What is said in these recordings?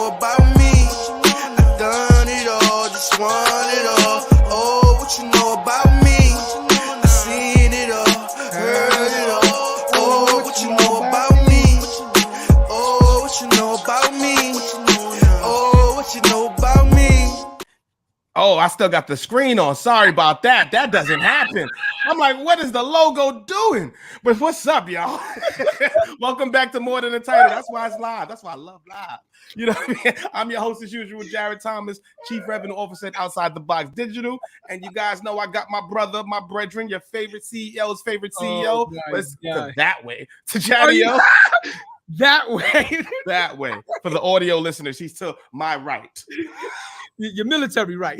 know about me? I've done it all, just want it all. Oh, what you know about me? I've seen it all, heard it all. Oh, what you know about me? Oh, what you know about me? Oh, what you know about me? Oh, I still got the screen on. Sorry about that. That doesn't happen. I'm like, what is the logo doing? But what's up, y'all? Welcome back to More Than a Title. That's why it's live. That's why I love live. You know what I mean? I'm your host as usual, Jarrett Thomas, Chief Revenue Officer at Outside the Box Digital. And you guys know I got my brother, my brethren, your favorite CEO's favorite CEO. Let's go that way to Chadeo. That way. That way. For the audio listeners, he's to my right. Your military right.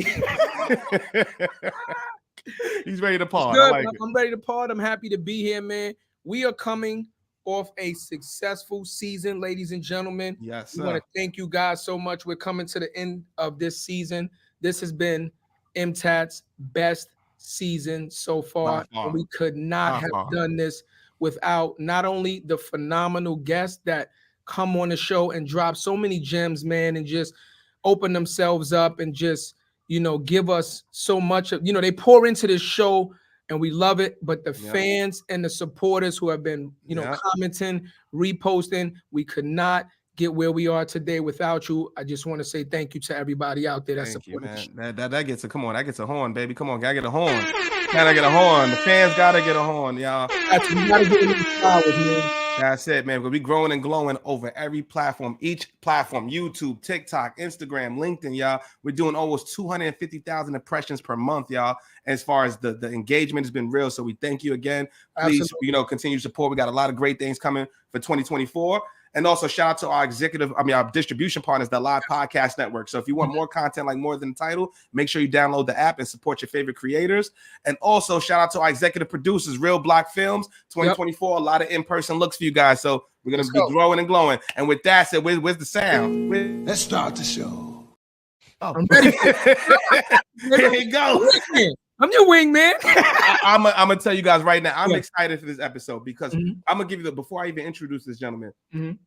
He's ready to pod. I'm ready to pod. I'm happy to be here, man. We are coming off a successful season, ladies and gentlemen. Yes, sir. We want to thank you guys so much. We're coming to the end of this season. This has been MTAT's best season so far. And we could not have done this without not only the phenomenal guests that come on the show and drop so many gems, man, and just open themselves up and just, you know, give us so much of, you know, they pour into this show and we love it. But the fans and the supporters who have been, you know, commenting, reposting, we could not get where we are today without you. I just want to say thank you to everybody out there that supported us. That gets a that gets a horn, baby. Come on, gotta get a horn. Gotta get a horn. The fans gotta get a horn, y'all. You gotta get these flowers, man. That's it, man. We'll be growing and glowing over every platform, each platform, YouTube, TikTok, Instagram, LinkedIn, y'all. We're doing almost 250,000 impressions per month, y'all. As far as the engagement has been real. So we thank you again. Please, Absolutely. you know, continue support. We got a lot of great things coming for 2024. And also shout out to our our distribution partners, the Live Podcast Network. So if you want more content like More Than a Title, make sure you download the app and support your favorite creators. And also shout out to our executive producers, Real Black Films, 2024, a lot of in-person looks for you guys. So we're going to be growing and glowing. And with that said, where's the sound? Let's start the show. Oh, I'm ready. Here you go. I'm your wingman. I'm gonna tell you guys right now, I'm excited for this episode because I'm gonna give you before I even introduce this gentleman,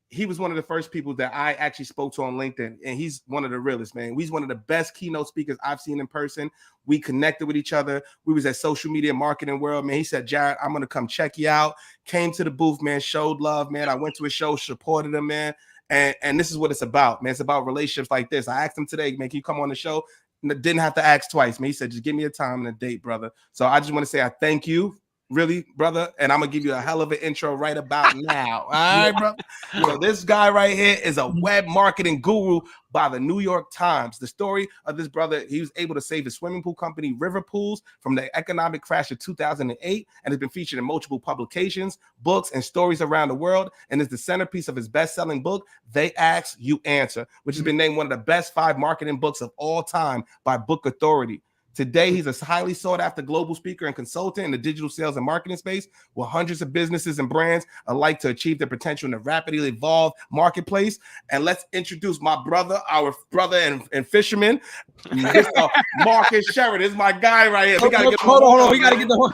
he was one of the first people that I actually spoke to on LinkedIn, and he's one of the realest, man. He's one of the best keynote speakers I've seen in person. We connected with each other. We was at Social Media Marketing World, man. He said, Jarrett, I'm gonna come check you out. Came to the booth, man, showed love, man. I went to his show, supported him, man. And this is what it's about, man. It's about relationships like this. I asked him today, man, can you come on the show? Didn't have to ask twice, man. He said, just give me a time and a date, brother. So I just want to say I thank you, really, brother. And I'm going to give you a hell of an intro right about now. All right, brother? You know, this guy right here is a web marketing guru by the New York Times. The story of this brother, he was able to save his swimming pool company, River Pools, from the economic crash of 2008, and has been featured in multiple publications, books, and stories around the world, and is the centerpiece of his best-selling book, They Ask, You Answer, which has been named one of the best 5 marketing books of all time by Book Authority. Today, he's a highly sought-after global speaker and consultant in the digital sales and marketing space, with hundreds of businesses and brands alike to achieve their potential in a rapidly evolved marketplace. And let's introduce my brother, our brother and fisherman, Mr. Marcus Sheridan. This is my guy right here. We gotta get hold on. We gotta get the horn.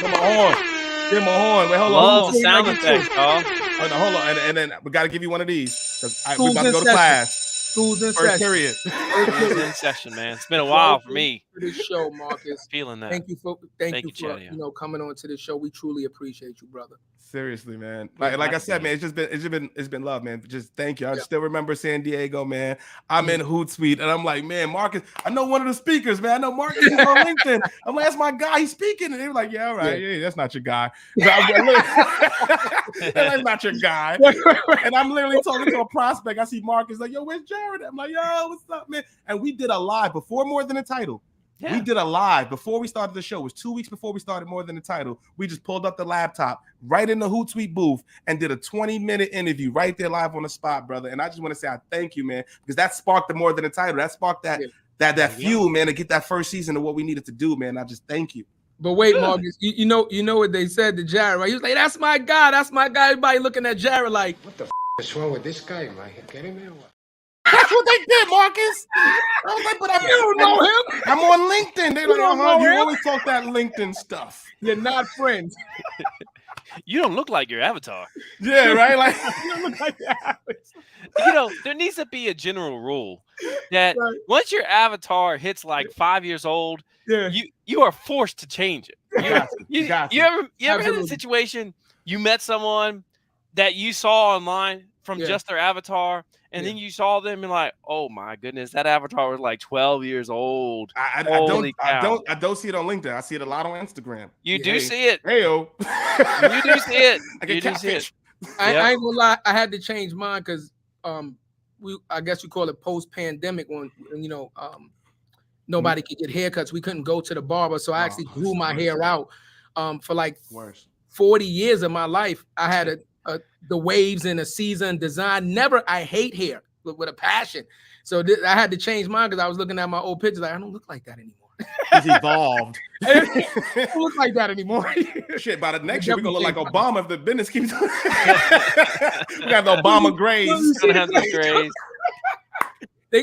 Give him a horn. Give him a horn. Wait, hold on. Love the sound effects, dog. Oh, no, hold on. And then we gotta give you one of these because we're about to go to class. School's in First session. period. School's in session, man. It's been a while for me. For this show, Marcus. Feeling that. Thank you for Chadeo. you know, coming on to the show. We truly appreciate you, brother. Seriously, man. Like I said, man, it's been love, man. Just thank you. I still remember San Diego, man. I'm in Hootsuite, and I'm like, man, Marcus, I know one of the speakers, man. I know Marcus is on LinkedIn. I'm like, that's my guy. He's speaking, and they were like, yeah, all right, yeah, that's not your guy. That's not your guy. And I'm literally talking to a prospect. I see Marcus like, yo, where's Jarrett? I'm like, yo, what's up, man? And we did a live before More Than a Title. Yeah. We did a live before we started the show. It was 2 weeks before we started More Than a Title. We just pulled up the laptop right in the Hootsuite booth and did a 20-minute interview right there live on the spot, brother. And I just want to say I thank you, man, because that sparked the More Than a Title. That sparked that fuel, man, to get that first season of what we needed to do, man. I just thank you. But wait, Marcus, you know what they said to Jarrett, right? He was like, that's my guy. That's my guy. Everybody looking at Jarrett like, what the is wrong with this guy? Am I getting me or what? That's what they did, Marcus. I was like, but you don't know him. I'm on LinkedIn. They're like, don't know you him. always talk that LinkedIn stuff. You're not friends. You don't look like your avatar. Yeah, right. Like you don't look like that. There needs to be a general rule that once your avatar hits like 5 years old, you are forced to change it. You ever had a situation you met someone that you saw online from just their avatar, and then you saw them and like, oh my goodness, that avatar was like 12 years old. I don't see it on LinkedIn. I see it a lot on Instagram. You do see it. Heyo. You do see it. You do see it. I ain't gonna lie, I had to change mine because I guess you call it post-pandemic when nobody could get haircuts. We couldn't go to the barber, so I actually grew my hair out. For like 40 years of my life, I had the waves in a season design. I hate hair with a passion. So I had to change mine because I was looking at my old pictures. Like, I don't look like that anymore. He's evolved. I don't look like that anymore. Shit, by the next year, we're going to look like Obama if the business keeps we got the Obama grays.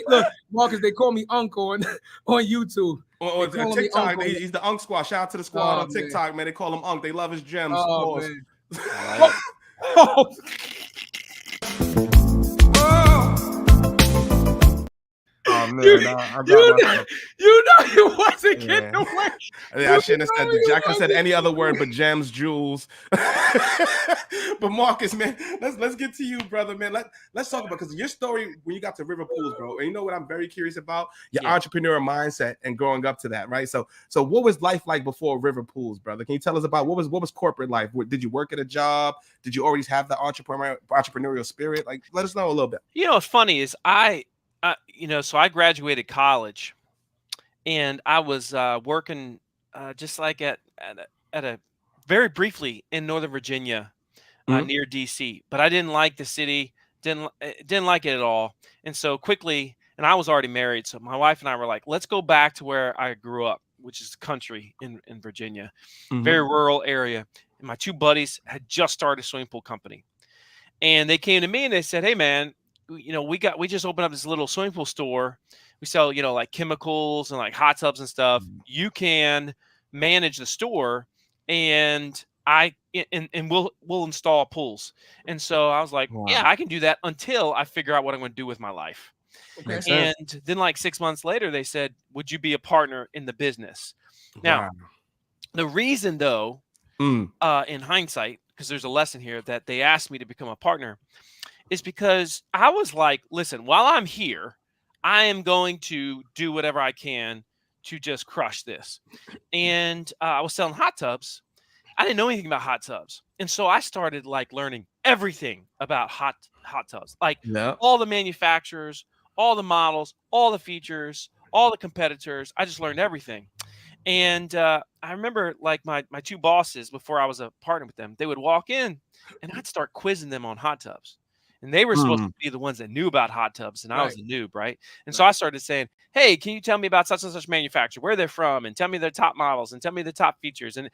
Look, Marcus, they call me Uncle on YouTube. Or TikTok, he's the Unk Squad. Shout out to the squad on TikTok, man. They call him Unk. They love his gems. Man. Oh man, you wasn't getting away. I shouldn't have said I could have said any other word but gems, jewels. But Marcus, man, let's get to you, brother, man. Let's talk about, because your story when you got to River Pools, bro. And you know what I'm very curious about? Your entrepreneurial mindset and growing up to that, right? So what was life like before River Pools, brother? Can you tell us about what was corporate life? Did you work at a job? Did you always have the entrepreneurial spirit? Like, let us know a little bit. What's funny is so I graduated college, and I was working just like at a very briefly in Northern Virginia, near DC. But I didn't like the city, didn't like it at all, and so quickly. And I was already married, so my wife and I were like, let's go back to where I grew up, which is country in Virginia, very rural area. And my two buddies had just started a swimming pool company, and they came to me and they said, "Hey, man, we just opened up this little swimming pool store. We sell, like chemicals and like hot tubs and stuff. You can manage the store, and we'll install pools." And so I was like, yeah, I can do that until I figure out what I'm going to do with my life. Okay. And then like 6 months later, they said, would you be a partner in the business? Now, the reason though, in hindsight, because there's a lesson here that they asked me to become a partner, is because I was like, listen, while I'm here, I am going to do whatever I can to just crush this. And I was selling hot tubs. I didn't know anything about hot tubs. And so I started like learning everything about hot tubs, like all the manufacturers, all the models, all the features, all the competitors. I just learned everything. And I remember like my two bosses, before I was a partner with them, they would walk in and I'd start quizzing them on hot tubs. And they were supposed to be the ones that knew about hot tubs, and I was a noob, right? And so I started saying, hey, can you tell me about such and such manufacturer, where they're from, and tell me their top models, and tell me the top features. And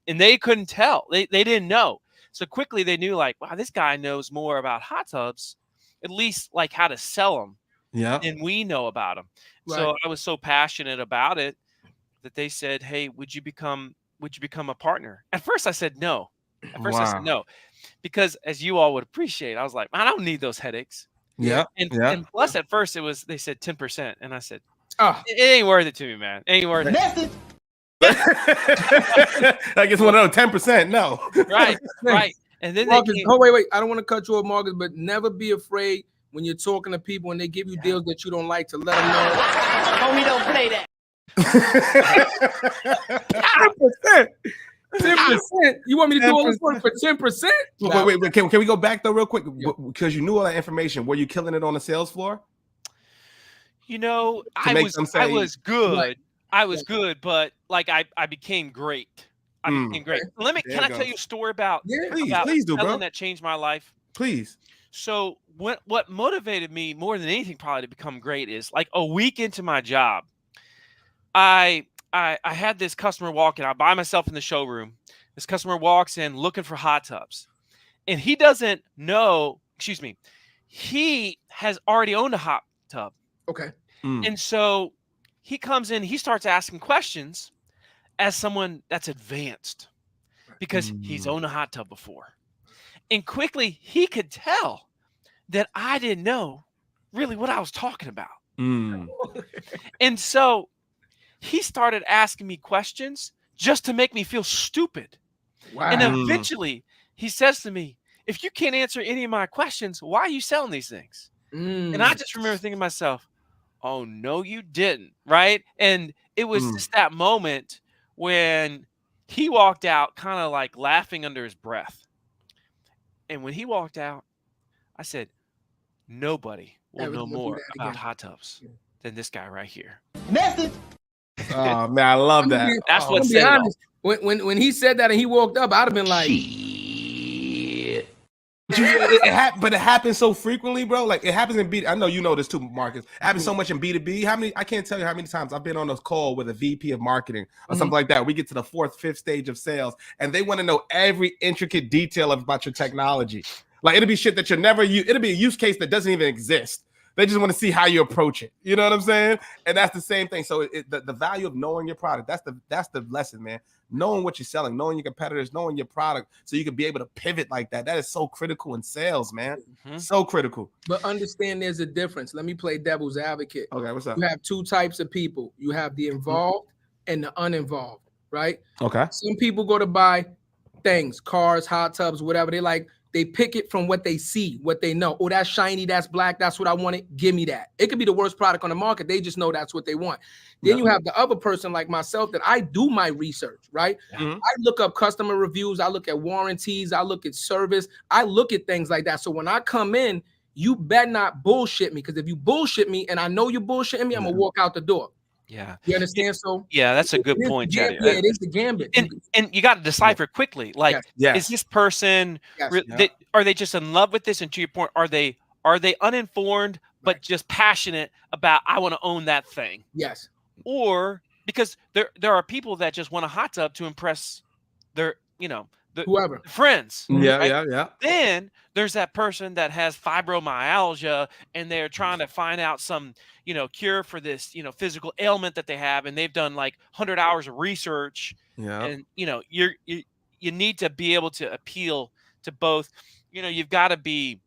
they couldn't tell. They didn't know. So quickly they knew, like, wow, this guy knows more about hot tubs, at least like how to sell them, than we know about them. Right. So I was so passionate about it that they said, hey, would you become a partner? At first I said no. I said no. Because as you all would appreciate, I was like, I don't need those headaches. And plus at first they said 10%. And I said, it ain't worth it to me, man. It ain't worth it. I guess one of 10%. No. Right. And then Marcus, wait. I don't want to cut you off, Marcus, but never be afraid when you're talking to people and they give you deals that you don't like to let them know. Homie, don't play that. 10%. 10%. You want me to do all this work for 10%? Wait. Can we go back though real quick? Because you knew all that information. Were you killing it on the sales floor? I was good. Right. I was good, but like I became great. Became great. Can I tell you a story about please do, bro. That changed my life? Please. So what motivated me more than anything probably to become great is like a week into my job, I had this customer walk in. I'm by myself in the showroom. This customer walks in looking for hot tubs. And he doesn't know, he has already owned a hot tub. Okay. And so he comes in, he starts asking questions as someone that's advanced. because he's owned a hot tub before. And quickly he could tell that I didn't know really what I was talking about. And so he started asking me questions just to make me feel stupid. Wow. And eventually he says to me, if you can't answer any of my questions, why are you selling these things? And I just remember thinking to myself, oh, no, you didn't. Right. And it was just that moment when he walked out kind of like laughing under his breath. And when he walked out, I said, nobody will know more about hot tubs than this guy right here. Message. Oh man, I love that. That's what said honest. When he said that and he walked up, I'd have been like, but it happens so frequently, bro. Like it happens in B. I know you know this too, Marcus. It happens so much in B2B. I can't tell you how many times I've been on a call with a VP of marketing or something like that. We get to the 4th, 5th stage of sales, and they want to know every intricate detail about your technology. Like it'll be shit that you're never use. It'll be a use case that doesn't even exist. They just want to see how you approach it. You know what I'm saying? And that's the same thing. So the value of knowing your product, that's the lesson, man. Knowing what you're selling, knowing your competitors, knowing your product, so you can be able to pivot like that. That is so critical in sales, man. So critical. But understand there's a difference. Let me play devil's advocate. Okay, what's up? You have 2 types of people. You have the involved and the uninvolved, right? Okay. Some people go to buy things, cars, hot tubs, whatever. They pick it from what they see, what they know. Oh, that's shiny, that's black, that's what I wanted. Give me that. It could be the worst product on the market. They just know that's what they want. Then you have the other person like myself that I do my research, right? I look up customer reviews. I look at warranties. I look at service. I look at things like that. So when I come in, you better not bullshit me, because if you bullshit me and I know you're bullshitting me, I'm going to walk out the door. Yeah. You understand? So yeah, that's a good point, Chadeo. Yeah, it is the gambit. And you got to decipher quickly. Like, is this person, are they just in love with this? And to your point, are they uninformed, but just passionate about, I want to own that thing? Yes. Or because there are people that just want a hot tub to impress their, whoever friends. Yeah. Then there's that person that has fibromyalgia and they're trying to find out some, cure for this, physical ailment that they have, and they've done like 100 hours of research. Yeah. And you need to be able to appeal to both. You've got to be,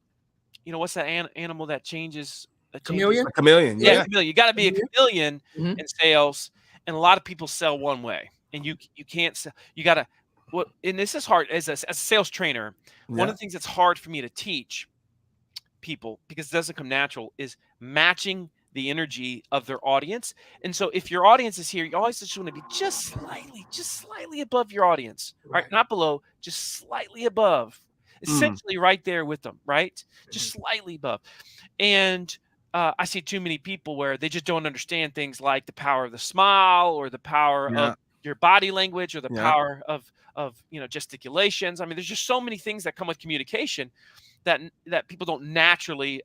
what's that animal that changes? Chameleon. A chameleon. Yeah. Chameleon. You got to be a chameleon in sales, and a lot of people sell one way, and you can't sell. You got to. And this is hard as a sales trainer. One of the things that's hard for me to teach people, because it doesn't come natural, is matching the energy of their audience. And so if your audience is here, you always just want to be just slightly above your audience, right? Not below, just slightly above, essentially right there with them, right? Just slightly above. And I see too many people where they just don't understand things like the power of the smile, or the power of your body language, or the power of gesticulations. I mean, there's just so many things that come with communication that people don't naturally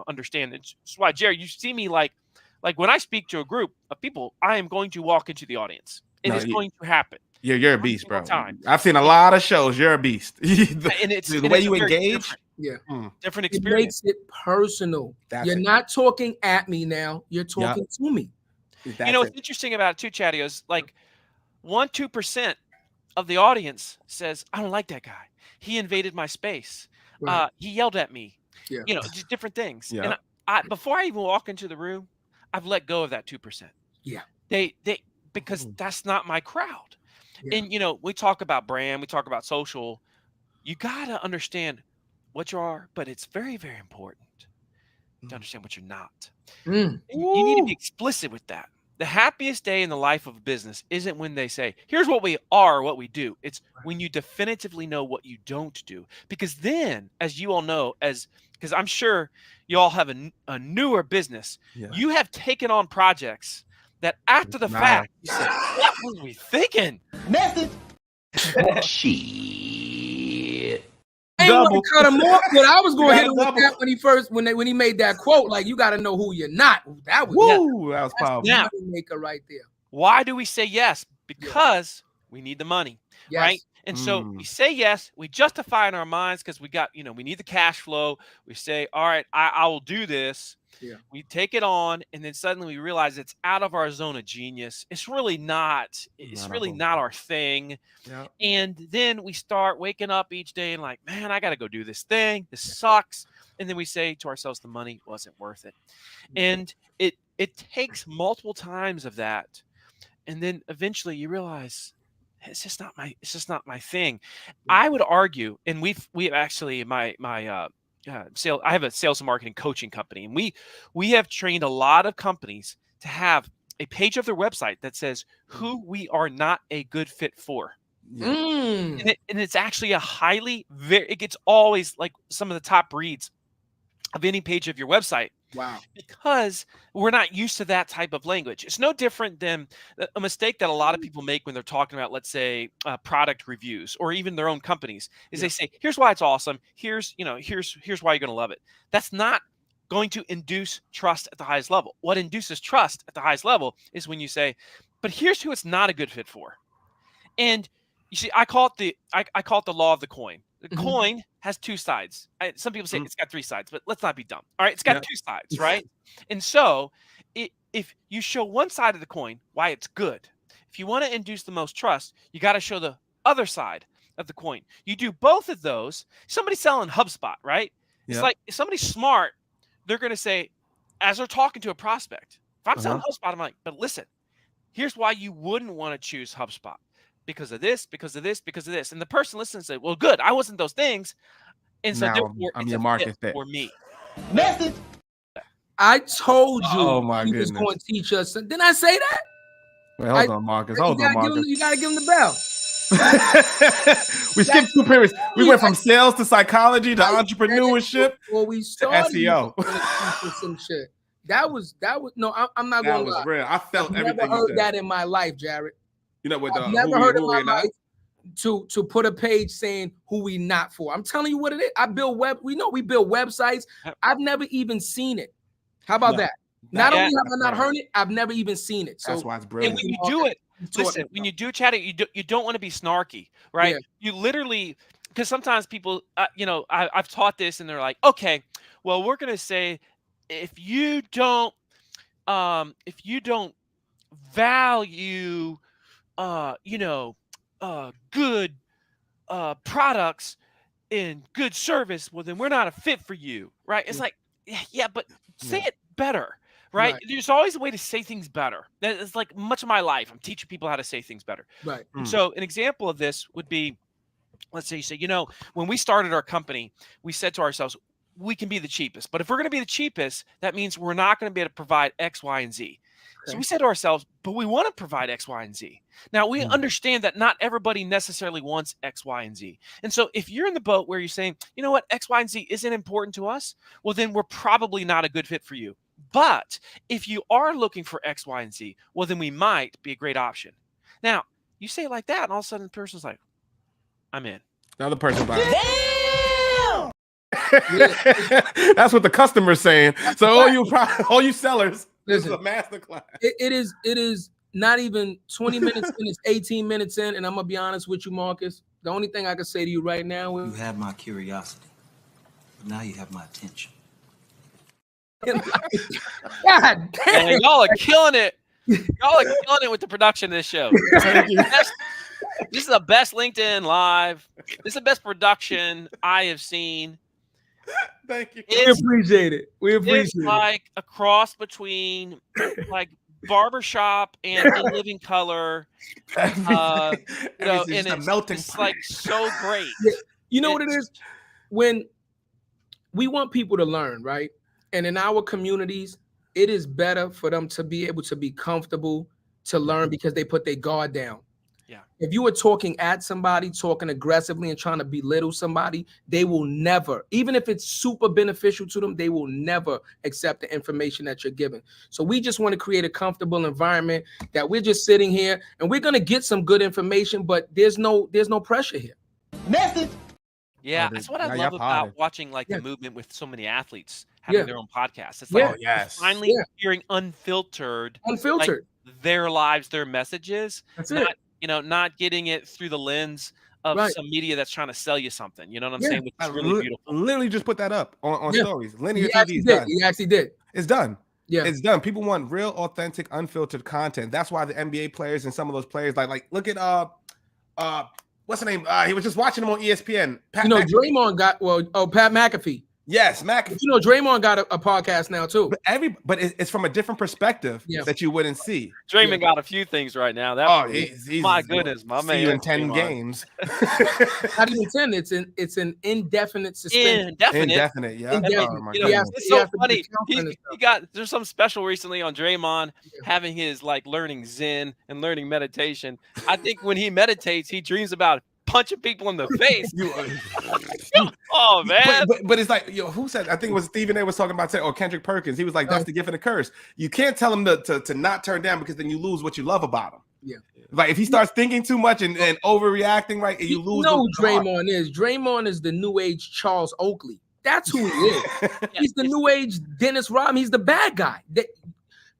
understand. It's why, Jerry, you see me like when I speak to a group of people, I am going to walk into the audience. It's going to happen. You're a beast, bro. I've seen a lot of shows. You're a beast. And it's the way you engage. Different experience. It makes it personal. You're not talking at me now. You're talking to me. What's interesting about it too, Chadeo, is like 1-2% of the audience says, I don't like that guy. He invaded my space. Right. He yelled at me. Just different things. Yeah. And I before I even walk into the room, I've let go of that 2%. Yeah. Because that's not my crowd. Yeah. And we talk about brand, we talk about social. You gotta understand what you are, but it's very, very important to understand what you're not. You need to be explicit with that. The happiest day in the life of a business isn't when they say, here's what we are, what we do. It's when you definitively know what you don't do. Because then, as you all know, because I'm sure you all have a newer business, you have taken on projects that after the fact, you said, what was we thinking? Message. Shit. I ain't want to cut him off, but I was going to hit him with that when he made that quote. Like, you got to know who you're not. That was powerful. Maker right there. Why do we say yes? Because we need the money, right? And so we say yes, we justify in our minds because we got, we need the cash flow. We say, all right, I will do this. Yeah. We take it on, and then suddenly we realize it's out of our zone of genius. It's really not. It's really not our thing. Yeah. And then we start waking up each day and like, man, I got to go do this thing. This sucks. And then we say to ourselves, the money wasn't worth it. And it takes multiple times of that. And then eventually you realize it's just not my thing. I would argue, and we actually my sales. I have a sales and marketing coaching company, and we have trained a lot of companies to have a page of their website that says who we are not a good fit for. Yeah. And it's actually it gets always like some of the top reads of any page of your website. Wow. Because we're not used to that type of language. It's no different than a mistake that a lot of people make when they're talking about, let's say, product reviews or even their own companies, is they say, here's why it's awesome. Here's why you're going to love it. That's not going to induce trust at the highest level. What induces trust at the highest level is when you say, but here's who it's not a good fit for. And you see, I call it the law of the coin. The coin has two sides. Some people say it's got three sides, but let's not be dumb. All right, it's got two sides, right? And so if you show one side of the coin, why it's good. If you want to induce the most trust, you got to show the other side of the coin. You do both of those. Somebody's selling HubSpot, right? It's like if somebody's smart, they're going to say, as they're talking to a prospect, if I'm selling HubSpot, I'm like, but listen, here's why you wouldn't want to choose HubSpot. Because of this, because of this, because of this. And the person listens and says, well, good, I wasn't those things. And so therefore, I'm your market fit for me. Message. I told you my he was going to teach us. Didn't I say that? Wait, hold on, Marcus. You got to give him the bell. We skipped 2 periods. We went from sales to psychology to entrepreneurship to SEO. Some shit. That was no, I'm not going to lie. That was real. I felt I've everything never heard that in my life, Jarrett. You know what? I've never heard in my life to put a page saying who we not for. I'm telling you what it is. I build we build websites. I've never even seen it. How about that? Not only have I not heard it, I've never even seen it. So that's why it's brilliant. And when you do it, listen, when you do Chadeo, you don't want to be snarky, right? Yeah. You literally, because sometimes people, I've taught this and they're like, okay, well, we're going to say, if you don't value good products and good service, well, then we're not a fit for you, right? It's like, yeah, but say it better, right? There's always a way to say things better. It's like much of my life, I'm teaching people how to say things better. Right. So an example of this would be, let's say you say, when we started our company, we said to ourselves, we can be the cheapest, but if we're going to be the cheapest, that means we're not going to be able to provide X, Y, and Z. So we said to ourselves, but we want to provide X, Y, and Z. Now, we understand that not everybody necessarily wants X, Y, and Z. And so if you're in the boat where you're saying, you know what, X, Y, and Z isn't important to us, well, then we're probably not a good fit for you. But if you are looking for X, Y, and Z, well, then we might be a great option. Now, you say it like that, and all of a sudden the person's like, I'm in. The other person buys. That's what the customer's saying. So all you sellers, this is a masterclass. It is not even 20 minutes in, it's 18 minutes in, and I'm gonna be honest with you, Marcus. The only thing I can say to you right now is you have my curiosity, but now you have my attention. God damn. Man, y'all are killing it. Y'all are killing it with the production of this show. This is the best LinkedIn Live. This is the best production I have seen. Thank you. We appreciate it. It's like a cross between like barbershop and In Living Color. And it's like so great. You know what it is? When we want people to learn, right? And in our communities, it is better for them to be able to be comfortable to learn because they put their guard down. Yeah. If you were talking at somebody, talking aggressively and trying to belittle somebody, they will never, even if it's super beneficial to them, they will never accept the information that you're giving. So we just want to create a comfortable environment that we're just sitting here and we're going to get some good information, but there's no pressure here. Message. Yeah, that's what I love about watching like the movement with so many athletes having their own podcasts. It's like finally hearing unfiltered, like, their lives, their messages. That's it. Not getting it through the lens of some media that's trying to sell you something. You know what I'm saying? Which is really beautiful. Literally just put that up on stories. Linear TV is did. done. He actually did. It's done. Yeah, it's done. People want real, authentic, unfiltered content. That's why the NBA players and some of those players like look at what's the name? He was just watching him on ESPN. Pat Draymond got Pat McAfee. Yes, McAfee. But Draymond got a podcast now too. But it's from a different perspective that you wouldn't see. Draymond got a few things right now. He's my goodness, my man. See you in 10 games. Not even 10. It's an indefinite suspension. Indefinite. Yeah. It's so funny. There's some special recently on Draymond having his learning Zen and learning meditation. I think when he meditates, he dreams about punching people in the face. Oh man! But it's like, who said? I think it was Stephen A. was talking about or Kendrick Perkins. He was like, "That's the gift and the curse. You can't tell him to not turn down because then you lose what you love about him." Yeah. Like if he starts thinking too much and overreacting, right, and you lose. Who Draymond is? Draymond is the new age Charles Oakley. That's who he is. He's the new age Dennis Rodman. He's the bad guy.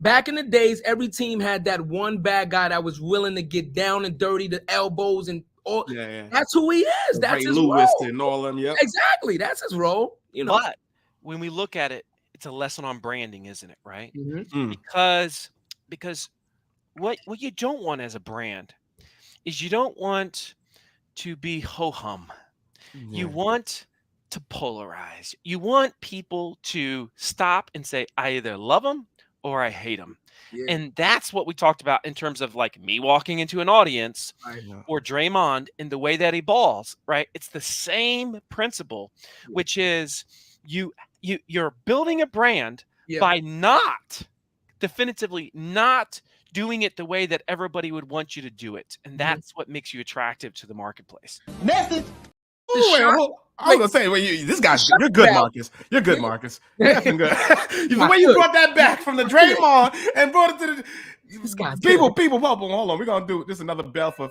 Back in the days, every team had that one bad guy that was willing to get down and dirty, the elbows and. That's who he is. That's Ray his Lewis role. and all them. Yep. Exactly. That's his role. But when we look at it, it's a lesson on branding, isn't it? Right? Mm-hmm. Because what you don't want as a brand is you don't want to be ho-hum. Yeah. You want to polarize. You want people to stop and say, I either love them or I hate them. Yeah. And that's what we talked about in terms of me walking into an audience or Draymond in the way that he balls, right? It's the same principle, which is you're building a brand by definitively not doing it the way that everybody would want you to do it. And that's what makes you attractive to the marketplace. Message. I was gonna say, this guy's you're good, Marcus. You're good, Marcus. You're good. The way you brought that back from the Draymond and brought it to the people. Hold on, we're gonna do this another bell for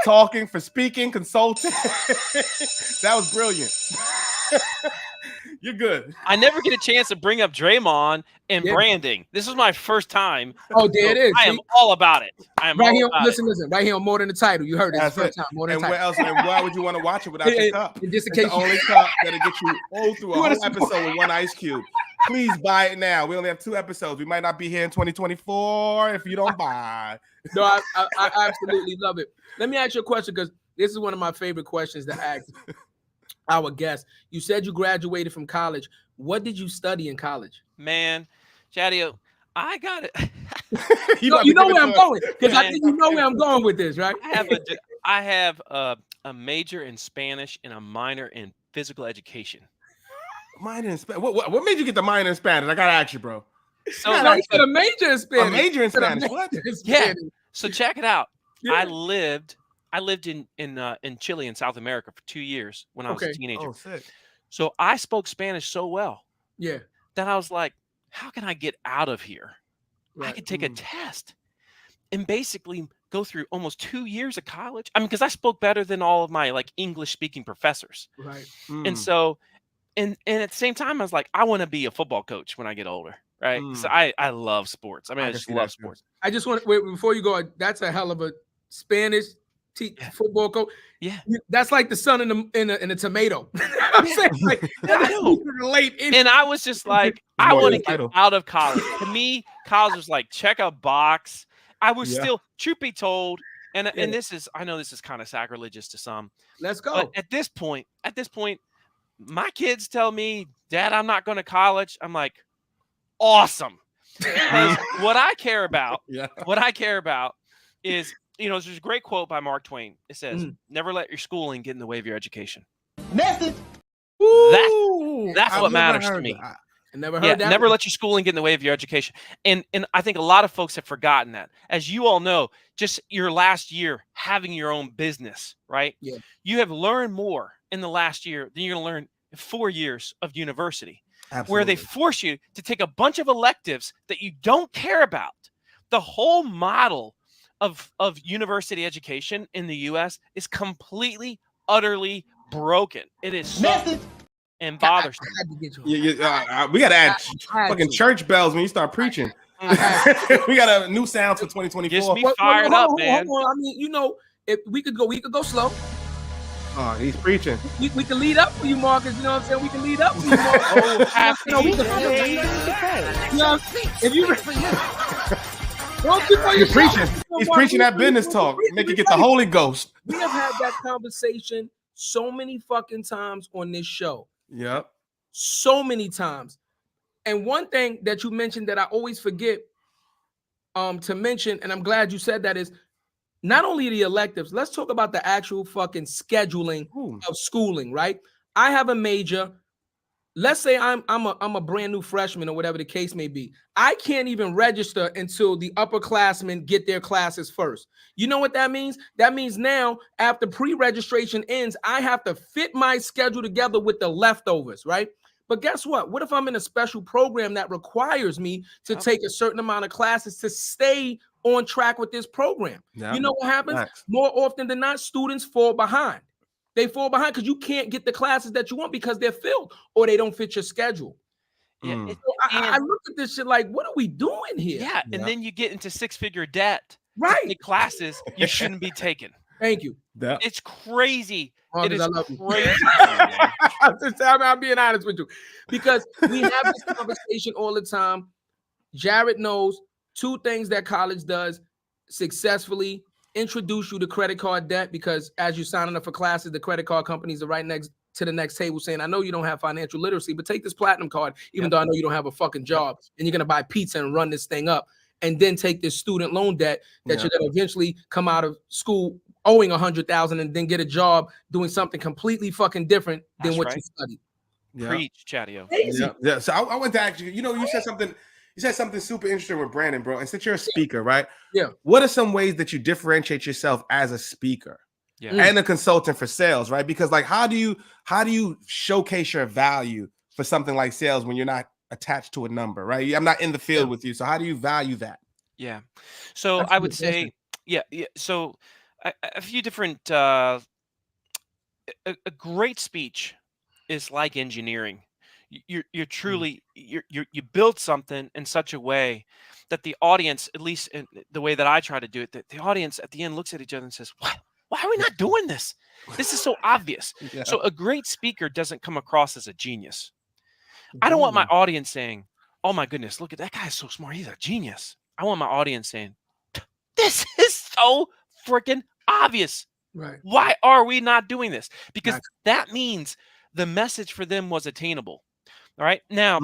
talking, for speaking, consulting. That was brilliant. You're good. I never get a chance to bring up Draymond and branding. This is my first time. Oh, there it is. I am all about it. I am right all here. about Listen. Right here on More Than the Title. You heard it. That's first time. More Than and the where Title. else? And why would you want to watch it without your cup? Just in it's case the only cup that'll get you all through a whole episode with one ice cube. Please buy it now. We only have 2 episodes. We might not be here in 2024 if you don't buy. No, I absolutely love it. Let me ask you a question because this is one of my favorite questions to ask our guests. You said you graduated from college. What did you study in college? Man, Chadeo, I got it. you know where I'm going because I think you know where I'm going with this, right? I have a major in Spanish and a minor in physical education. Minor in Spanish. What made you get the minor in Spanish? I gotta ask you, bro. So you said a major in Spanish. A major in Spanish. What? Yeah. So check it out. Yeah. I lived in Chile in South America for 2 years when I was a teenager. Oh, sick. So I spoke Spanish so well, that I was like, how can I get out of here? Right. I could take a test and basically go through almost 2 years of college. I mean, because I spoke better than all of my English speaking professors. Right. And so, and at the same time, I was like, I want to be a football coach when I get older. Right. So I love sports. I mean, I just love sports. I just want to wait before you go. That's a hell of a Spanish football coach. Yeah, that's like the sun in a tomato. I'm saying, and I was just like, I want to get out of college. To me, college was like check a box. I was still, truth be told, and this is, I know this is kind of sacrilegious to some. Let's go. But at this point, my kids tell me, Dad, I'm not going to college. I'm like, awesome. Because what I care about is, there's a great quote by Mark Twain. It says, never let your schooling get in the way of your education. Message. That's what matters to me. I never heard that. Never let your schooling get in the way of your education. And I think a lot of folks have forgotten that. As you all know, just your last year having your own business, right? Yeah. You have learned more in the last year than you're going to learn in 4 years of university. Absolutely. Where they force you to take a bunch of electives that you don't care about. The whole model of university education in the U.S. is completely, utterly broken. It is so and bothersome. We got to add fucking church bells when you start preaching. We got a new sounds for 2024. Gets me fired up, man. I mean, if we could go slow. Oh, he's preaching. We can lead up for you, Marcus. You know what I'm saying? We can lead up for you, Marcus. Oh, happy if you don't you know He's preaching. He's preaching that business talk. Make you get the Holy Ghost. We have had that conversation so many fucking times on this show. Yep. So many times. And one thing that you mentioned that I always forget to mention, and I'm glad you said that, is not only the electives, let's talk about the actual fucking scheduling of schooling, right? I have a major. Let's say I'm a brand new freshman or whatever the case may be. I can't even register until the upperclassmen get their classes first. You know what that means? That means now, after pre-registration ends, I have to fit my schedule together with the leftovers, right? But guess what? What if I'm in a special program that requires me to take a certain amount of classes to stay on track with this program? Yeah. You know what happens? Nice. More often than not, students fall behind. They fall behind because you can't get the classes that you want because they're filled or they don't fit your schedule. Yeah, so I look at this shit like, what are we doing here? Yeah, and then you get into 6-figure debt. Right. To take classes you shouldn't be taking. Thank you. Yeah. It's crazy. Marcus, it is I love crazy. I'm being honest with you because we have this conversation all the time. Jarrett knows 2 things that college does successfully: introduce you to credit card debt, because as you're signing up for classes, the credit card companies are right next to the next table saying, I know you don't have financial literacy, but take this platinum card, even though I know you don't have a fucking job, and you're going to buy pizza and run this thing up, and then take this student loan debt that you're going to eventually come out of school owing $100,000 and then get a job doing something completely fucking different than what you studied. Preach, Chadeo. Yeah. So I went to actually, you said something. You said something super interesting with Brandon, bro. And since you're a speaker, right? Yeah. What are some ways that you differentiate yourself as a speaker and a consultant for sales, right? Because like, how do you showcase your value for something like sales when you're not attached to a number, right? I'm not in the field with you. So how do you value that? Yeah. So I would say, So a few different, a great speech is like engineering. You're truly you build something in such a way that the audience, at least in the way that I try to do it, that the audience at the end looks at each other and says, "What? Why are we not doing this? This is so obvious." So a great speaker doesn't come across as a genius. I don't want my audience saying, "Oh my goodness, look at that guy, is so smart. He's a genius." I want my audience saying, "This is so freaking obvious. Right? Why are we not doing this?" Because that means the message for them was attainable. All right. Now,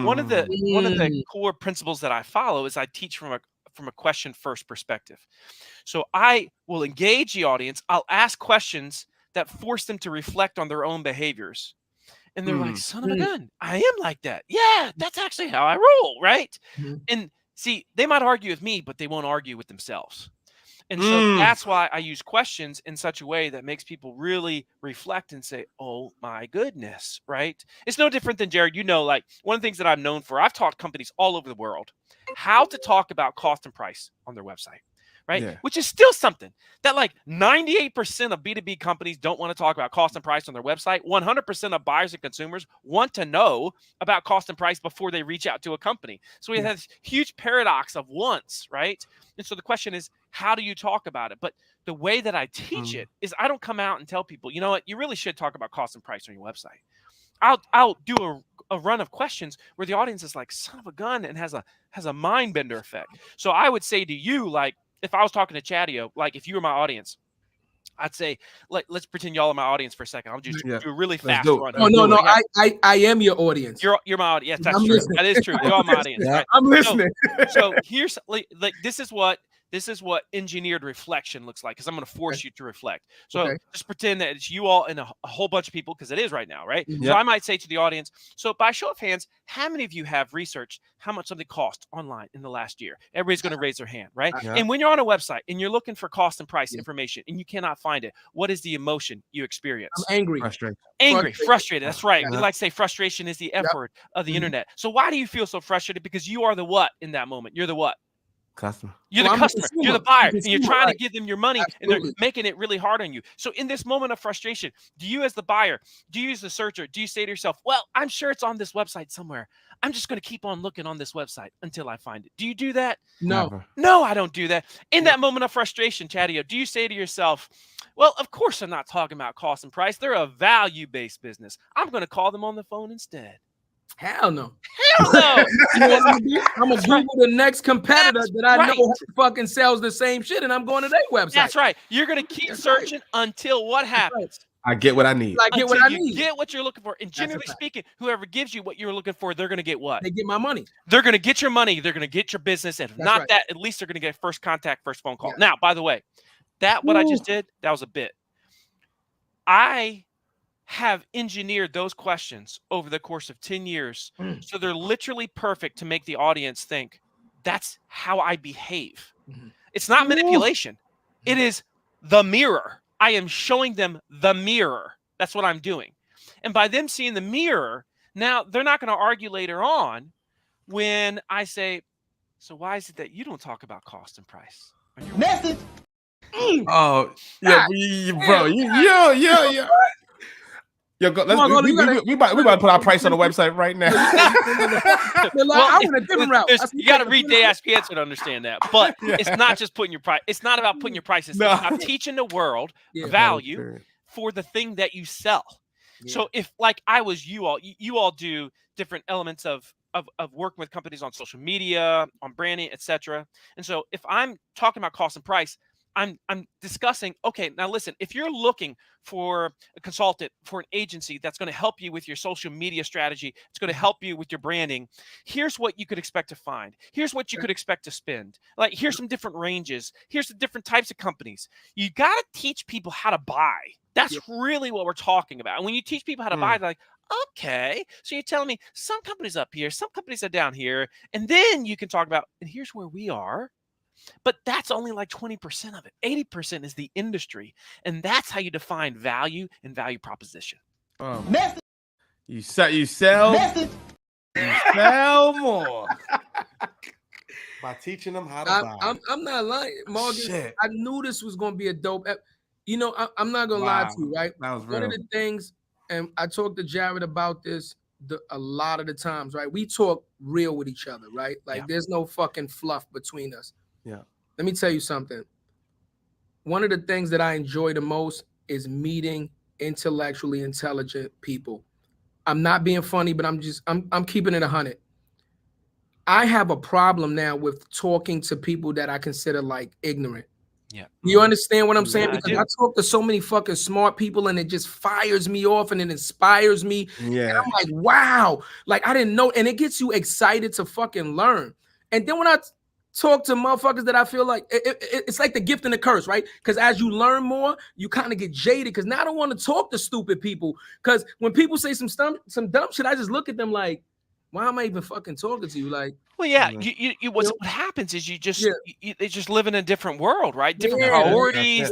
one of the core principles that I follow is I teach from a question first perspective. So I will engage the audience. I'll ask questions that force them to reflect on their own behaviors. And they're like, son of a gun, I am like that. Yeah, that's actually how I roll. Right. And see, they might argue with me, but they won't argue with themselves. And so that's why I use questions in such a way that makes people really reflect and say, oh my goodness, right? It's no different than Jared. Like one of the things that I'm known for, I've taught companies all over the world how to talk about cost and price on their website, right? Yeah. Which is still something that like 98% of B2B companies don't want to talk about cost and price on their website. 100% of buyers and consumers want to know about cost and price before they reach out to a company. So we have this huge paradox of wants, right? And so the question is, how do you talk about it? But the way that I teach it is I don't come out and tell people, you know what, you really should talk about cost and price on your website. I'll do a run of questions where the audience is like, son of a gun, and has a mind bender effect. So I would say to you, like, if I was talking to Chadeo, like if you were my audience, I'd say, let's pretend y'all are my audience for a second. I'll just do a really fast run. Oh, no, I am your audience. You're my audience. Yes, that's true. Listening. That is true. You're my audience. Right? I'm listening. So here's like this is what engineered reflection looks like, because I'm going to force you to reflect. So just pretend that it's you all and a whole bunch of people, because it is right now, right? So I might say to the audience, so by show of hands, how many of you have researched how much something cost online in the last year? Everybody's going to raise their hand, right? And when you're on a website and you're looking for cost and price information and you cannot find it, what is the emotion you experience? I'm angry. Frustrated. That's right. We like to say frustration is the F word of the internet. So why do you feel so frustrated? Because you are the what in that moment? You're the what? Customer. You're the customer. You're the buyer. And you're trying right. to give them your money, and they're making it really hard on you. So in this moment of frustration, do you as the buyer, do you as the searcher, do you say to yourself, well, I'm sure it's on this website somewhere. I'm just going to keep on looking on this website until I find it. Do you do that? No. Never. No, I don't do that. In that moment of frustration, Chadeo, do you say to yourself, well, of course I'm not talking about cost and price. They're a value-based business. I'm going to call them on the phone instead. Hell no. Hell no. You know what I'm gonna Google the next competitor that I know fucking sells the same shit, and I'm going to their website. That's right. You're going to keep searching until what happens? I get what I need. I get what I need. Get what you're looking for. And generally speaking, whoever gives you what you're looking for, they're going to get what? They get my money. They're going to get your money. They're going to get your business. And if not that, at least they're going to get first contact, first phone call. Now, by the way, what I just did, that was a bit. I have engineered those questions over the course of 10 years. So they're literally perfect to make the audience think that's how I behave. It's not manipulation. It is the mirror. I am showing them the mirror. That's what I'm doing. And by them seeing the mirror, now they're not going to argue later on when I say, so why is it that you don't talk about cost and price? Message. Oh, yeah, bro. Yeah. Yo, go, we about to put our price on the website right now. I want a different route. You got to read Day Ask Answer to understand that. But it's not just putting your price. It's not about putting your price. It's about teaching the world value for the thing that you sell. So if, like I was you all do different elements of working with companies on social media, on branding, etc. And so if I'm talking about cost and price, I'm discussing, okay, now listen, if you're looking for a consultant, for an agency that's going to help you with your social media strategy, it's going to help you with your branding, here's what you could expect to find. Here's what you could expect to spend. Like, here's some different ranges. Here's the different types of companies. You got to teach people how to buy. That's really what we're talking about. And when you teach people how to buy, they're like, okay, so you're telling me some companies up here, some companies are down here, and then you can talk about, and here's where we are. But that's only like 20% of it. 80% is the industry. And that's how you define value and value proposition. You sell more by teaching them how to buy. I'm not lying, Morgan. I knew this was going to be a dope. You know, I'm not going to lie to you, right? That was one of the things, and I talked to Jarrett about this a lot of the times, right? We talk real with each other, right? Like there's no fucking fluff between us. Yeah. Let me tell you something. One of the things that I enjoy the most is meeting intellectually intelligent people. I'm not being funny, but I'm keeping it 100. I have a problem now with talking to people that I consider like ignorant. Yeah. You understand what I'm saying? Because I talk to so many fucking smart people and it just fires me off and it inspires me. Yeah. And I'm like, wow. Like, I didn't know. And it gets you excited to fucking learn. And then when I talk to motherfuckers that I feel like it's like the gift and the curse, right? Because as you learn more, you kind of get jaded. Because now I don't want to talk to stupid people. Because when people say some dumb shit, I just look at them like, why am I even fucking talking to you? Like, well, yeah, what happens is you just live in a different world, right? Different priorities,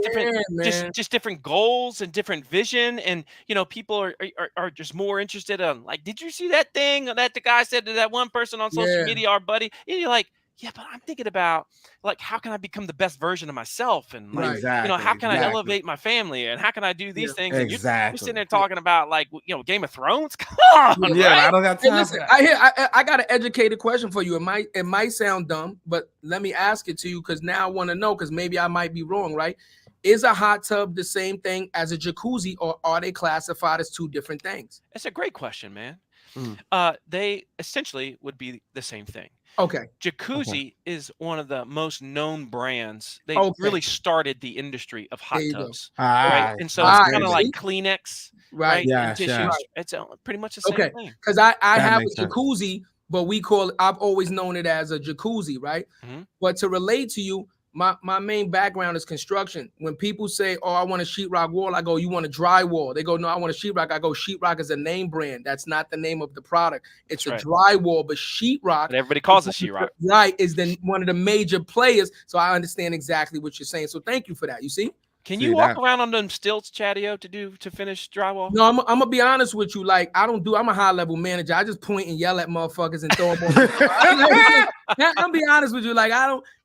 just different goals and different vision, and people are just more interested in, like, did you see that thing that the guy said to that one person on social media, our buddy? And you're like, yeah, but I'm thinking about, like, how can I become the best version of myself? And, like, how can I elevate my family? And how can I do these things? And you're sitting there talking about, like, Game of Thrones? Come on, I don't got time. Listen, I got an educated question for you. It might sound dumb, but let me ask it to you, because now I want to know, because maybe I might be wrong, right? Is a hot tub the same thing as a jacuzzi, or are they classified as two different things? That's a great question, man. They essentially would be the same thing. Okay. Jacuzzi is one of the most known brands. They really started the industry of hot tubs, right? And so it's kind of like Kleenex, right? Yeah, it's pretty much the same thing. Because I have a jacuzzi, but I've always known it as a jacuzzi, right? But to relate to you, my main background is construction. When people say, oh, I want a sheetrock wall, I go, you want a drywall? They go, no, I want a sheetrock. I go, sheetrock is a name brand. That's not the name of the product. It's a drywall, but sheetrock. But everybody calls it sheetrock. Right, is one of the major players. So I understand exactly what you're saying. So thank you for that. You see? Can you walk around on them stilts, Chadeo, to finish drywall? No, I'm gonna be honest with you. Like, I'm a high level manager. I just point and yell at motherfuckers and throw them on. I'm be honest with you. Like,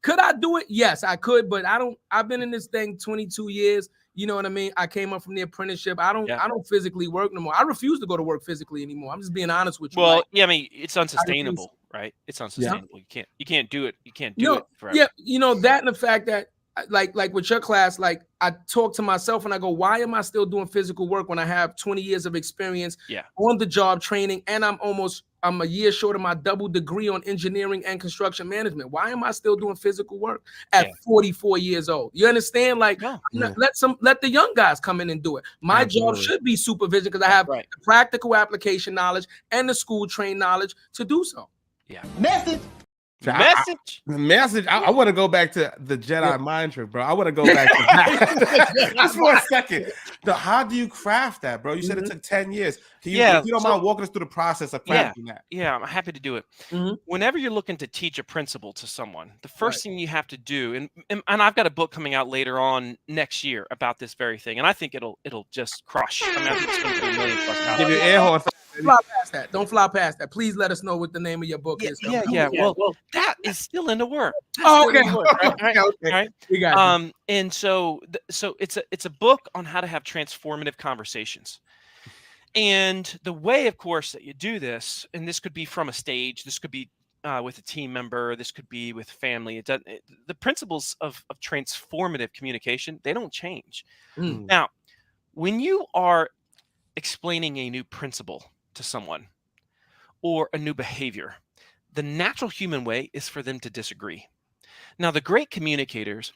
could I do it? Yes, I could, but I don't. I've been in this thing 22 years. You know what I mean? I came up from the apprenticeship. I don't physically work no more. I refuse to go to work physically anymore. I'm just being honest with you. Well, I mean, it's unsustainable, right? It's unsustainable. Yeah. You can't do it. You can't do it forever. Yeah, that and the fact that like with your class, like I talk to myself and I go, why am I still doing physical work when I have 20 years of experience on the job training, and I'm a year short of my double degree on engineering and construction management? Why am I still doing physical work at 44 years old? You understand? Like, let the young guys come in and do it. My job should be supervision because I have the practical application knowledge and the school trained knowledge to do so. Yeah. Message. I want to go back to the Jedi mind trick, bro. I want to go back to that just for a second. How do you craft that, bro? You said it took 10 years. Can you, if you don't mind walking us through the process of crafting that? Yeah, I'm happy to do it. Whenever you're looking to teach a principle to someone, the first thing you have to do, and I've got a book coming out later on next year about this very thing, and I think it'll just crush. I mean, I think it's going to be $1 million+. Give you an air horn. Fly past that. Don't fly past that. Please let us know what the name of your book is. Yeah. Well, that is still in the work. Okay. Right. We got you. And so it's a book on how to have transformative conversations. And the way, of course, that you do this, and this could be from a stage, this could be with a team member, this could be with family. The principles of transformative communication, they don't change. Now, when you are explaining a new principle to someone or a new behavior, the natural human way is for them to disagree. Now, the great communicators,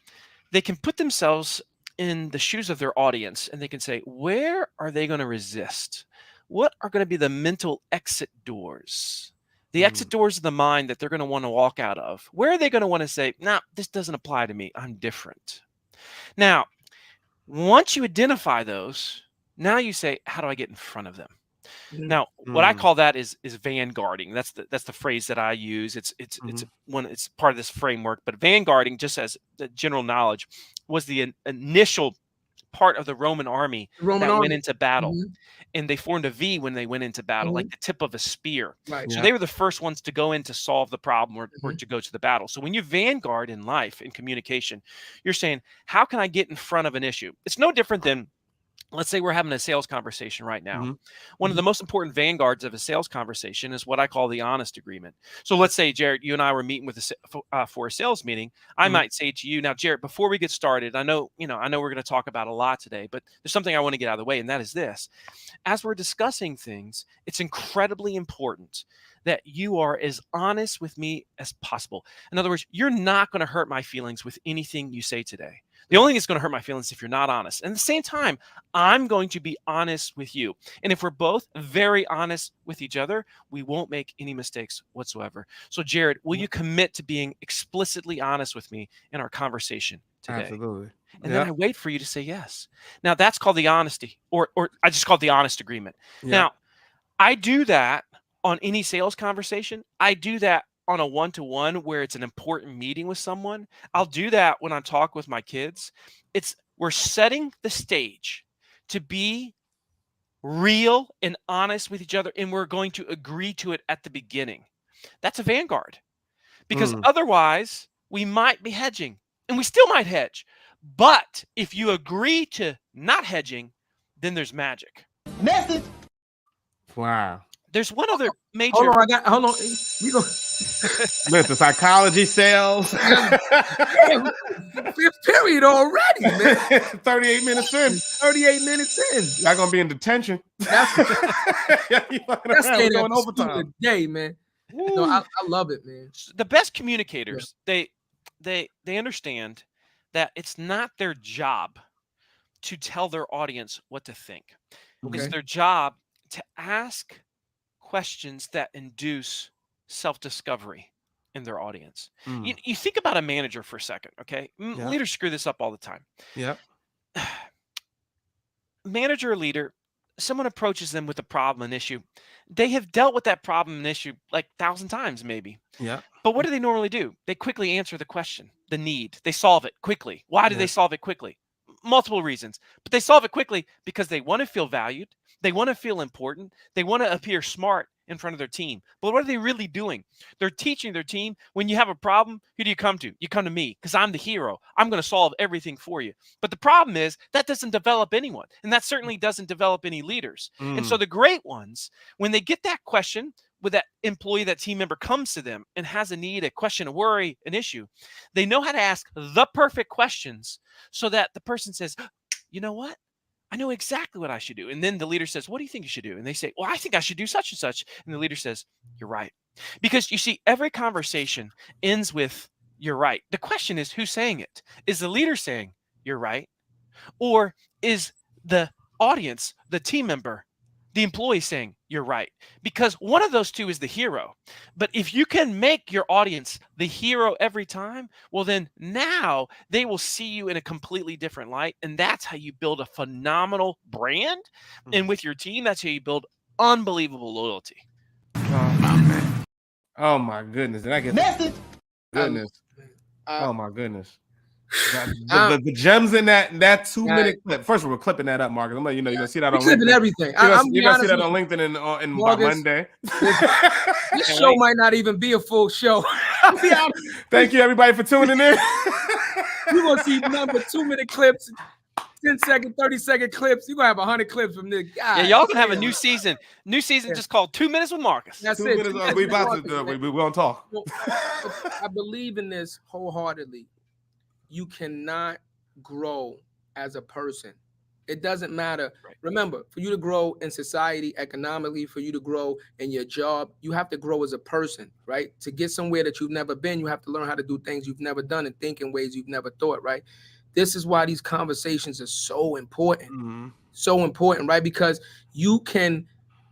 they can put themselves in the shoes of their audience and they can say, where are they going to resist? What are going to be the mental exit doors? The exit doors of the mind that they're going to want to walk out of. Where are they going to want to say, nah, this doesn't apply to me. I'm different. Now, once you identify those, now you say, how do I get in front of them? Now, what I call that is vanguarding. That's the phrase that I use. It's part of this framework. But vanguarding, just as the general knowledge, was the initial part of the Roman army went into battle, and they formed a V when they went into battle, like the tip of a spear. Right. So they were the first ones to go in to solve the problem or to go to the battle. So when you vanguard in life, in communication, you're saying, how can I get in front of an issue? It's no different than, let's say we're having a sales conversation right now. One of the most important vanguards of a sales conversation is what I call the honest agreement. So let's say, Jarrett, you and I were meeting for a sales meeting. I might say to you, now, Jarrett, before we get started, I know we're going to talk about a lot today, but there's something I want to get out of the way, and that is this. As we're discussing things, it's incredibly important that you are as honest with me as possible. In other words, you're not going to hurt my feelings with anything you say today. The only thing that's going to hurt my feelings is if you're not honest. And at the same time, I'm going to be honest with you. And if we're both very honest with each other, we won't make any mistakes whatsoever. So, Jarrett, will you commit to being explicitly honest with me in our conversation today? Absolutely. And then I wait for you to say yes. Now, that's called the honesty, or I just call it the honest agreement. Now, I do that on any sales conversation. I do that on a one-to-one where it's an important meeting with someone. I'll do that when I talk with my kids. We're setting the stage to be real and honest with each other, and we're going to agree to it at the beginning. That's a vanguard, because otherwise we might be hedging, and we still might hedge. But if you agree to not hedging, then there's magic. Message. Wow. There's one other major. Hold on. You go. Listen, psychology, sales. Fifth period already, man. 38 minutes in. 38 minutes in. Y'all gonna be in detention. That's going overtime day, man. No, I love it, man. The best communicators, they understand that it's not their job to tell their audience what to think. It's their job to ask questions that induce self-discovery in their audience. You think about a manager for a second, okay? Leaders screw this up all the time. Manager or leader, someone approaches them with a problem, an issue. They have dealt with that problem and issue like 1,000 times maybe. But what do they normally do? They quickly answer the question, the need. They solve it quickly. Why do they solve it quickly? multiple reasons, but they solve it quickly because they want to feel valued. They want to feel important. They want to appear smart in front of their team. But what are they really doing? They're teaching their team, when you have a problem, who do you come to? You come to me because I'm the hero. I'm going to solve everything for you. But the problem is that doesn't develop anyone. And that certainly doesn't develop any leaders. And so the great ones, when they get that question, with that employee, that team member comes to them and has a need, a question, a worry, an issue, they know how to ask the perfect questions so that the person says, you know what? I know exactly what I should do. And then the leader says, what do you think you should do? And they say, well, I think I should do such and such. And the leader says, you're right. Because you see, every conversation ends with, you're right. The question is, who's saying it? Is the leader saying, you're right? Or is the audience, the team member, the employee saying, you're right? Because one of those two is the hero. But if you can make your audience the hero every time, well, then now they will see you in a completely different light. And that's how you build a phenomenal brand. And with your team, that's how you build unbelievable loyalty. Oh my goodness. Did I get Message. goodness? Oh my goodness. The gems in that 2-minute clip. First of all, we're clipping that up, Marcus. I'm letting you know you're gonna see that on clipping LinkedIn. Everything. You're gonna see that on LinkedIn in by Monday. This show might not even be a full show. Thank you, everybody, for tuning in. You're gonna see number 2-minute clips, 10-second, 30-second clips. You're gonna have 100 clips from this guy. Yeah, y'all can have a new season. New season just called 2 Minutes with Marcus. That's 2 it. minutes. We about to. We gonna talk. I believe in this wholeheartedly. You cannot grow as a person. It doesn't matter. Right. Remember, for you to grow in society, economically, for you to grow in your job, you have to grow as a person, right? To get somewhere that you've never been, you have to learn how to do things you've never done and think in ways you've never thought, right? This is why these conversations are so important. So important, right? Because you can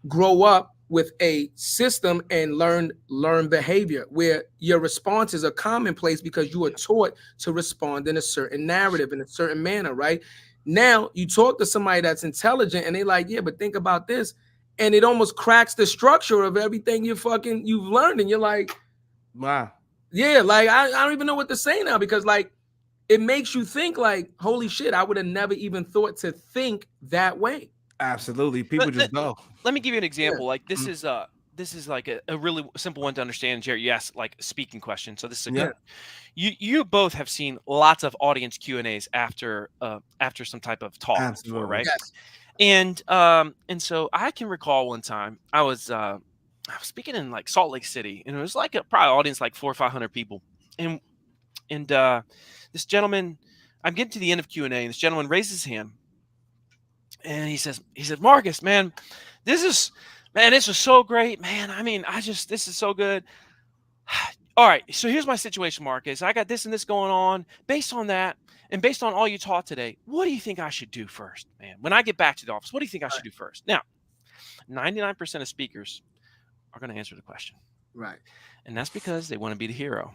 grow up with a system and learn behavior where your responses are commonplace because you are taught to respond in a certain narrative, in a certain manner, right? Now you talk to somebody that's intelligent and they like, yeah, but think about this. And it almost cracks the structure of everything you've learned. And you're like, wow. Yeah, like I don't even know what to say now, because like it makes you think like, holy shit, I would have never even thought to think that way. Absolutely. People just know. Let me give you an example. Like this is like a really simple one to understand, Jarrett. You asked like a speaking question. So this is a good. You both have seen lots of audience Q&As after some type of talk before, right? Yes. And so I can recall one time I was speaking in like Salt Lake City, and it was like probably audience like 400 or 500 people. And this gentleman, I'm getting to the end of Q&A, and this gentleman raises his hand. And he says, Marcus, man, this is so great, man. I mean, this is so good. All right, so here's my situation, Marcus. I got this and this going on. Based on that, and based on all you taught today, what do you think I should do first, man? When I get back to the office, what do you think I should do first? Now, 99% of speakers are going to answer the question. Right. And that's because they want to be the hero.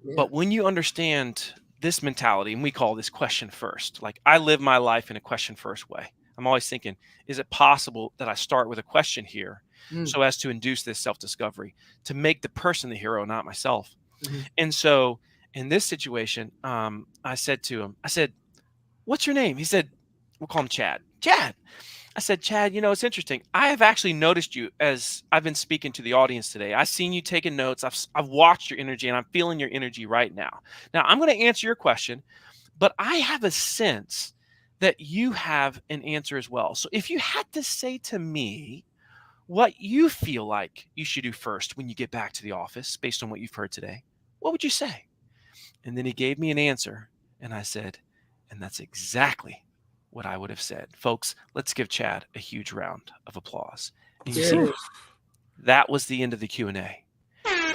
Yeah. But when you understand this mentality, and we call this question first, like I live my life in a question first way. I'm always thinking, is it possible that I start with a question here so as to induce this self-discovery, to make the person the hero, not myself? And so in this situation, I said to him, what's your name? He said, we'll call him Chad. Chad. I said, Chad, you know, it's interesting. I have actually noticed you as I've been speaking to the audience today. I've seen you taking notes. I've watched your energy, and I'm feeling your energy right now. Now, I'm going to answer your question, but I have a sense that you have an answer as well. So if you had to say to me what you feel like you should do first when you get back to the office based on what you've heard today, what would you say? And then he gave me an answer, and I said, and that's exactly what I would have said. Folks, let's give Chad a huge round of applause. And you see, that was the end of the Q&A.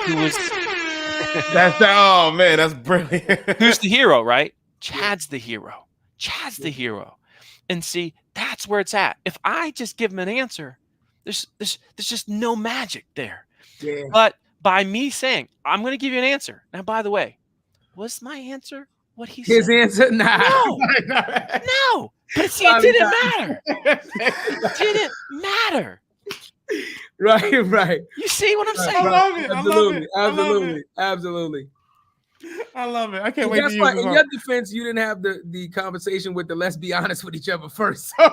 Who was oh man, that's brilliant. Who's the hero, right? Chad's the hero. Chad's the hero. And see, that's where it's at. If I just give him an answer, there's just no magic there. Yeah. But by me saying, I'm going to give you an answer. Now, by the way, was my answer what he said? His answer? Nah. No. But see, it didn't matter. It didn't matter. Right. You see what I'm saying? I love it. Absolutely. I love it. I can't wait to use why, it. in your defense, you didn't have the conversation with the let's be honest with each other first. So,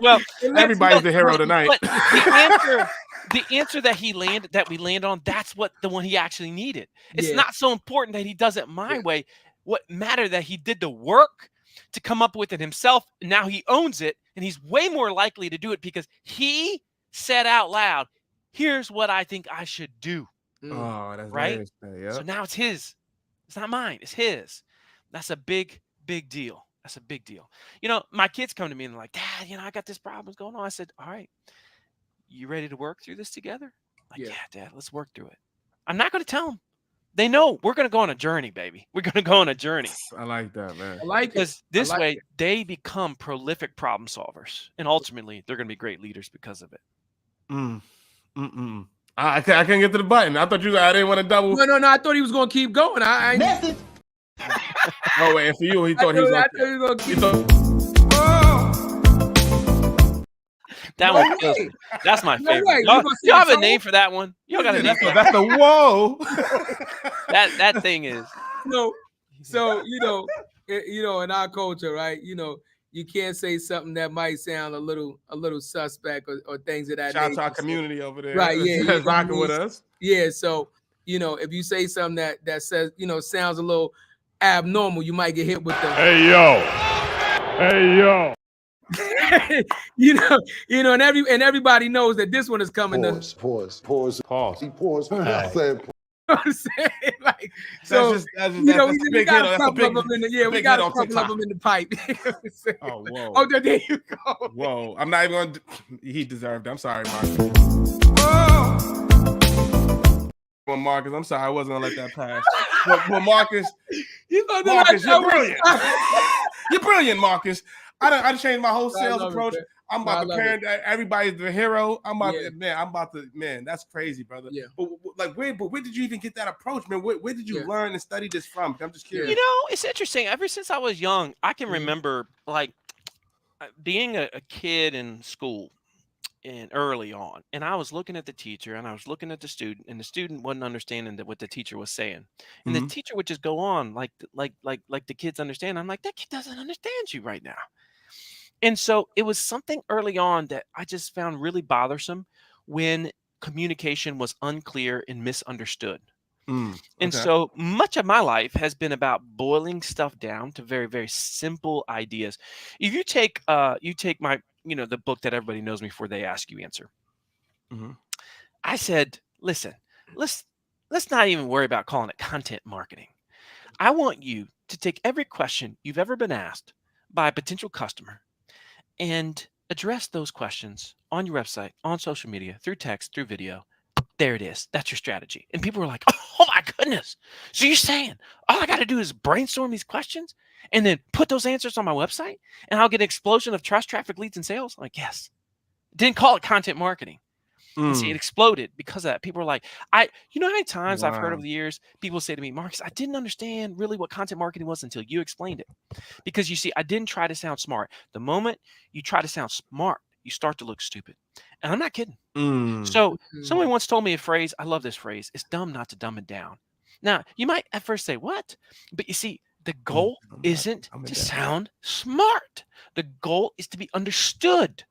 well, everybody's the hero tonight. But the answer that we land on, that's the one he actually needed. It's not so important that he does it my way. What mattered that he did the work to come up with it himself. Now he owns it, and he's way more likely to do it because he said out loud, here's what I think I should do. Oh, that's right. Yep. So now it's his. It's not mine. It's his. That's a big deal. That's a big deal. You know, my kids come to me and they're like, Dad, I got this problem going on. I said, all right, you ready to work through this together? Like, yeah, Dad, let's work through it. I'm not going to tell them. They know we're going to go on a journey, baby. We're going to go on a journey. I like that, man. I like it. Because this way they become prolific problem solvers. And ultimately, they're going to be great leaders because of it. I can't get to the button. I thought I didn't want to double. No. I thought he was going to keep going. Message. Oh, wait. And for you, he thought he was going to keep going. That one, that's my favorite. You have a name for that one? You got a name for that? That's the whoa. that thing is. So in our culture, right? You can't say something that might sound a little suspect or things of that nature. Shout out to our community over there, right? Yeah, that's rocking with us. Yeah, so if you say something that says sounds a little abnormal, you might get hit with the hey yo. And everybody knows that this one is coming. Pause. He paused. I'm saying, like, so that's we got a couple of them in the pipe. Oh, whoa. Oh, there you go. Whoa, I'm not even going to. He deserved it. I'm sorry, Marcus. Well, Marcus, I'm sorry. I wasn't going to let that pass. But Marcus, you're brilliant. You're brilliant, Marcus. I changed my whole sales approach. I'm about to parent everybody's the hero. I'm about to, that's crazy, brother. Yeah. But where did you even get that approach, man? Where did you learn and study this from? I'm just curious. It's interesting. Ever since I was young, I can remember like being a kid in school and early on, and I was looking at the teacher and I was looking at the student, and the student wasn't understanding what the teacher was saying, and the teacher would just go on like the kids understand. I'm like, that kid doesn't understand you right now. And so it was something early on that I just found really bothersome when communication was unclear and misunderstood. And so much of my life has been about boiling stuff down to very, very simple ideas. If you take my, the book that everybody knows me for, They Ask You Answer. I said, listen, let's not even worry about calling it content marketing. I want you to take every question you've ever been asked by a potential customer and address those questions on your website, on social media, through text, through video. There it is. That's your strategy. And people were like, oh my goodness. So you're saying all I got to do is brainstorm these questions and then put those answers on my website and I'll get an explosion of trust, traffic, leads, and sales? I'm like, yes. Didn't call it content marketing. And see, it exploded because of that. People were like, how many times I've heard over the years, people say to me, Marcus, I didn't understand really what content marketing was until you explained it. Because you see, I didn't try to sound smart. The moment you try to sound smart, you start to look stupid. And I'm not kidding. So someone once told me a phrase. I love this phrase. It's dumb not to dumb it down. Now, you might at first say, what? But you see, the goal isn't to sound smart. The goal is to be understood.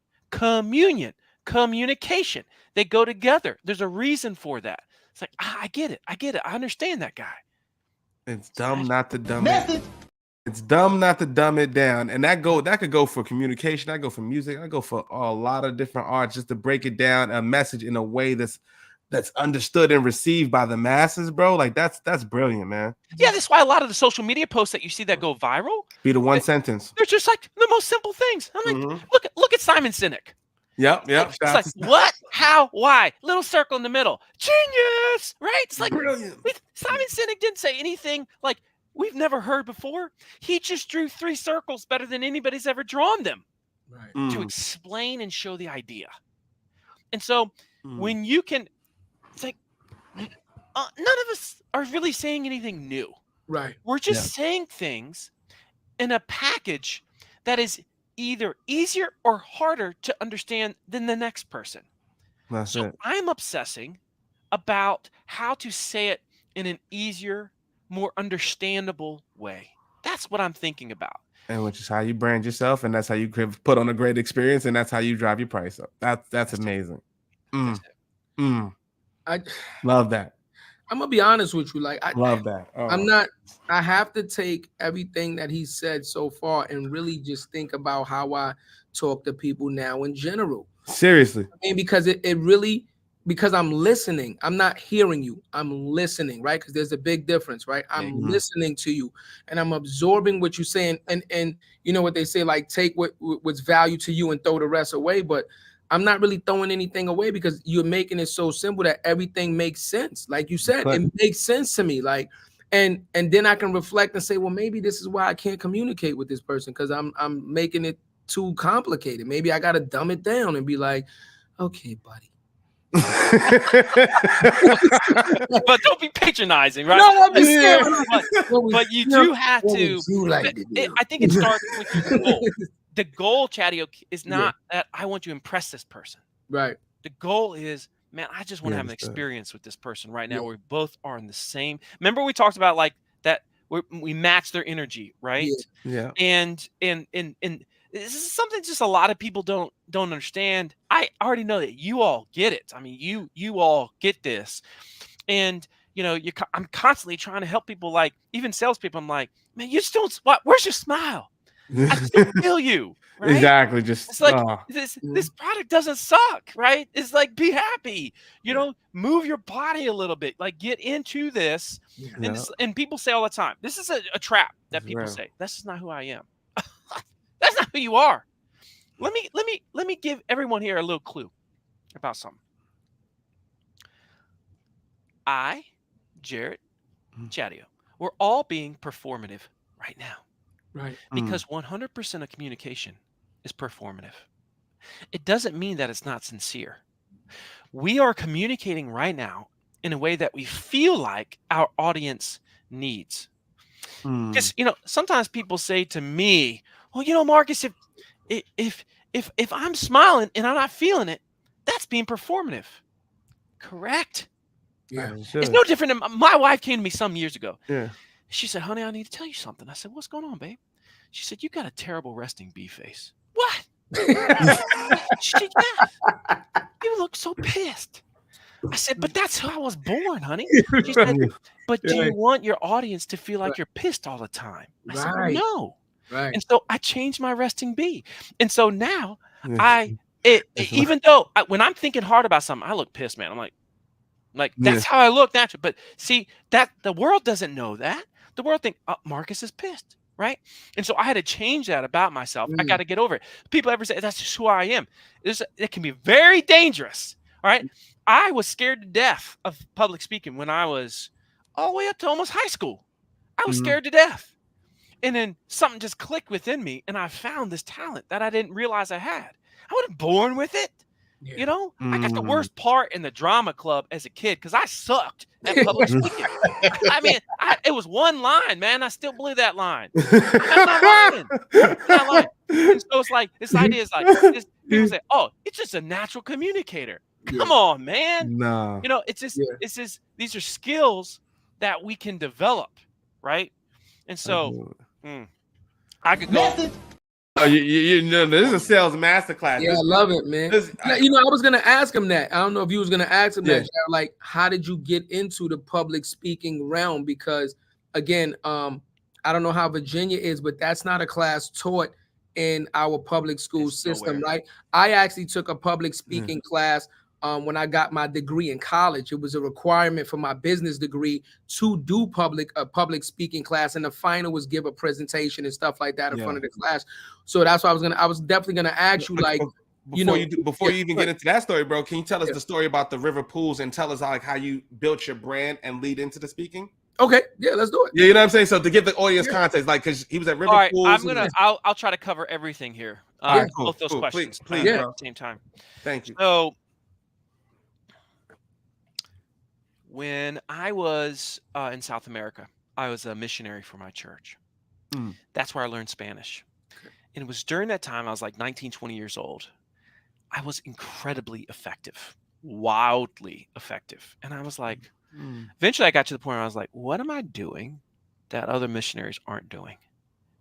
Communication. They go together. There's a reason for that. It's like, I get it. I understand that guy. It's dumb not to dumb it. It's dumb not to dumb it down. And that could go for communication. That go for music. That go for a lot of different arts, just to break it down, a message in a way that's understood and received by the masses, bro. Like that's brilliant, man. Yeah, that's why a lot of the social media posts that you see that go viral be the one sentence. They're just like the most simple things. I'm like, look at Simon Sinek. Yep. It's like, what, how, why? Little circle in the middle. Genius, right? It's like, brilliant. Simon Sinek didn't say anything like we've never heard before. He just drew 3 circles better than anybody's ever drawn them to explain and show the idea. And so when you can, it's like, none of us are really saying anything new. Right. We're just saying things in a package that is either easier or harder to understand than the next person. That's it. I'm obsessing about how to say it in an easier, more understandable way. That's what I'm thinking about. And which is how you brand yourself, and that's how you put on a great experience, and that's how you drive your price up. That's amazing. I love that. I'm gonna be honest with you. Like I love that. I'm not. I have to take everything that he said so far and really just think about how I talk to people now in general. Seriously. I mean, because it really, because I'm listening. I'm not hearing you. I'm listening, right? Because there's a big difference, right? I'm listening to you and I'm absorbing what you're saying. And you know what they say, like take what's value to you and throw the rest away. But I'm not really throwing anything away because you're making it so simple that everything makes sense. Like you said, it makes sense to me. Like, and then I can reflect and say, well, maybe this is why I can't communicate with this person because I'm making it too complicated. Maybe I gotta dumb it down and be like, okay, buddy. But don't be patronizing, right? No, I'm just saying. But you do have to. I think it starts with your goal. The goal, Chadeo, is not that I want to impress this person. Right. The goal is, man, I just want to have an experience with this person right now. Where we both are in the same. Remember, we talked about like that. We match their energy, right? Yeah. And this is something just a lot of people don't understand. I already know that you all get it. I mean, you all get this, and you know, I'm constantly trying to help people, like even salespeople. I'm like, man, you just don't. What? Where's your smile? I still feel you. Right? Exactly. Just it's like this product doesn't suck, right? It's like be happy. You know, move your body a little bit. Like get into this. And people say all the time, this is a trap that people say. This is not who I am. That's not who you are. Let me give everyone here a little clue about something. I, Jarrett, Chadeo, we're all being performative right now. Right. Because 100% of communication is performative. It doesn't mean that it's not sincere. We are communicating right now in a way that we feel like our audience needs. Because you know, sometimes people say to me, well, you know, Marcus, if I'm smiling and I'm not feeling it, that's being performative. Correct? Yeah. It's no different than my wife came to me some years ago. Yeah. She said, honey, I need to tell you something. I said, what's going on, babe? She said, you got a terrible resting bee face. What? She said, yeah. You look so pissed. I said, but that's how I was born, honey. She said, but do you want your audience to feel like you're pissed all the time? I said, well, no. Right. And so I changed my resting bee. And so now even though when I'm thinking hard about something, I look pissed, man. I'm like that's how I look naturally. But see, that the world doesn't know that. The world think, oh, Marcus is pissed, right? And so I had to change that about myself. I got to get over it. People ever say that's just who I am. It can be very dangerous. All right. I was scared to death of public speaking when I was all the way up to almost high school. I was scared to death. And then something just clicked within me, and I found this talent that I didn't realize I had. I wasn't born with it. Yeah. You know, I got the worst part in the drama club as a kid because I sucked at public speaking. I mean, it was one line, man. I still believe that line. I'm not lying. And so it's like, this idea is like, people say, oh, it's just a natural communicator. Come on, man. No. You know, it's just, these are skills that we can develop, right? And so, I could go. Oh, you know, this is a sales masterclass. Yeah, I love it, man. You know, I was gonna ask him that. I don't know if you was gonna ask him that. Like, how did you get into the public speaking realm? Because again, I don't know how Virginia is, but that's not a class taught in our public school system, right? I actually took a public speaking class when I got my degree in college. It was a requirement for my business degree to do a public speaking class, and the final was give a presentation and stuff like that in front of the class. So that's why I was definitely gonna ask you, like, before you even get into that story, bro, can you tell us the story about the river pools and tell us like how you built your brand and lead into the speaking? Okay, yeah, let's do it. Yeah, you know what I'm saying? So to give the audience context, like, because he was at river pools. I'll try to cover everything here. Both those questions please, at the same time. Thank you. So when I was in South America, I was a missionary for my church. That's where I learned Spanish. And it was during that time, I was like 19, 20 years old. I was incredibly effective, wildly effective. And I was like, Eventually I got to the point where I was like, what am I doing that other missionaries aren't doing?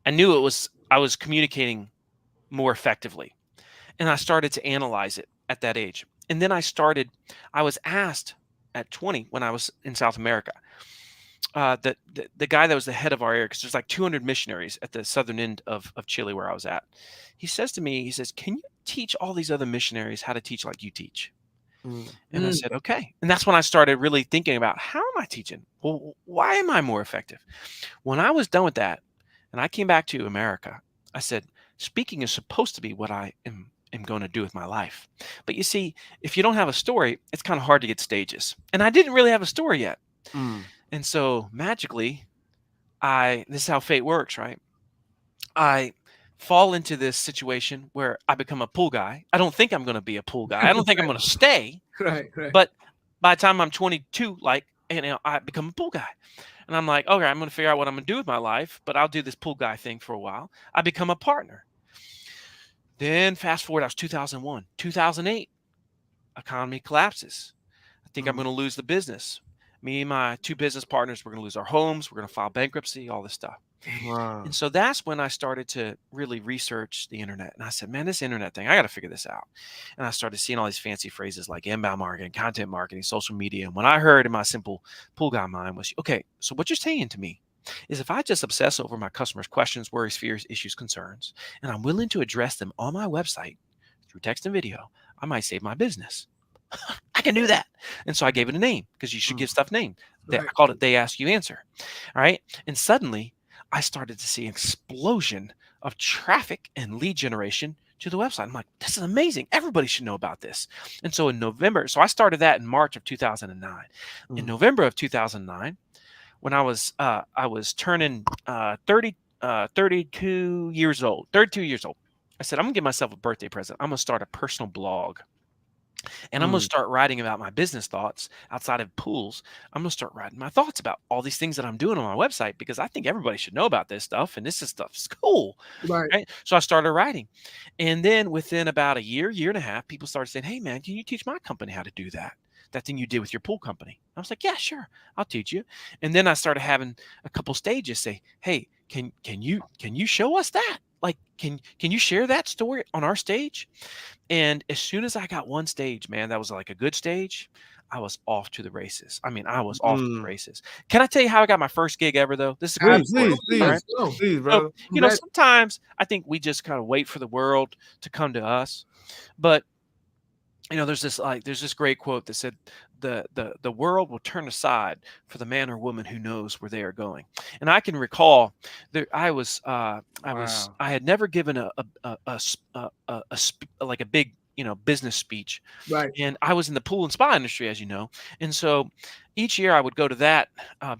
I knew I was communicating more effectively. And I started to analyze it at that age. And then I was asked at 20 when I was in South America, the guy that was the head of our area, because there's like 200 missionaries at the southern end of Chile where I was at. He says to me, he says, can you teach all these other missionaries how to teach like you teach? And I said, okay. And that's when I started really thinking about, how am I teaching? Well, why am I more effective? When I was done with that and I came back to America, I said, speaking is supposed to be what I am going to do with my life. But you see, if you don't have a story, it's kind of hard to get stages. And I didn't really have a story yet. And so magically, this is how fate works, right? I fall into this situation where I become a pool guy. I don't think I'm going to be a pool guy. I don't think I'm going to stay. Right. But by the time I'm 22, I become a pool guy. And I'm like, okay, I'm going to figure out what I'm going to do with my life, but I'll do this pool guy thing for a while. I become a partner. Then fast forward, I was 2001, 2008, economy collapses. I think I'm going to lose the business. Me and my two business partners, we're going to lose our homes. We're going to file bankruptcy, all this stuff. Wow. And so that's when I started to really research the internet. And I said, man, this internet thing, I got to figure this out. And I started seeing all these fancy phrases like inbound marketing, content marketing, social media. And what I heard in my simple pool guy mind was, okay, so what you're saying to me is if I just obsess over my customers' questions, worries, fears, issues, concerns, and I'm willing to address them on my website through text and video, I might save my business. I can do that. And so I gave it a name, because you should give stuff name. I called it They Ask You Answer. All right. And suddenly I started to see an explosion of traffic and lead generation to the website. I'm like, this is amazing. Everybody should know about this. And so in November, so I started that in March of 2009. In November of 2009, when I was turning 32 years old, I said, I'm gonna give myself a birthday present. I'm gonna start a personal blog. And I'm going to start writing about my business thoughts outside of pools. I'm going to start writing my thoughts about all these things that I'm doing on my website, because I think everybody should know about this stuff. And stuff's cool. Right. So I started writing. And then within about a year and a half, people started saying, hey, man, can you teach my company how to do that? That thing you did with your pool company. I was like, yeah, sure. I'll teach you. And then I started having a couple stages say, hey, can you show us that? Like, can you share that story on our stage? And as soon as I got one stage, man, that was like a good stage, I was off to the races. I mean, I was off to the races. Can I tell you how I got my first gig ever, though? This is please, bro. So, sometimes I think we just kind of wait for the world to come to us. But there's this great quote that said, the world will turn aside for the man or woman who knows where they are going. And I can recall that I had never given like a big business speech, right? And I was in the pool and spa industry, as you know, and so each year I would go to that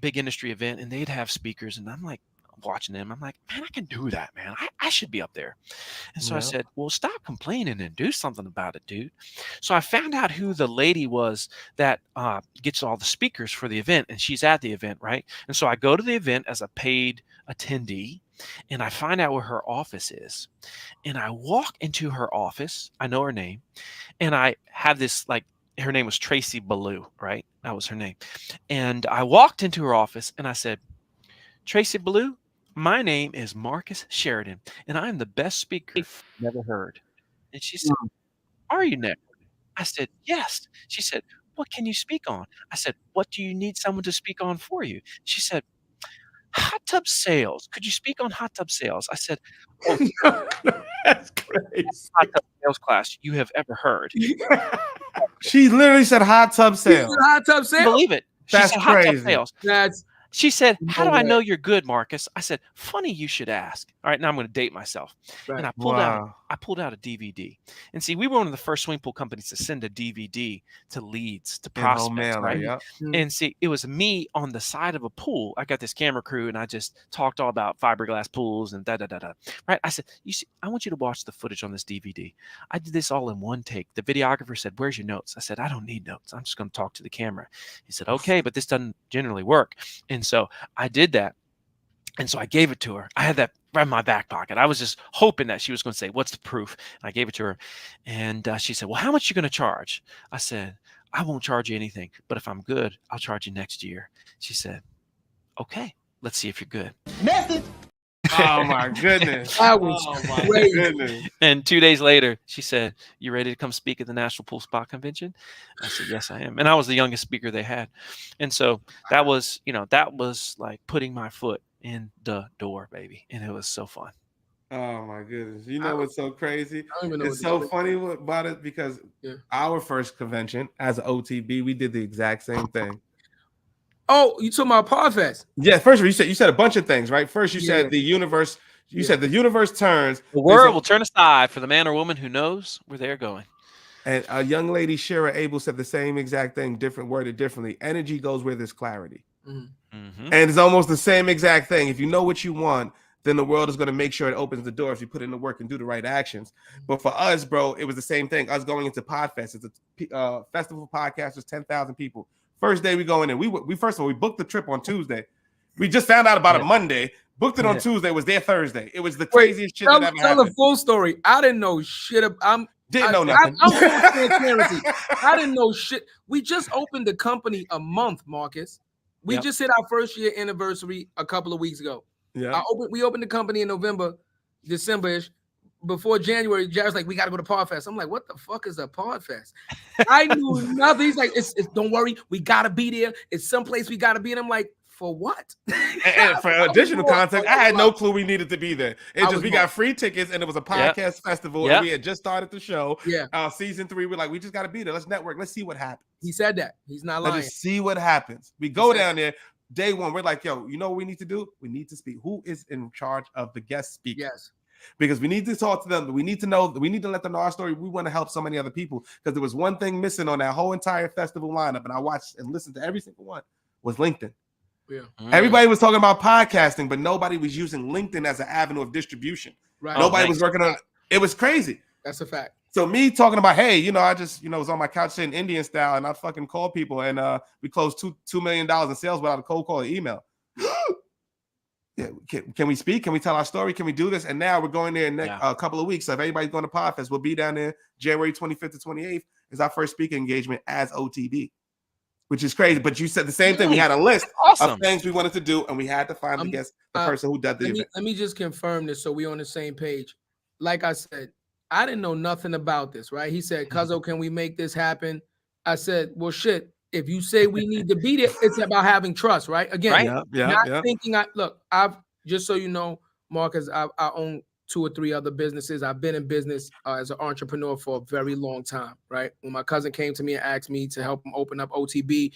big industry event, and they'd have speakers, and I'm like watching them. I'm like, man, I can do that, man. I should be up there. And so I said, well, stop complaining and do something about it, dude. So I found out who the lady was that gets all the speakers for the event, and she's at the event, right? And so I go to the event as a paid attendee, and I find out where her office is. And I walk into her office. I know her name. And I have this, like, her name was Tracy Ballou, right? That was her name. And I walked into her office and I said, Tracy Ballou, my name is Marcus Sheridan, and I'm the best speaker you've never heard. And she said, are you never? I said, yes. She said, what can you speak on? I said, what do you need someone to speak on for you? She said, hot tub sales. Could you speak on hot tub sales? I said, oh, that's crazy. Hot tub sales class you have ever heard. She literally said hot tub sales. Hot tub sales? Believe it. She That's said crazy. hot tub sales. She said, how do I know you're good, Marcus? I said, funny you should ask. All right, now I'm going to date myself. Right. And I pulled out a DVD. And see, we were one of the first swimming pool companies to send a DVD to leads, to prospects, right? Yep. And see, it was me on the side of a pool. I got this camera crew, and I just talked all about fiberglass pools and da-da-da-da. Right? I said, you see, I want you to watch the footage on this DVD. I did this all in one take. The videographer said, where's your notes? I said, I don't need notes. I'm just going to talk to the camera. He said, okay, but this doesn't generally work. And so I did that. And so I gave it to her. I had that right in my back pocket. I was just hoping that she was going to say, what's the proof? And I gave it to her. And she said, well, how much are you going to charge? I said, I won't charge you anything, but if I'm good, I'll charge you next year. She said, okay, let's see if you're good. Message. Oh my goodness. That was crazy. Goodness. And 2 days later, she said, you ready to come speak at the National Pool Spa Convention? I said, yes, I am. And I was the youngest speaker they had. And so that was, that was like putting my foot in the door, baby. And it was so fun. Oh my goodness. You know what's so crazy? I don't even know It's so funny about it because our first convention as an OTB, we did the exact same thing. Oh, you talking about Podfest? Yeah, first you said a bunch of things, right? First you said the universe, said the universe turns. The world will turn aside for the man or woman who knows where they're going. And a young lady, Shira Abel, said the same exact thing, worded differently. Energy goes where there's clarity. Mm-hmm. And it's almost the same exact thing. If you know what you want, then the world is going to make sure it opens the door if you put in the work and do the right actions. But for us, bro, it was the same thing. Us going into Podfest. It's a festival of podcasters, 10,000 people. First day we go in, and we first of all, we booked the trip on Tuesday. We just found out about it Monday. Booked it on Tuesday. Was there Thursday. It was the craziest shit that ever happened. Tell the full story. I didn't know shit. Didn't know nothing. I'm full transparency. I didn't know shit. We just opened the company a month, Marcus. We just hit our first year anniversary a couple of weeks ago. Yeah. We opened the company in November, December-ish. Before January, Jared's like, we got to go to Podfest. I'm like, what the fuck is a Podfest? I knew nothing. He's like, it's don't worry, we got to be there. It's someplace we got to be. And I'm like, for what? And for additional context, I had no clue we needed to be there. We got free tickets, and it was a podcast festival, and we had just started the show. Yeah. Season 3, we're like, we just got to be there. Let's network. Let's see what happens. He said that. He's not lying. Let's just see what happens. We go down there. Day one, we're like, yo, you know what we need to do? We need to speak. Who is in charge of the guest speakers? Yes. Because we need to talk to them. We need to know. We need to let them know our story. We want to help so many other people. Because there was one thing missing on that whole entire festival lineup, and I watched and listened to every single one, was LinkedIn. Yeah. Everybody was talking about podcasting, but nobody was using LinkedIn as an avenue of distribution. Right. Nobody was working on it. It was crazy. That's a fact. So me talking about, hey, I just, was on my couch sitting Indian style, and I fucking called people, and we closed $2 million in sales without a cold call or email. Yeah, can we speak? Can we tell our story? Can we do this? And now we're going there in a couple of weeks. So if anybody's going to Podfest, we'll be down there January 25th to 28th. Is our first speaking engagement as OTB, which is crazy. But you said the same thing. We had a list of things we wanted to do, and we had to find the person who did the event. Let me just confirm this so we're on the same page. Like I said, I didn't know nothing about this, right? He said, Cuzzo, can we make this happen? I said, well, shit. If you say we need to be there, it's about having trust, right? Again, thinking. I've just so you know, Marcus, I own 2 or 3 other businesses. I've been in business as an entrepreneur for a very long time, right? When my cousin came to me and asked me to help him open up OTB,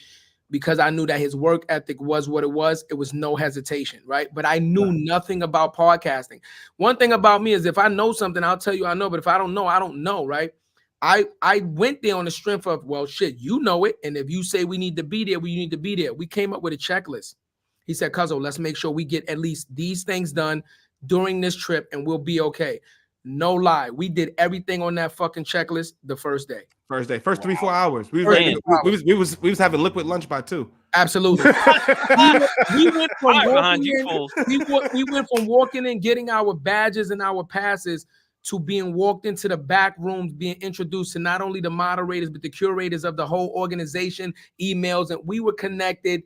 because I knew that his work ethic was what it was no hesitation, right? But I knew nothing about podcasting. One thing about me is if I know something, I'll tell you I know. But if I don't know, right? I went there on the strength of, well, shit, you know it. And if you say we need to be there, we need to be there. We came up with a checklist. He said, Cuzzo, let's make sure we get at least these things done during this trip and we'll be okay. No lie. We did everything on that fucking checklist the first day. First 3-4 hours. We was having liquid lunch by 2. Absolutely. we went from walking in, getting our badges and our passes to being walked into the back rooms, being introduced to not only the moderators, but the curators of the whole organization, emails, and we were connected.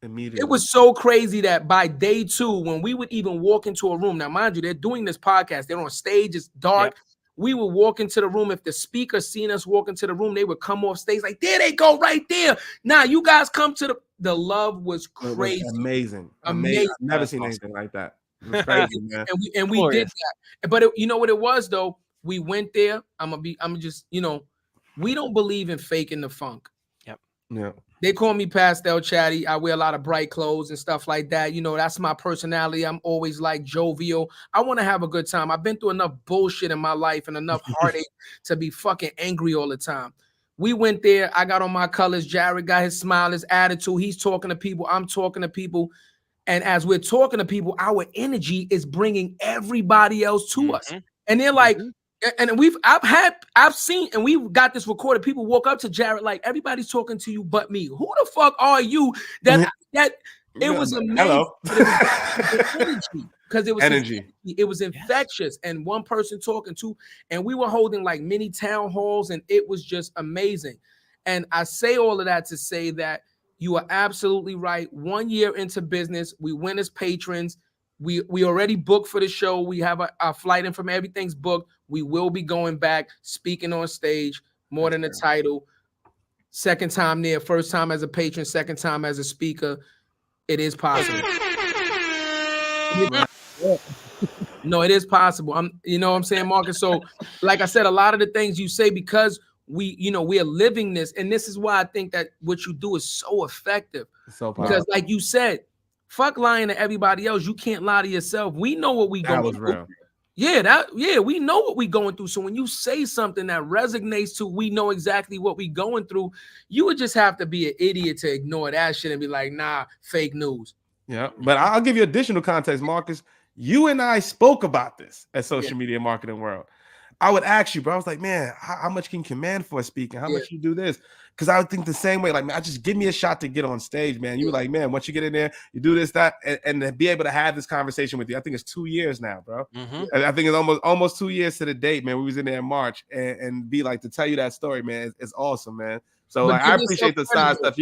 Immediately. It was so crazy that by day 2, when we would even walk into a room, now mind you, they're doing this podcast, they're on stage, it's dark. Yep. We would walk into the room. If the speaker seen us walk into the room, they would come off stage like, there they go right there. Now you guys come to the love was crazy. It was amazing. I've never seen anything like that. It was crazy, man. and we did that. But you know what it was though? We went there. we don't believe in faking the funk. Yep. Yeah. They call me Pastel Chatty. I wear a lot of bright clothes and stuff like that. That's my personality. I'm always like jovial. I want to have a good time. I've been through enough bullshit in my life and enough heartache to be fucking angry all the time. We went there. I got on my colors. Jarrett got his smile, his attitude. He's talking to people. I'm talking to people. And as we're talking to people, our energy is bringing everybody else to us. And they're like, and I've seen, and we've got this recorded. People walk up to Jarrett like, everybody's talking to you but me. Who the fuck are you? That it was amazing. Hello. Because it was energy. It was infectious. And one person talking to, and we were holding like mini town halls, and it was just amazing. And I say all of that to say that you are absolutely right. 1 year into business, we went as patrons. We already booked for the show. We have our flight in from everything's booked. We will be going back, speaking on stage, more than a title. Second time there, first time as a patron, second time as a speaker. It is possible. No, it is possible. You know what I'm saying, Marcus? So, like I said, a lot of the things you say, because we are living this, and this is why I think that what you do is so effective. So because, like you said, fuck lying to everybody else. You can't lie to yourself. We know what we going through. Real. Yeah, we know what we going through. So when you say something that resonates to, we know exactly what we going through. You would just have to be an idiot to ignore that shit and be like, nah, fake news. Yeah, but I'll give you additional context, Marcus. You and I spoke about this at Social Media Marketing World. I would ask you, bro. I was like, man, how much can you command for speaking? How much you do this? Because I would think the same way. Like, man, just give me a shot to get on stage, man. You were like, man, once you get in there, you do this, that, and to be able to have this conversation with you. I think it's 2 years now, bro. I think it's almost 2 years to the date, man. We was in there in March, and be like, to tell you that story, man, it's awesome, man. So like, I appreciate the side stuff.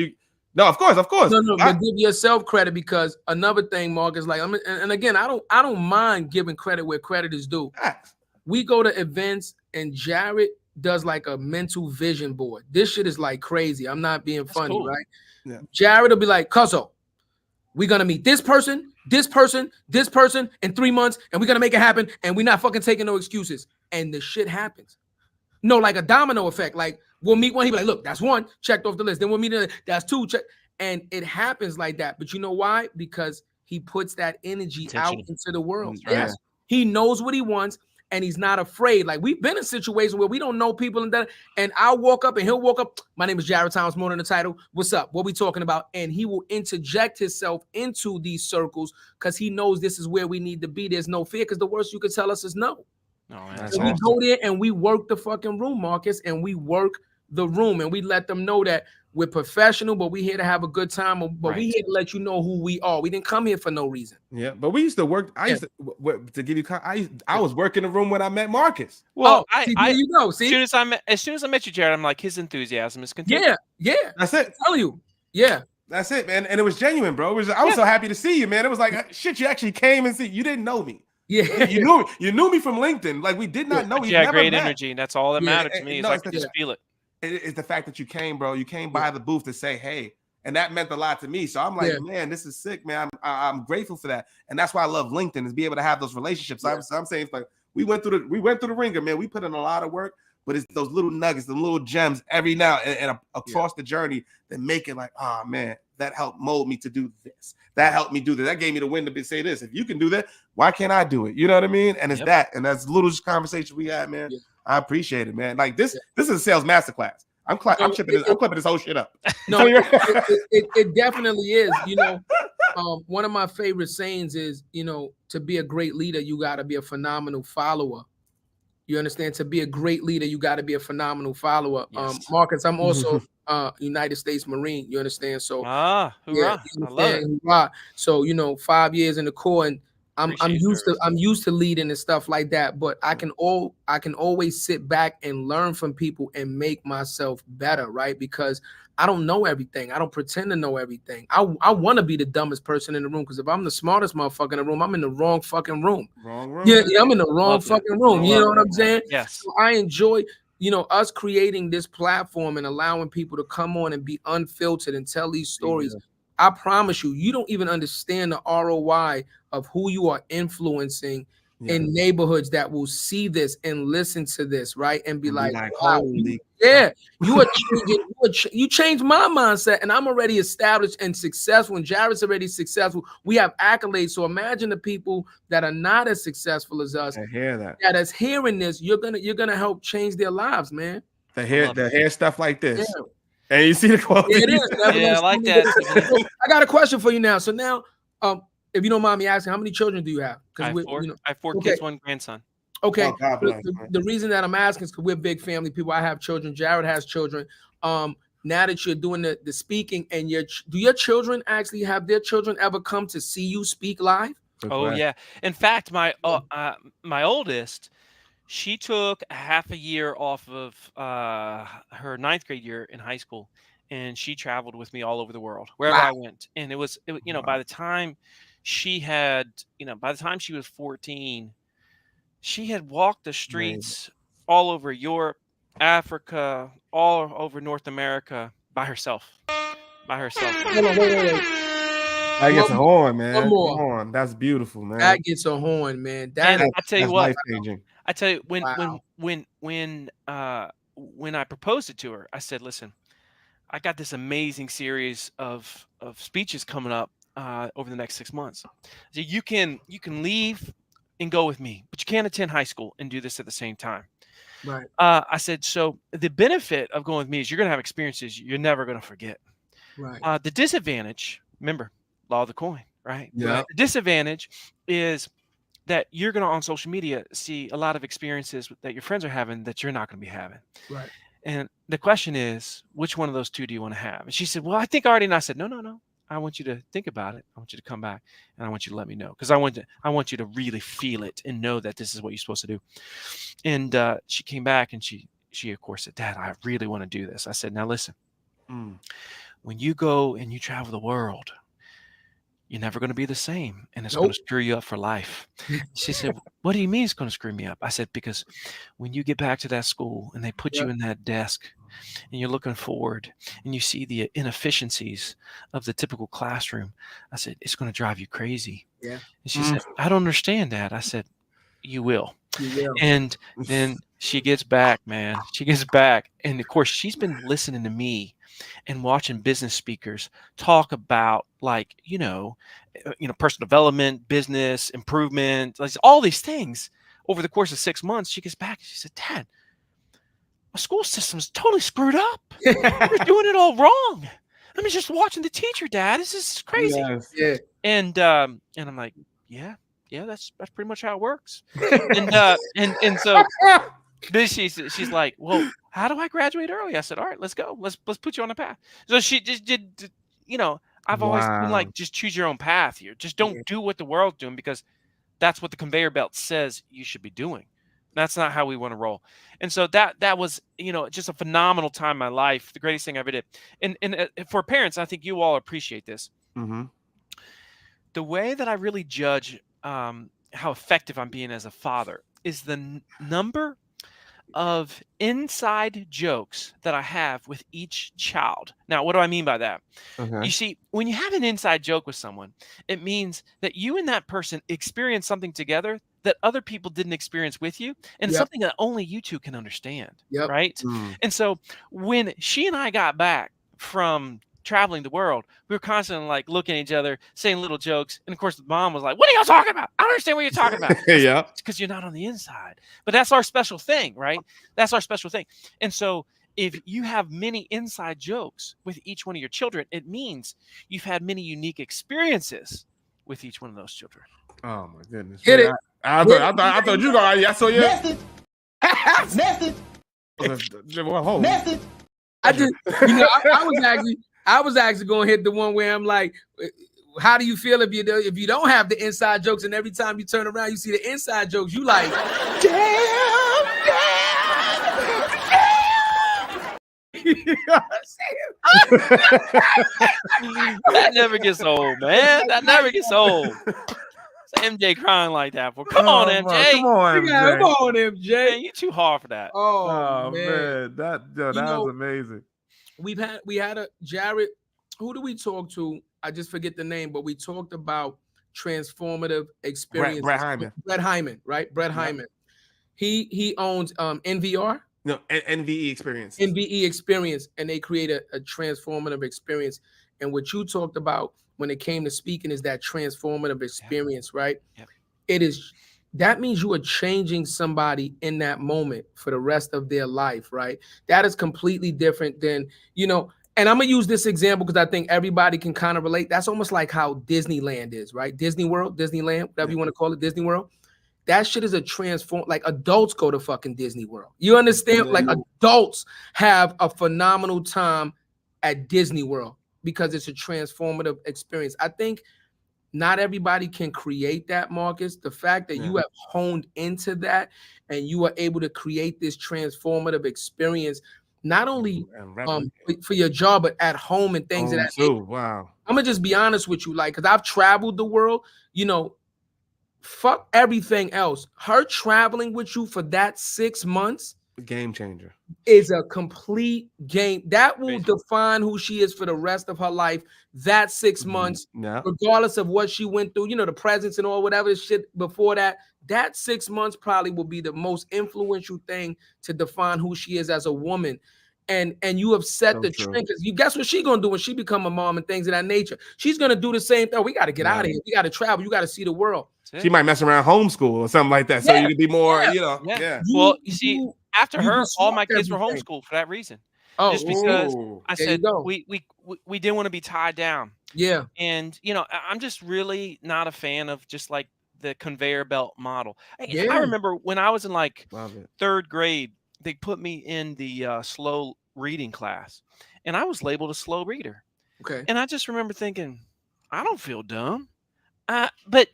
No, of course. No, but give yourself credit, because another thing, Mark, is like, and again, I don't mind giving credit where credit is due. We go to events and Jarrett does like a mental vision board. This shit is like crazy. I'm not being funny, right? Yeah. Jarrett will be like, Cuzzo, we're gonna meet this person in 3 months, and we're gonna make it happen, and we're not fucking taking no excuses. And the shit happens. No, like a domino effect. Like, we'll meet one, he'll be like, look, that's one, checked off the list. Then we'll meet another, that's two, check. And it happens like that. But you know why? Because he puts that energy out into the world. Yes. He knows what he wants, and he's not afraid. Like, we've been in situations where we don't know people, and I'll walk up and he'll walk up. My name is Jarrett Thomas, more than the title. What's up? What we talking about? And he will interject himself into these circles because he knows this is where we need to be. There's no fear, because the worst you could tell us is no. So we go there and we work the fucking room, Marcus, and we work the room, and we let them know that we're professional, but we're here to have a good time. But we here to let you know who we are. We didn't come here for no reason. Yeah, but we used to work. I used to give you. I was working the room when I met Marcus. Well, there you go. See, as soon as I met you, Jared, I'm like, his enthusiasm is contagious. Yeah. That's it. I tell you, yeah. That's it, man. And it was genuine, bro. I was so happy to see you, man. It was like, shit, you actually came and see. You didn't know me. Yeah, you knew me from LinkedIn. Like, we did not know you. Yeah, great energy. And that's all that mattered to me. I could just feel it. It's the fact that you came, bro. You came by the booth to say, hey, and that meant a lot to me. So I'm like, man, this is sick, man. I'm grateful for that, and that's why I love LinkedIn, is be able to have those relationships. I'm saying, it's like we went through the ringer, man. We put in a lot of work, but it's those little nuggets, the little gems every now and across the journey that make it like, oh man, that helped mold me to do this. That helped me do this. That gave me the wind to say this. If you can do that, why can't I do it? You know what I mean? And it's that, and that's little conversation we had, man. Yeah. I appreciate it, man. Like this is a sales masterclass. I'm clipping this whole shit up. No, it definitely is. You know, one of my favorite sayings is, you know, to be a great leader, you got to be a phenomenal follower. You understand? To be a great leader, you got to be a phenomenal follower. Yes. Marcus, I'm also United States Marine. You understand? So, hoorah! Yeah, I love it. Hoorah. So, you know, 5 years in the Corps, and I'm used to leading and stuff like that. But I can always sit back and learn from people and make myself better, right? Because I don't know everything. I don't pretend to know everything. I want to be the dumbest person in the room, because if I'm the smartest motherfucker in the room, I'm in the wrong fucking room. Wrong room. Yeah, I'm in the wrong fucking room. You know what I'm saying? Yes. So I enjoy, you know, us creating this platform and allowing people to come on and be unfiltered and tell these stories. Yeah. I promise you, you don't even understand the ROI of who you are influencing in neighborhoods that will see this and listen to this, right? And be like, wow, you changed my mindset, and I'm already established and successful, and Jarrett's already successful. We have accolades. So imagine the people that are not as successful as us. I hear that is hearing this. You're gonna help change their lives, man. The hair stuff like this. Yeah. And you see the quality. It is. Yeah, I like that. I got a question for you now. So now, if you don't mind me asking, how many children do you have? I have four kids, one grandson. Okay. Oh, the reason that I'm asking is because we're big family people. I have children. Jarrett has children. Now that you're doing the speaking, and do your children actually have their children ever come to see you speak live? Oh yeah. In fact, my oldest, She took half a year off of her 9th grade year in high school, and she traveled with me all over the world, wherever I went. And it was, by the time she had, by the time she was 14, she had walked the streets all over Europe, Africa, all over North America by herself. By herself. Hold on, wait. That gets a horn, man. One more. Come on, that's beautiful, man. That gets a horn, man. And I tell you what, life-changing. I tell you, when I proposed it to her, I said, "Listen, I got this amazing series of speeches coming up over the next 6 months. So you can leave and go with me, but you can't attend high school and do this at the same time." Right. I said, so the benefit of going with me is you're going to have experiences you're never going to forget. Right. The disadvantage, remember, law of the coin, right? Yeah. The disadvantage is that you're going to, on social media, see a lot of experiences that your friends are having that you're not going to be having. Right. And the question is, which one of those two do you want to have? And she said, well, I think I already. And I said, no. I want you to think about it. I want you to come back and I want you to let me know. Because I want you to really feel it and know that this is what you're supposed to do. And she came back and she of course said, Dad, I really want to do this. I said, now listen, when you go and you travel the world, you're never going to be the same. And it's going to screw you up for life. She said, what do you mean it's going to screw me up? I said, because when you get back to that school and they put you in that desk and you're looking forward and you see the inefficiencies of the typical classroom, I said, it's going to drive you crazy. Yeah. And she said, I don't understand that. I said, you will. And then she gets back, man. She gets back. And of course, she's been listening to me and watching business speakers talk about personal development, business improvement, like all these things over the course of 6 months. She gets back and she said, Dad, my school system's totally screwed up. You're doing it all wrong. I mean, just watching the teacher, Dad. This is crazy. Yes. Yeah. And I'm like, yeah, that's pretty much how it works. and so then she's like, well, how do I graduate early? I said, all right, let's go. Let's put you on a path. So she just did, I've always been like, just choose your own path here. Just don't do what the world's doing because that's what the conveyor belt says you should be doing. That's not how we want to roll. And so that was, just a phenomenal time in my life. The greatest thing I ever did. And for parents, I think you all appreciate this. Mm-hmm. The way that I really judge how effective I'm being as a father is the number of inside jokes that I have with each child. Now, what do I mean by that? Okay. You see, when you have an inside joke with someone, it means that you and that person experience something together that other people didn't experience with you, and something that only you two can understand, right? And so when she and I got back from traveling the world, we were constantly like looking at each other, saying little jokes. And of course, the mom was like, what are y'all talking about? I don't understand what you're talking about. Yeah. It's because you're not on the inside. But that's our special thing, right? That's our special thing. And so if you have many inside jokes with each one of your children, it means you've had many unique experiences with each one of those children. Oh my goodness. Hit it. I thought you got it. I saw you. Message. Message. I just, I was actually going to hit the one where I'm like, how do you feel if you don't have the inside jokes and every time you turn around you see the inside jokes, you like, damn. That never gets old, man. That never gets old. It's MJ crying like that. Well, come on, MJ. Come on, MJ. Come on, MJ. Man, you're too hard for that. Oh man. That was amazing. We had a Jarrett. Who do we talk to? I just forget the name, but we talked about transformative experience. Brett Hyman. Brett Hyman, right? Brett Hyman. He owns NVR. No, NVE Experience. NVE Experience, and they create a transformative experience. And what you talked about when it came to speaking is that transformative experience, right? Yep. It is. That means you are changing somebody in that moment for the rest of their life, right? That is completely different than, and I'm going to use this example because I think everybody can kind of relate. That's almost like how Disneyland is, right? Disney World, Disneyland, whatever you want to call it, Disney World. That shit is a like adults go to fucking Disney World. You understand? Like adults have a phenomenal time at Disney World because it's a transformative experience. I think not everybody can create that, Marcus. The fact that you have honed into that and you are able to create this transformative experience, not only for your job, but at home and things of that nature. Wow. I'm gonna just be honest with you, like, because I've traveled the world, fuck everything else. Her traveling with you for that 6 months, game changer, is a complete game that will define who she is for the rest of her life. That 6 months, regardless of what she went through, the presents and all whatever shit before that, that 6 months probably will be the most influential thing to define who she is as a woman. And you have set the trend, because you guess what she's gonna do when she become a mom and things of that nature. She's gonna do the same thing. We got to get out of here. We got to travel. You got to see the world. She might mess around homeschool or something like that, so you can be more, Well, you see, after her, all my kids were homeschooled for that reason. Just because I said we didn't want to be tied down. Yeah. And I'm just really not a fan of just like the conveyor belt model. I remember when I was in like 3rd grade, they put me in the slow reading class, and I was labeled a slow reader. Okay. And I just remember thinking, I don't feel dumb, but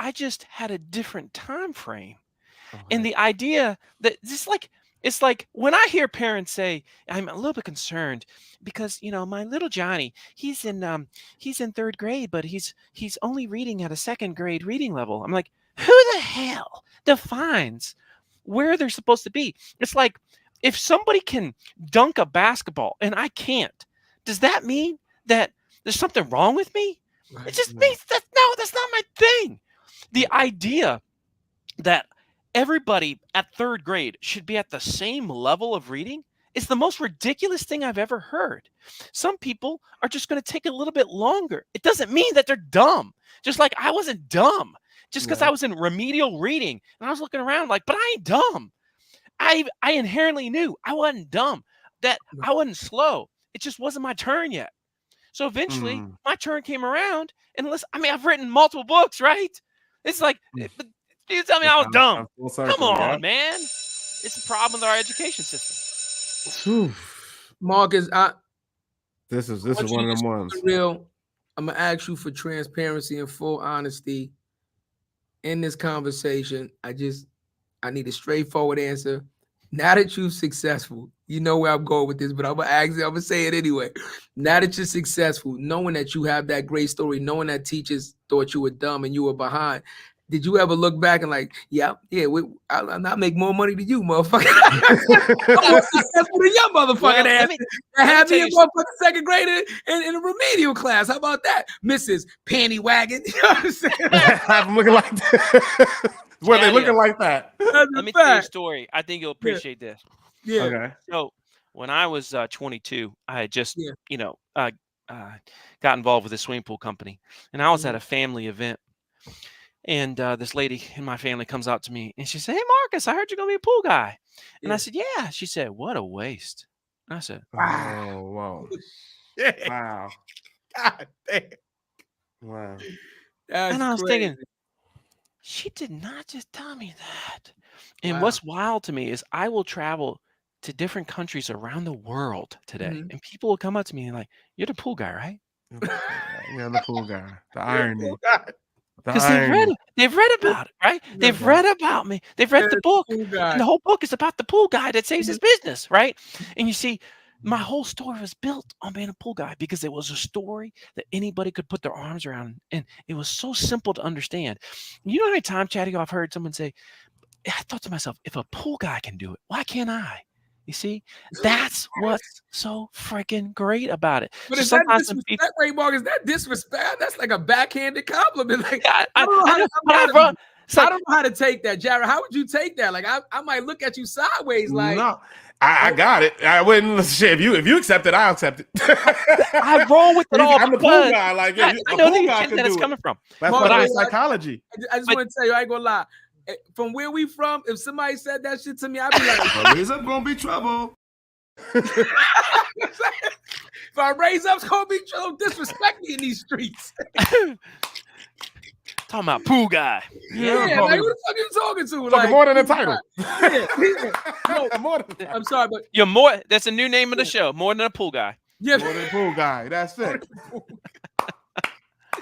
I just had a different time frame. And the idea that it's like when I hear parents say, I'm a little bit concerned because, my little Johnny, he's in 3rd grade, but he's only reading at a 2nd grade reading level. I'm like, who the hell defines where they're supposed to be? It's like, if somebody can dunk a basketball and I can't, does that mean that there's something wrong with me? Right. It just means that's not my thing. The idea that everybody at 3rd grade should be at the same level of reading is the most ridiculous thing I've ever heard. Some people are just going to take a little bit longer. It doesn't mean that they're dumb. Just like I wasn't dumb just because I was in remedial reading and I was looking around like, but I ain't dumb. I inherently knew I wasn't dumb, that I wasn't slow. It just wasn't my turn yet. So eventually my turn came around, and I've written multiple books, right? It's like, you tell me I was dumb. Come on, man. It's a problem with our education system. Marcus, this is one of them ones. Real, I'm gonna ask you for transparency and full honesty in this conversation. I need a straightforward answer. Now that you're successful, you know where I'm going with this, but I'm gonna say it anyway. Now that you're successful, knowing that you have that great story, knowing that teachers thought you were dumb and you were behind, did you ever look back and like, I'll make more money than you, motherfucker? I'm more successful than your motherfucking ass. Have me in motherfucking 2nd grade in a remedial class. How about that, Mrs. Panty Wagon? You know what I'm saying? I'm looking like that. Were they looking like that? Let me tell you a story. I think you'll appreciate this. Yeah. Okay. So when I was 22, I had just, got involved with a swimming pool company, and I was at a family event. And this lady in my family comes out to me and she said, "Hey, Marcus, I heard you're going to be a pool guy." And I said, "Yeah." She said, "What a waste." And I said, "Wow. Oh, wow. Wow. God damn. Wow." And I was thinking, she did not just tell me that. And what's wild to me is I will travel to different countries around the world today, and people will come up to me and like, "You're the pool guy, right?" Yeah, the pool guy. The irony. Because they've read about it, right? They've read about me. They've read the book. And the whole book is about the pool guy that saves his business, right? And you see, my whole story was built on being a pool guy because it was a story that anybody could put their arms around. And it was so simple to understand. You know how many times, Chadeo, I've heard someone say, I thought to myself, if a pool guy can do it, why can't I? You see, that's what's so freaking great about it. But so is that disrespect, Ray Mark? Is that disrespect? That's like a backhanded compliment. Like, I don't know how to take that, Jarrett. How would you take that? Like, I might look at you sideways. Like, no, I got it. I wouldn't shit. If you accept it, I'll accept it. I roll with it all. I'm the pool guy. Like, I know the intent that it's coming from. That's why it's psychology. I just want to tell you, I ain't gonna lie. From where we from, if somebody said that shit to me, I'd be like, raise up, gonna be trouble. If I raise up, it's gonna be trouble. Disrespect me in these streets. Talking about pool guy. Yeah, like, who the fuck are you talking to? Like, more than a title. No, I'm sorry, but you're more. That's a new name of the show. More than a pool guy. Yeah, more than a pool guy. That's it.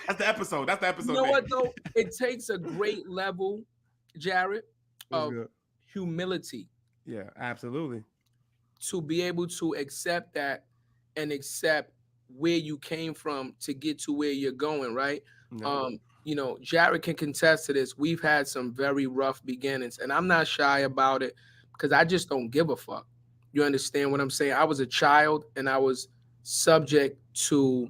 That's the episode. That's the episode. You know what though? It takes a great level, Jarrett, of humility. Yeah, absolutely. To be able to accept that and accept where you came from to get to where you're going, right? No. You know, Jarrett can contest to this. We've had some very rough beginnings, and I'm not shy about it because I just don't give a fuck. You understand what I'm saying? I was a child and I was subject to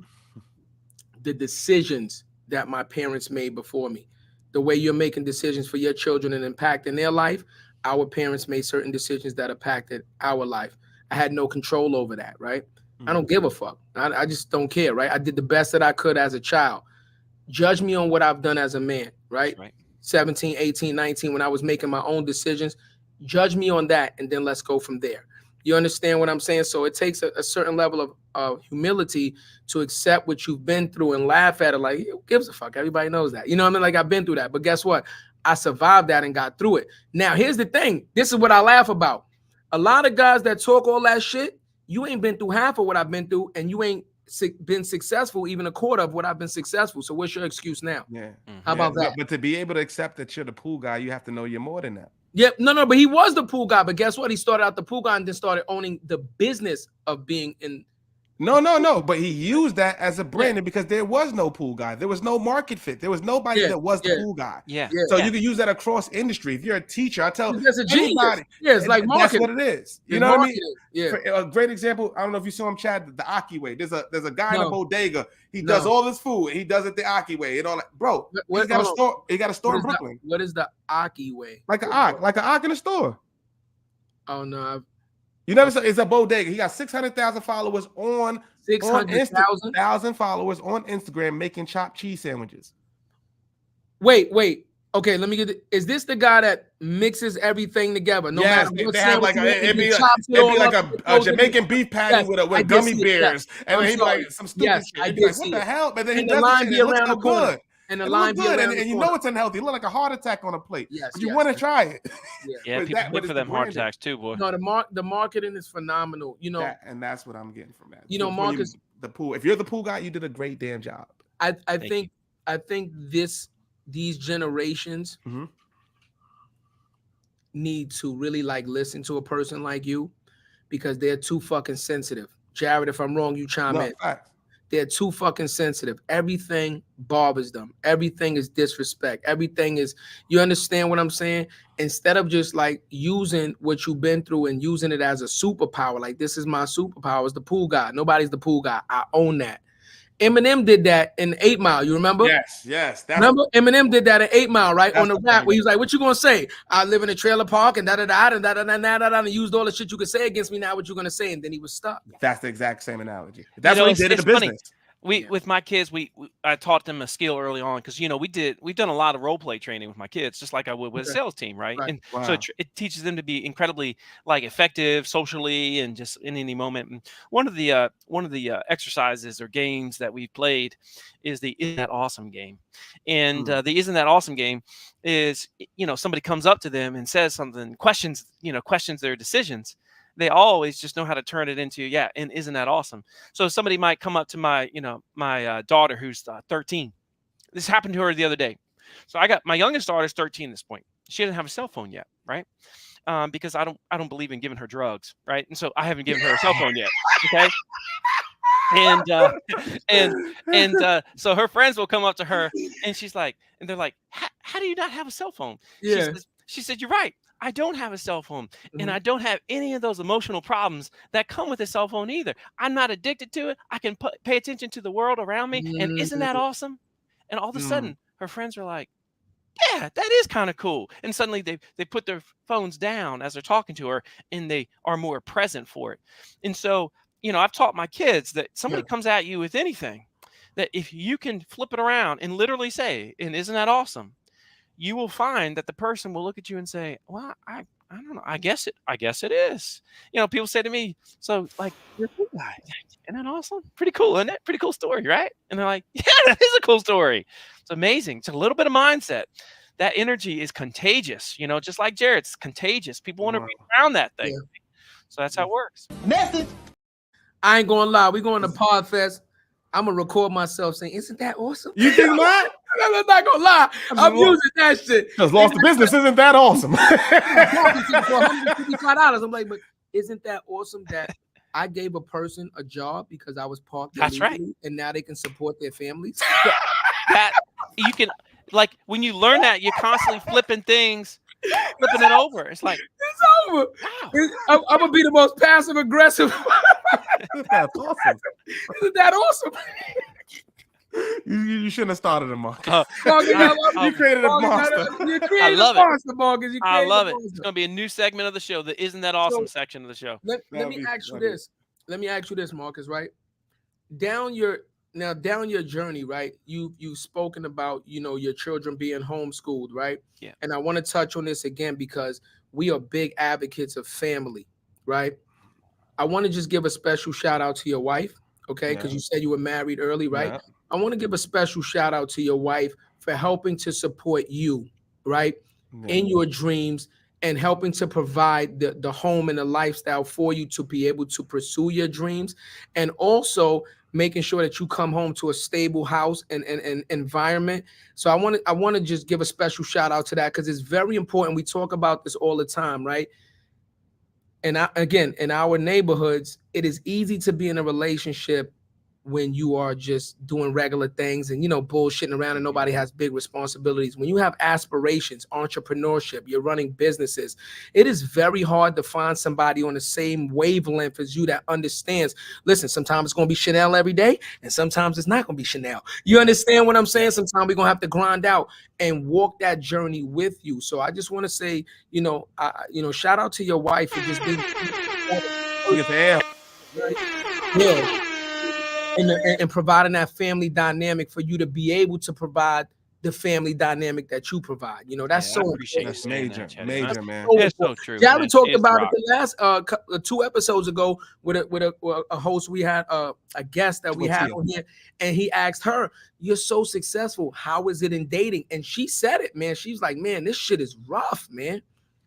the decisions that my parents made before me. The way you're making decisions for your children and impacting their life, our parents made certain decisions that impacted our life. I had no control over that, right? I don't give a fuck. I just don't care, right? I did the best that I could as a child. Judge me on what I've done as a man, right? 17, 18, 19, when I was making my own decisions. Judge me on that, and then let's go from there. You understand what I'm saying? So it takes a certain level of humility to accept what you've been through and laugh at it like, who gives a fuck? Everybody knows that. You know what I mean? Like, I've been through that. But guess what? I survived that and got through it. Now, here's the thing. This is what I laugh about. A lot of guys that talk all that shit, you ain't been through half of what I've been through, and you ain't been successful even a quarter of what I've been successful. So what's your excuse now? Yeah. How about that? But to be able to accept that you're the pool guy, you have to know you're more than that. Yep. No, but he was the pool guy. But guess what? He started out the pool guy and then started owning the business of being in. No. But he used that as a branding because there was no pool guy. There was no market fit. There was nobody that was the pool guy. So you can use that across industry. If you're a teacher, I tell anybody. Yeah, it's like marketing. That's what it is. You know what I mean? Yeah. A great example. I don't know if you saw him, Chad, the Aki way. There's a guy in a bodega. He does all his food. He does it the Aki way. And all that. Bro, he got a store. He got a store in Brooklyn. What is the Aki way? Like an Aki in a store. Oh no. You never saw it's a bodega. He got 600,000 followers on 600,000 followers on Instagram making chopped cheese sandwiches. Wait. Okay, let me get it. Is this the guy that mixes everything together? No matter what they have like it'd be like a Jamaican beef patty with gummy bears, and then he'd be like some stupid shit. He'd be like, what the hell? But then he does it. It looks so good. And the line good, and you know it's unhealthy. It look like a heart attack on a plate. But you want to try it. Yeah, people look for them heart attacks too, boy. No, the marketing is phenomenal. You know, and that's what I'm getting from that. You know, Marcus, the pool. If you're the pool guy, you did a great damn job. I think these generations need to really like listen to a person like you because they're too fucking sensitive. Jarrett, if I'm wrong, you chime in. Fact. They're too fucking sensitive. Everything bothers them. Everything is disrespect. Everything is, you understand what I'm saying? Instead of just like using what you've been through and using it as a superpower, like this is my superpower, is the pool guy. Nobody's the pool guy. I own that. Eminem did that in 8 Mile. You remember? Yes. Remember? Eminem did that in 8 Mile, right? On the rap where he was like, what you gonna say? I live in a trailer park and da-da-da and da-da-da-da-da and used all the shit you could say against me. Now what you gonna say? And then he was stuck. That's the exact same analogy. That's what he did in the business. With my kids, I taught them a skill early on because we've done a lot of role play training with my kids, just like I would with a sales team, right? And so it teaches them to be incredibly like effective socially and just in any moment. And one of the exercises or games that we played is the "Isn't That Awesome" game, and the "Isn't That Awesome" game is somebody comes up to them and says something, questions their decisions. They always just know how to turn it into, and isn't that awesome? So somebody might come up to my daughter who's 13. This happened to her the other day. So I got my youngest daughter's 13 at this point. She doesn't have a cell phone yet, right? Because I don't believe in giving her drugs, right? And so I haven't given her a cell phone yet, okay? And so her friends will come up to her and she's like, and they're like, how do you not have a cell phone? She said, you're right. I don't have a cell phone and I don't have any of those emotional problems that come with a cell phone either. I'm not addicted to it. I can pay attention to the world around me. And isn't that awesome? And all of a sudden her friends are like, yeah, that is kind of cool. And suddenly they put their phones down as they're talking to her and they are more present for it. And so, I've taught my kids that somebody comes at you with anything, that if you can flip it around and literally say, and isn't that awesome? You will find that the person will look at you and say, well, I don't know. I guess it is. People say to me, so like, you're a cool guy. Isn't that awesome? Pretty cool, isn't it? Pretty cool story, right? And they're like, yeah, that is a cool story. It's amazing. It's a little bit of mindset. That energy is contagious, just like Jarrett's contagious. People want to be around that thing. Yeah. So that's how it works. Message. I ain't gonna lie. We're going to Podfest. I'm gonna record myself saying, "Isn't that awesome?" You think not? I'm not gonna lie. I'm using that shit. Because lost the business isn't that awesome. For $155. I'm like, but isn't that awesome that I gave a person a job because I was parked That's illegally, right. and now they can support their families? That you can, like, when you learn that, you're constantly flipping things, flipping it over. It's like, it's over. Wow. I'm gonna be the most passive aggressive. That's awesome. Isn't that awesome? You shouldn't have started him, Marcus. You created a monster. You created a monster, Marcus. I love it. It's gonna be a new segment of the show. The Isn't That Awesome section of the show. Let me ask you this. Let me ask you this, Marcus. Right down your journey, right? You've spoken about your children being homeschooled, right? Yeah. And I want to touch on this again because we are big advocates of family, right? I want to just give a special shout out to your wife, okay? Because you said you were married early, right? Yeah. I want to give a special shout out to your wife for helping to support you, right? Yeah. In your dreams and helping to provide the home and the lifestyle for you to be able to pursue your dreams, and also making sure that you come home to a stable house and environment. So I want to just give a special shout out to that because it's very important. We talk about this all the time, right? And again, in our neighborhoods, it is easy to be in a relationship when you are just doing regular things and, bullshitting around and nobody has big responsibilities. When you have aspirations, entrepreneurship, you're running businesses, it is very hard to find somebody on the same wavelength as you that understands, listen, sometimes it's going to be Chanel every day and sometimes it's not going to be Chanel. You understand what I'm saying? Sometimes we're going to have to grind out and walk that journey with you. So I just want to say, shout out to your wife for just being yeah. And providing that family dynamic for you to be able to provide the family dynamic that you provide. That's so important. That's major, man. It's so true. Yeah, we talked about it the last 2 episodes ago with a host we had, a guest that we had on here, and he asked her, "You're so successful. How is it in dating?" And she said it, man. She's like, "Man, this shit is rough, man."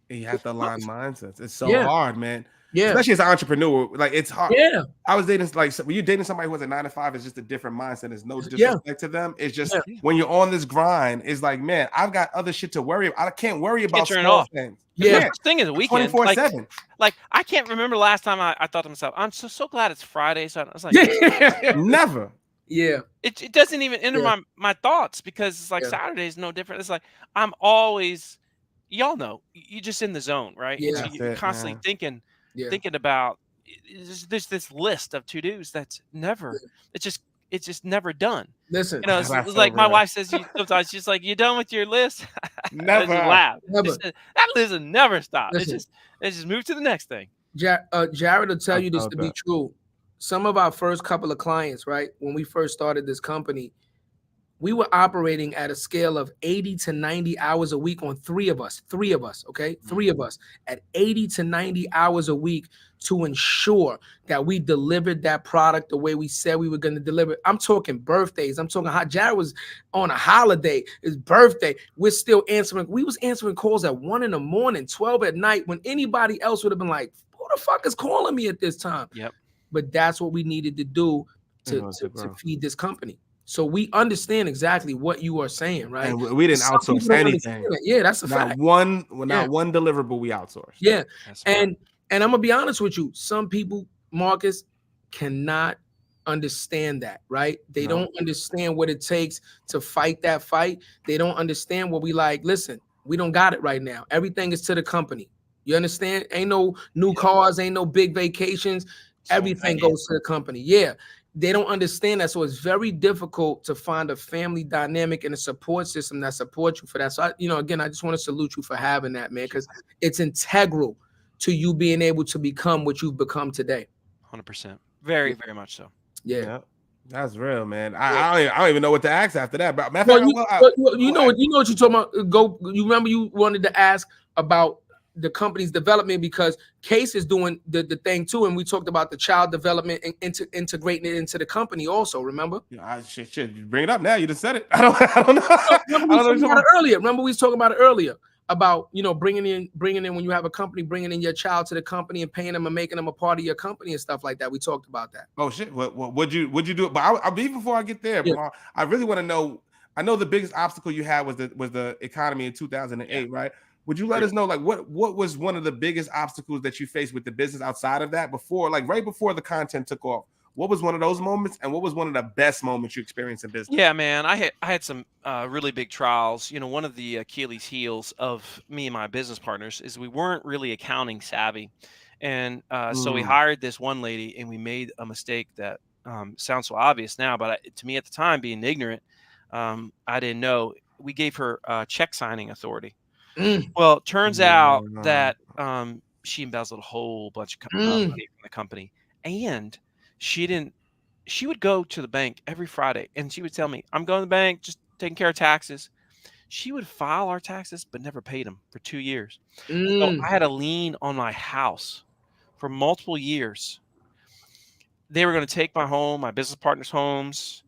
You have to align mindsets. It's so hard, man. Yeah, especially as an entrepreneur, like it's hard. Yeah, I was dating when you're dating somebody who has a 9 to 5, it's just a different mindset. There's no disrespect to them. It's just when you're on this grind, it's like, man, I've got other shit to worry about. I can't worry about small things. Yeah, the thing is a weekend 24/7. Like I can't remember last time I thought to myself, I'm so glad it's Friday. So I was like, never. Yeah, it doesn't even enter my thoughts because it's like Saturday is no different. It's like I'm always, y'all know, you're just in the zone, right? Yeah, so you're constantly thinking about there's this list of to-dos that's never it's just never done. Listen, it's like my wife says sometimes she's like, "You done with your list?" Never. Never. That list will never stop. It's just move to the next thing. Jarrett will tell you this to be true. Some of our first couple of clients, right, when we first started this company, we were operating at a scale of 80 to 90 hours a week on three of us, okay? 3 of us at 80 to 90 hours a week to ensure that we delivered that product the way we said we were going to deliver. I'm talking birthdays. I'm talking how Jarrett was on a holiday, his birthday. We're still answering. We was answering calls at 1 a.m, 12 at night when anybody else would have been like, who the fuck is calling me at this time? Yep. But that's what we needed to do to feed this company. So we understand exactly what you are saying, right? And we didn't outsource anything. Yeah, that's a fact. Not one deliverable we outsourced. Yeah, and I'm gonna be honest with you. Some people, Marcus, cannot understand that, right? They don't understand what it takes to fight that fight. They don't understand what we like. Listen, we don't got it right now. Everything is to the company. You understand? Ain't no new cars, ain't no big vacations. Everything goes to the company. Yeah. They don't understand that. So it's very difficult to find a family dynamic and a support system that supports you for that. So, again, I just want to salute you for having that, man, because it's integral to you being able to become what you've become today. 100%. Very, very much so. Yeah. That's real, man. I don't even know what to ask after that. But you know what you're talking about. You remember you wanted to ask about the company's development because Case is doing the thing too, and we talked about the child development and integrating it into the company also. Remember? Yeah, shit. You bring it up now. You just said it. I don't know. Remember we was talking about it earlier. about, you know, bringing in when you have a company, bringing in your child to the company and paying them and making them a part of your company and stuff like that. We talked about that. Oh shit! What'd you do? But even before I get there, yeah. I really want to know. I know the biggest obstacle you had was the economy in 2008, right? Would you let us know, like, what was one of the biggest obstacles that you faced with the business outside of that, before, like, right before the content took off? What was one of those moments, and what was one of the best moments you experienced in business? Yeah, man, I had some really big trials. You know, one of the Achilles heels of me and my business partners is we weren't really accounting savvy, and so we hired this one lady, and we made a mistake that sounds so obvious now, but to me at the time, being ignorant, I didn't know. We gave her check signing authority. Well, it turns out that she embezzled a whole bunch of money from the company, and she would go to the bank every Friday and she would tell me, I'm going to the bank, just taking care of taxes. She would file our taxes, but never paid them for 2 years. So I had a lien on my house for multiple years. They were going to take my home, my business partners' homes,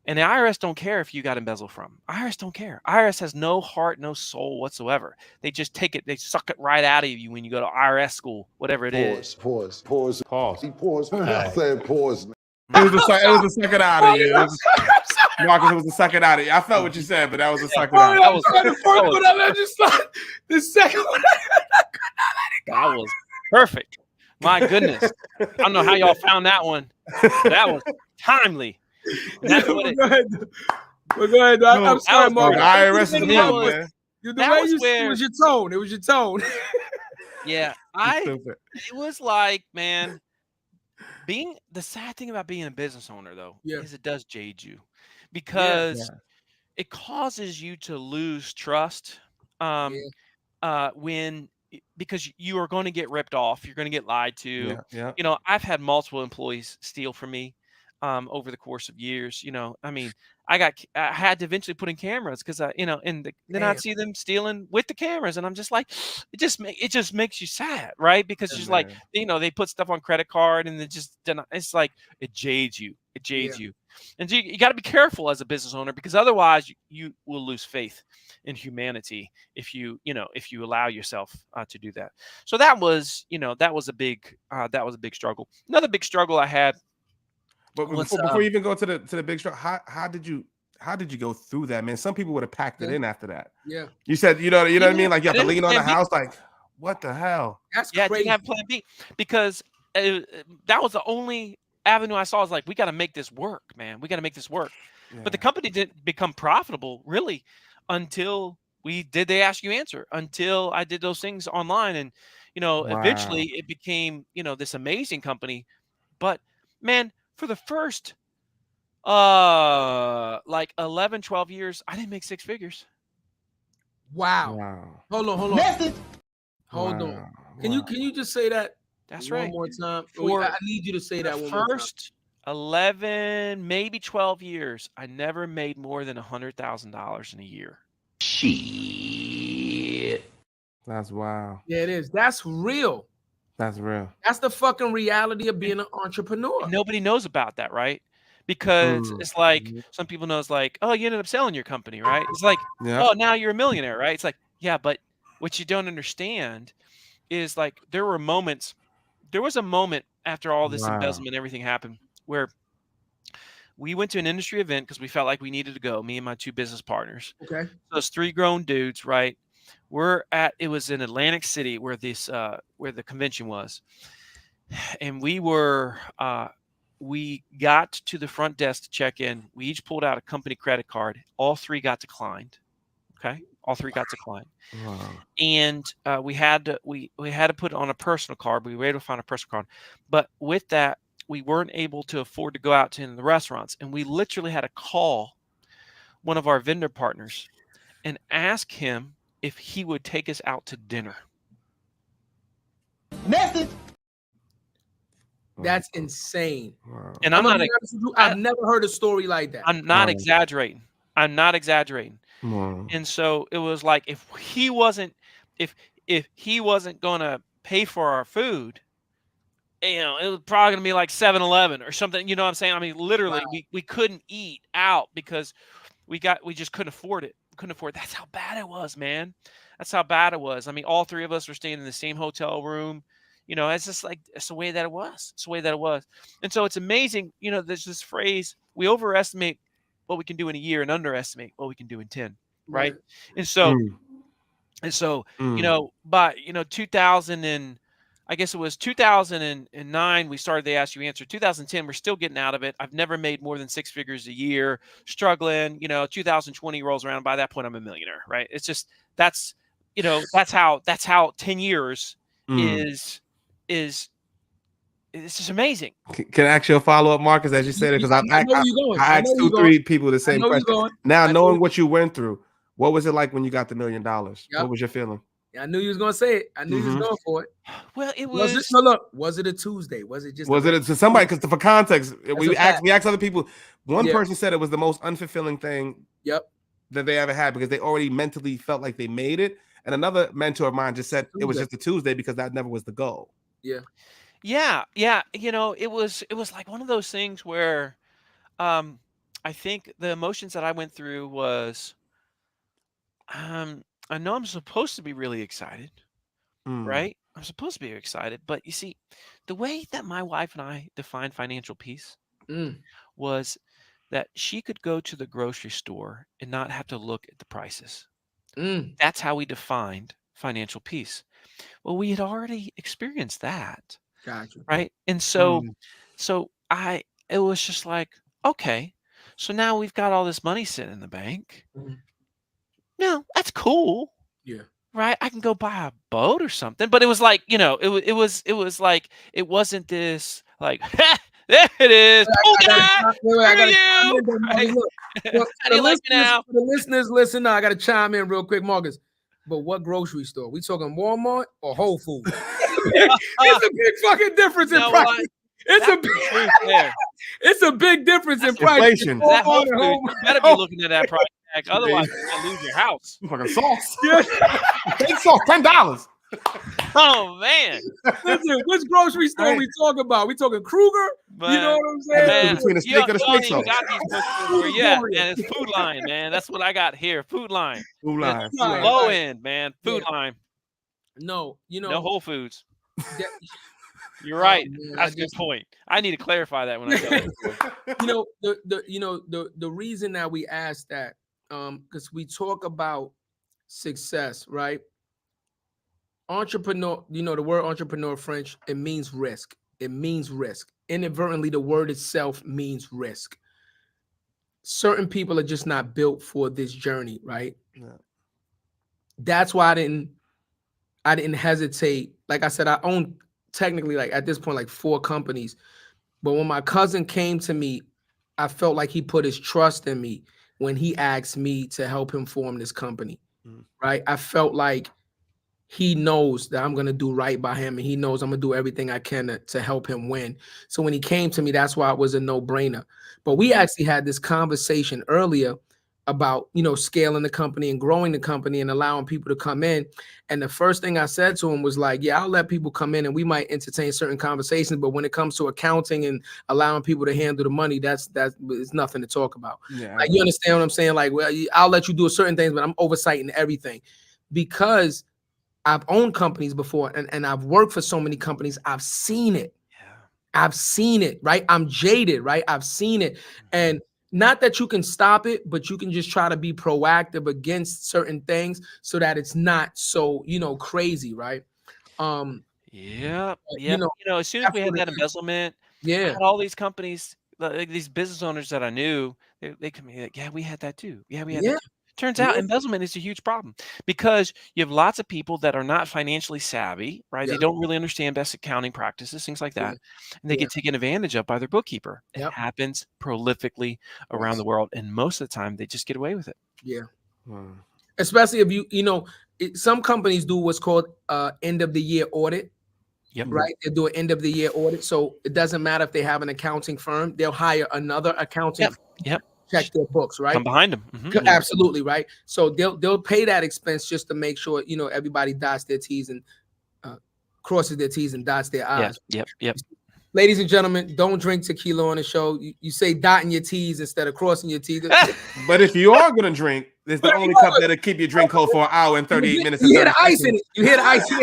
and the IRS don't care if you got embezzled from. IRS don't care. IRS has no heart, no soul whatsoever. They just take it, they suck it right out of you when you go to IRS school, whatever it is. Pause. He paused. I said pause. It was a second out of you. Marcus, it was a second out of you. I felt what you said, but that was a second out. That was the first one. I just thought the second one. That was perfect. My goodness. I don't know how y'all found that one. That was timely. That's what it, go ahead. I'm sorry, Mark. IRS is the one, man. It was your tone. It was your tone. Yeah. It was like, man, the sad thing about being a business owner, though, is it does jade you, because it causes you to lose trust because you are going to get ripped off. You're going to get lied to. You know, I've had multiple employees steal from me over the course of years. You know, I mean, I had to eventually put in cameras because and then I'd see them stealing with the cameras, and I'm just like, it just makes you sad, right? Because it's just like, they put stuff on credit card, and it's like it jades you. It jades you. And so you got to be careful as a business owner, because otherwise you will lose faith in humanity if you allow yourself to do that. So that was a big struggle. Another big struggle I had. But before you even go to the big struggle, how did you go through that, man? Some people would have packed it in after that. Yeah. You said, you know what I mean? Like, you have to lean on the house. Like, what the hell? That's crazy. I didn't have plan B, because that was the only avenue I saw. Is like, we got to make this work, man. We got to make this work. Yeah. But the company didn't become profitable really until we did They Ask You Answer, until I did those things online. And, eventually it became, this amazing company. But, man, for the first like 11, 12 years, I didn't make six figures. Wow. Hold on. Hold on. Can you just say that? That's right. One more time. I need you to say that one more time. First 11, maybe 12 years, I never made more than $100,000 in a year. Shit. That's wild. Yeah, it is. That's real. That's real. That's the fucking reality of being an entrepreneur. And nobody knows about that, right? Because it's like, some people know, it's like, oh, you ended up selling your company, right? It's like, oh, now you're a millionaire, right? It's like, yeah, but what you don't understand is, like, there was a moment after all this embezzlement and everything happened where we went to an industry event because we felt like we needed to go, me and my two business partners. Okay. Those three grown dudes, right? It was in Atlantic City where the convention was. And we got to the front desk to check in. We each pulled out a company credit card. All three got declined. Okay. All three got declined. Wow. And we had to put it on a personal card. We were able to find a personal card. But with that, we weren't able to afford to go out to the restaurants. And we literally had to call one of our vendor partners and ask him if he would take us out to dinner. Message. That's insane. Wow. And I've never heard a story like that. I'm not exaggerating. Wow. And so it was like, if he wasn't going to pay for our food, it was probably going to be like 7-Eleven or something. You know what I'm saying? I mean, literally, we couldn't eat out because we just couldn't afford it. couldn't afford. That's how bad it was, man. That's how bad it was. I mean, all three of us were staying in the same hotel room. You know, it's just like, it's the way that it was. It's the way that it was. And so it's amazing. You know, there's this phrase, we overestimate what we can do in a year and underestimate what we can do in 10. Right. And so, you know, by, you know, 2000 and I guess it was 2009, we started the Ask You Answer. 2010, we're still getting out of it. I've never made more than 6 figures a year, struggling. You know, 2020 rolls around. By that point, I'm a millionaire, right? It's just, that's, you know, that's how 10 years is it's just amazing. Can I ask you a follow-up, Marcus, as you said it? Because I asked 2-3 people the same question. Now, knowing what you went through, what was it like when you got the $1 million? What was your feeling? I knew you was gonna say it. I knew you was going for it. Well, it was. Was it a Tuesday? Was it just? Was it to somebody? Because for context, we asked other people. One person said it was the most unfulfilling thing. That they ever had because they already mentally felt like they made it. And another mentor of mine just said it was just a Tuesday because that never was the goal. Yeah. You know, it was like one of those things where, I think the emotions that I went through was, I know I'm supposed to be really excited, right? I'm supposed to be excited, but you see, the way that my wife and I defined financial peace was that she could go to the grocery store and not have to look at the prices. That's how we defined financial peace. Well, we had already experienced that, right? And so, it was just like, okay, so now we've got all this money sitting in the bank. No, that's cool. Right. I can go buy a boat or something. But it was like, you know, it was like, it wasn't this like, there it is. How do you like me now? The listeners, listen now. I gotta chime in real quick, Marcus. But what grocery store? We talking Walmart or Whole Foods? It's a big fucking difference in price. It's a big difference in price. You better be looking at that price tag. Otherwise, you're gonna lose your house. Fucking sauce. Big sauce, $10. Oh man! Listen, which grocery store we talking about? We talking Kruger? You know what I'm saying? Man, between the steak and the steak sauce. And it's Food Line, man. That's what I got here. Food Line. Food Line. Low end, man. Food Line. No, you know, no Whole Foods. You're right. That's a good point. I need to clarify that when I tell you. The reason that we asked that, because we talk about success, right? Entrepreneur, you know, the word entrepreneur, French, it means risk. It means risk. Inadvertently, the word itself means risk. Certain people are just not built for this journey, right? That's why I didn't hesitate. Like I said, I own technically, like at this point, like 4 companies. But when my cousin came to me, I felt like he put his trust in me when he asked me to help him form this company, right? I felt like he knows that I'm going to do right by him, and he knows I'm going to do everything I can to help him win. So when he came to me, that's why it was a no-brainer. But we actually had this conversation earlier about, you know, scaling the company and growing the company and allowing people to come in. And the first thing I said to him was like, yeah, I'll let people come in and we might entertain certain conversations. But when it comes to accounting and allowing people to handle the money, that's nothing to talk about. Like, you understand what I'm saying? Like, well, I'll let you do certain things, but I'm oversighting everything because I've owned companies before and I've worked for so many companies. I've seen it. I've seen it, right? I'm jaded, right? I've seen it. And not that you can stop it, but you can just try to be proactive against certain things so that it's not so, you know, crazy, right? You know, as soon as we had that embezzlement, I had all these companies, like these business owners that I knew, they come in like, yeah, we had that too. Yeah, we had that too. Turns out embezzlement is a huge problem because you have lots of people that are not financially savvy, right? They don't really understand best accounting practices, things like that. And they get taken advantage of by their bookkeeper. It happens prolifically around the world. And most of the time they just get away with it. Especially if some companies do what's called end of the year audit. Right. They do an end of the year audit. So it doesn't matter if they have an accounting firm, they'll hire another accounting firm. Check their books, right? Come behind them. Absolutely, right? So they'll pay that expense just to make sure, you know, everybody dots their T's and crosses their T's and dots their I's. Ladies and gentlemen, don't drink tequila on the show. You say dotting your T's instead of crossing your T's. But if you are gonna drink, it's the only cup that'll keep your drink cold for an hour and 38 minutes. You hear the ice in it. You hear the ice in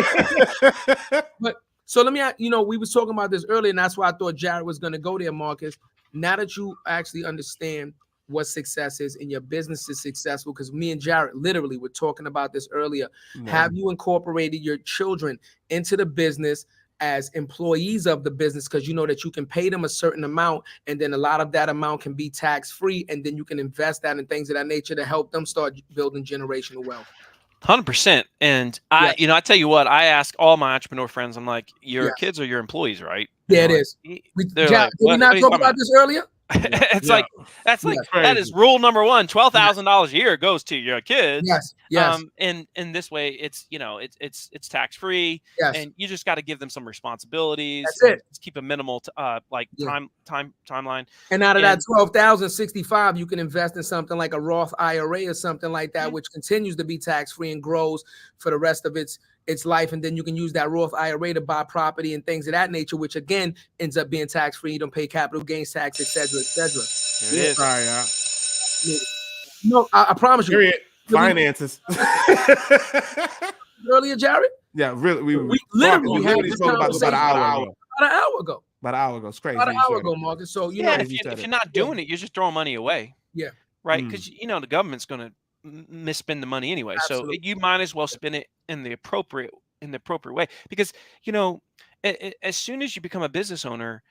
it. But so let me, we was talking about this earlier, and that's why I thought Jarrett was gonna go there, Marcus. Now that you actually understand what success is and your business is successful, because me and Jarrett literally were talking about this earlier. Have you incorporated your children into the business as employees of the business, because you know that you can pay them a certain amount, and then a lot of that amount can be tax-free, and then you can invest that in things of that nature to help them start building generational wealth? 100%. And I tell you what, I ask all my entrepreneur friends, I'm like, your kids are your employees, right? Yeah, it is. Did we not talk about this earlier? It's like that is rule number one. $12,000 a year goes to your kids. Yes. And this way, it's it's tax free. Yes. And you just got to give them some responsibilities. That's it. Just keep a minimal timeline. And out of that 12,065, you can invest in something like a Roth IRA or something like that, which continues to be tax free and grows for the rest of its life. And then you can use that Roth IRA to buy property and things of that nature, which again ends up being tax free. You don't pay capital gains tax, etc., etc. There it is. Sorry, yeah. No, I promise you. Period. Finances. Earlier, Jarrett? Yeah, really. We literally had this spoke about conversation about an hour ago. About an hour ago. About an hour ago. It's crazy. About an hour ago, Marcus. So you know, if you're not doing it, you're just throwing money away. Yeah. Right. Because the government's going to misspend the money anyway. Absolutely. So you might as well spend it in the appropriate way. Because as soon as you become a business owner,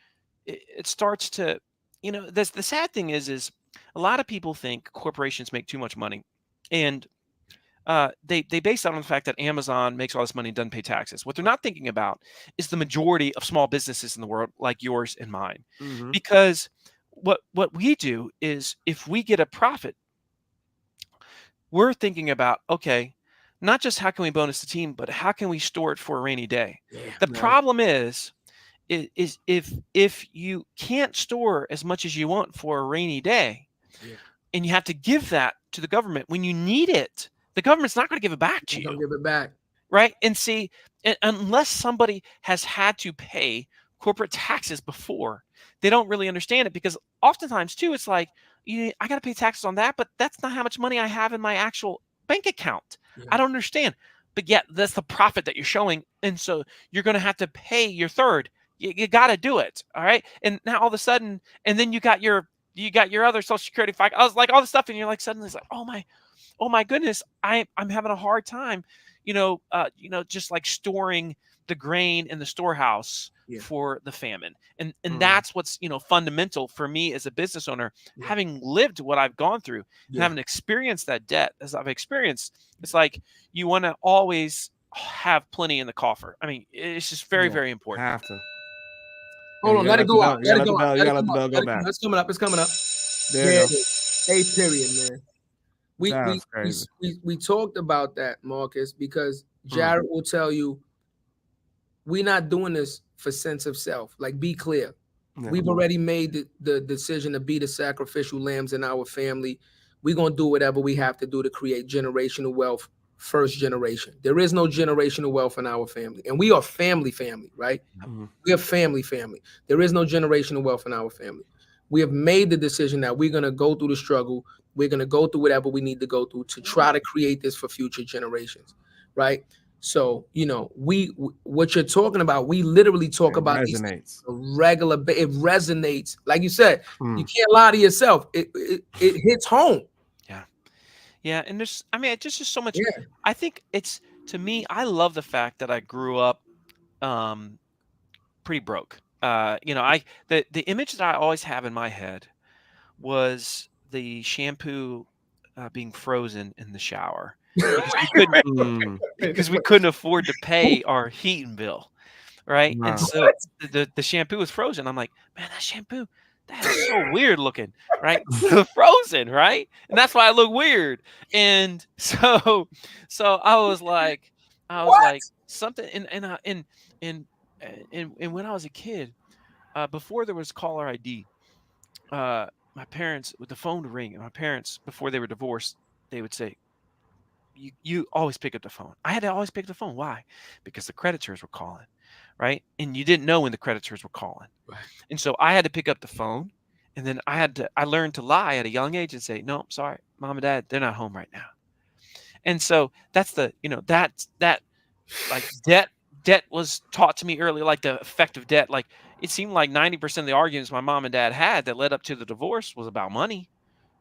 it starts to, the sad thing is a lot of people think corporations make too much money, and they base that on the fact that Amazon makes all this money and doesn't pay taxes. What they're not thinking about is the majority of small businesses in the world, like yours and mine. Because what we do is, if we get a profit, we're thinking about, okay, not just how can we bonus the team, but how can we store it for a rainy day? The problem is if you can't store as much as you want for a rainy day, and you have to give that to the government when you need it, the government's not going to give it back to you. Don't give it back. Right. And see, unless somebody has had to pay corporate taxes before, they don't really understand it, because oftentimes too, it's like, I got to pay taxes on that, but that's not how much money I have in my actual bank account. I don't understand. But yet that's the profit that you're showing. And so you're going to have to pay your third. You got to do it. All right. And now all of a sudden, and then you got your other Social Security. I was like all this stuff. And you're like, suddenly it's like, oh my goodness, I'm having a hard time, just like storing the grain in the storehouse for the famine. And that's what's, fundamental for me as a business owner, having lived what I've gone through and having experienced that debt as I've experienced. It's like, you want to always have plenty in the coffer. I mean, it's just very, very important. Have to. Hold on, let it go up. Let it go up. You gotta let the bell go back. It's coming up. It's coming up. There you go. A period, man. We talked about that, Marcus, because Jarrett will tell you, we're not doing this for sense of self. Like, be clear. We've already made the decision to be the sacrificial lambs in our family. We're going to do whatever we have to do to create generational wealth, first generation. There is no generational wealth in our family. And we are family, right? We are family. There is no generational wealth in our family. We have made the decision that we're going to go through the struggle. We're going to go through whatever we need to go through to try to create this for future generations, right? So, what you're talking about, we literally talk about these regular. It resonates. Like you said, you can't lie to yourself. It hits home. Yeah. And there's just so much. I think to me, I love the fact that I grew up pretty broke. The image that I always have in my head was the shampoo being frozen in the shower. Because we couldn't afford to pay our heating bill, right? Wow. And so the shampoo was frozen. I'm like, man, that shampoo, that is so weird looking, right? Frozen, right? And that's why I look weird. And so I was like something. And when I was a kid, before there was caller ID, my parents, with the phone to ring, and my parents, before they were divorced, they would say, you always pick up the phone. I had to always pick up the phone. Why? Because the creditors were calling, right? And you didn't know when the creditors were calling. Right. And so I had to pick up the phone, and then I learned to lie at a young age and say, no, I'm sorry, mom and dad, they're not home right now. And so that's the, that like debt was taught to me early, like the effect of debt. Like it seemed like 90% of the arguments my mom and dad had that led up to the divorce was about money.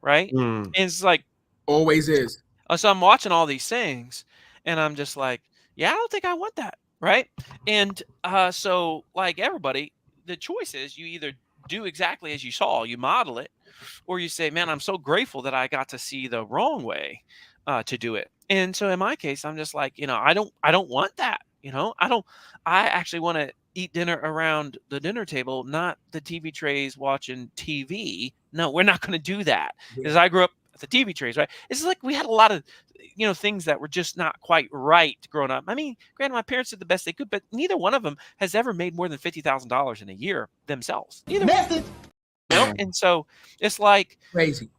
Right. And it's like, always is. So I'm watching all these things and I'm just like, yeah, I don't think I want that. Right. And so like everybody, the choice is you either do exactly as you saw, you model it, or you say, man, I'm so grateful that I got to see the wrong way to do it. And so in my case, I'm just like, I don't want that. I actually want to eat dinner around the dinner table, not the TV trays watching TV. No, we're not going to do that because I grew up at the TV trays, right? It's like we had a lot of, things that were just not quite right growing up. I mean, granted, my parents did the best they could, but neither one of them has ever made more than $50,000 in a year themselves. Neither one. And so it's like crazy.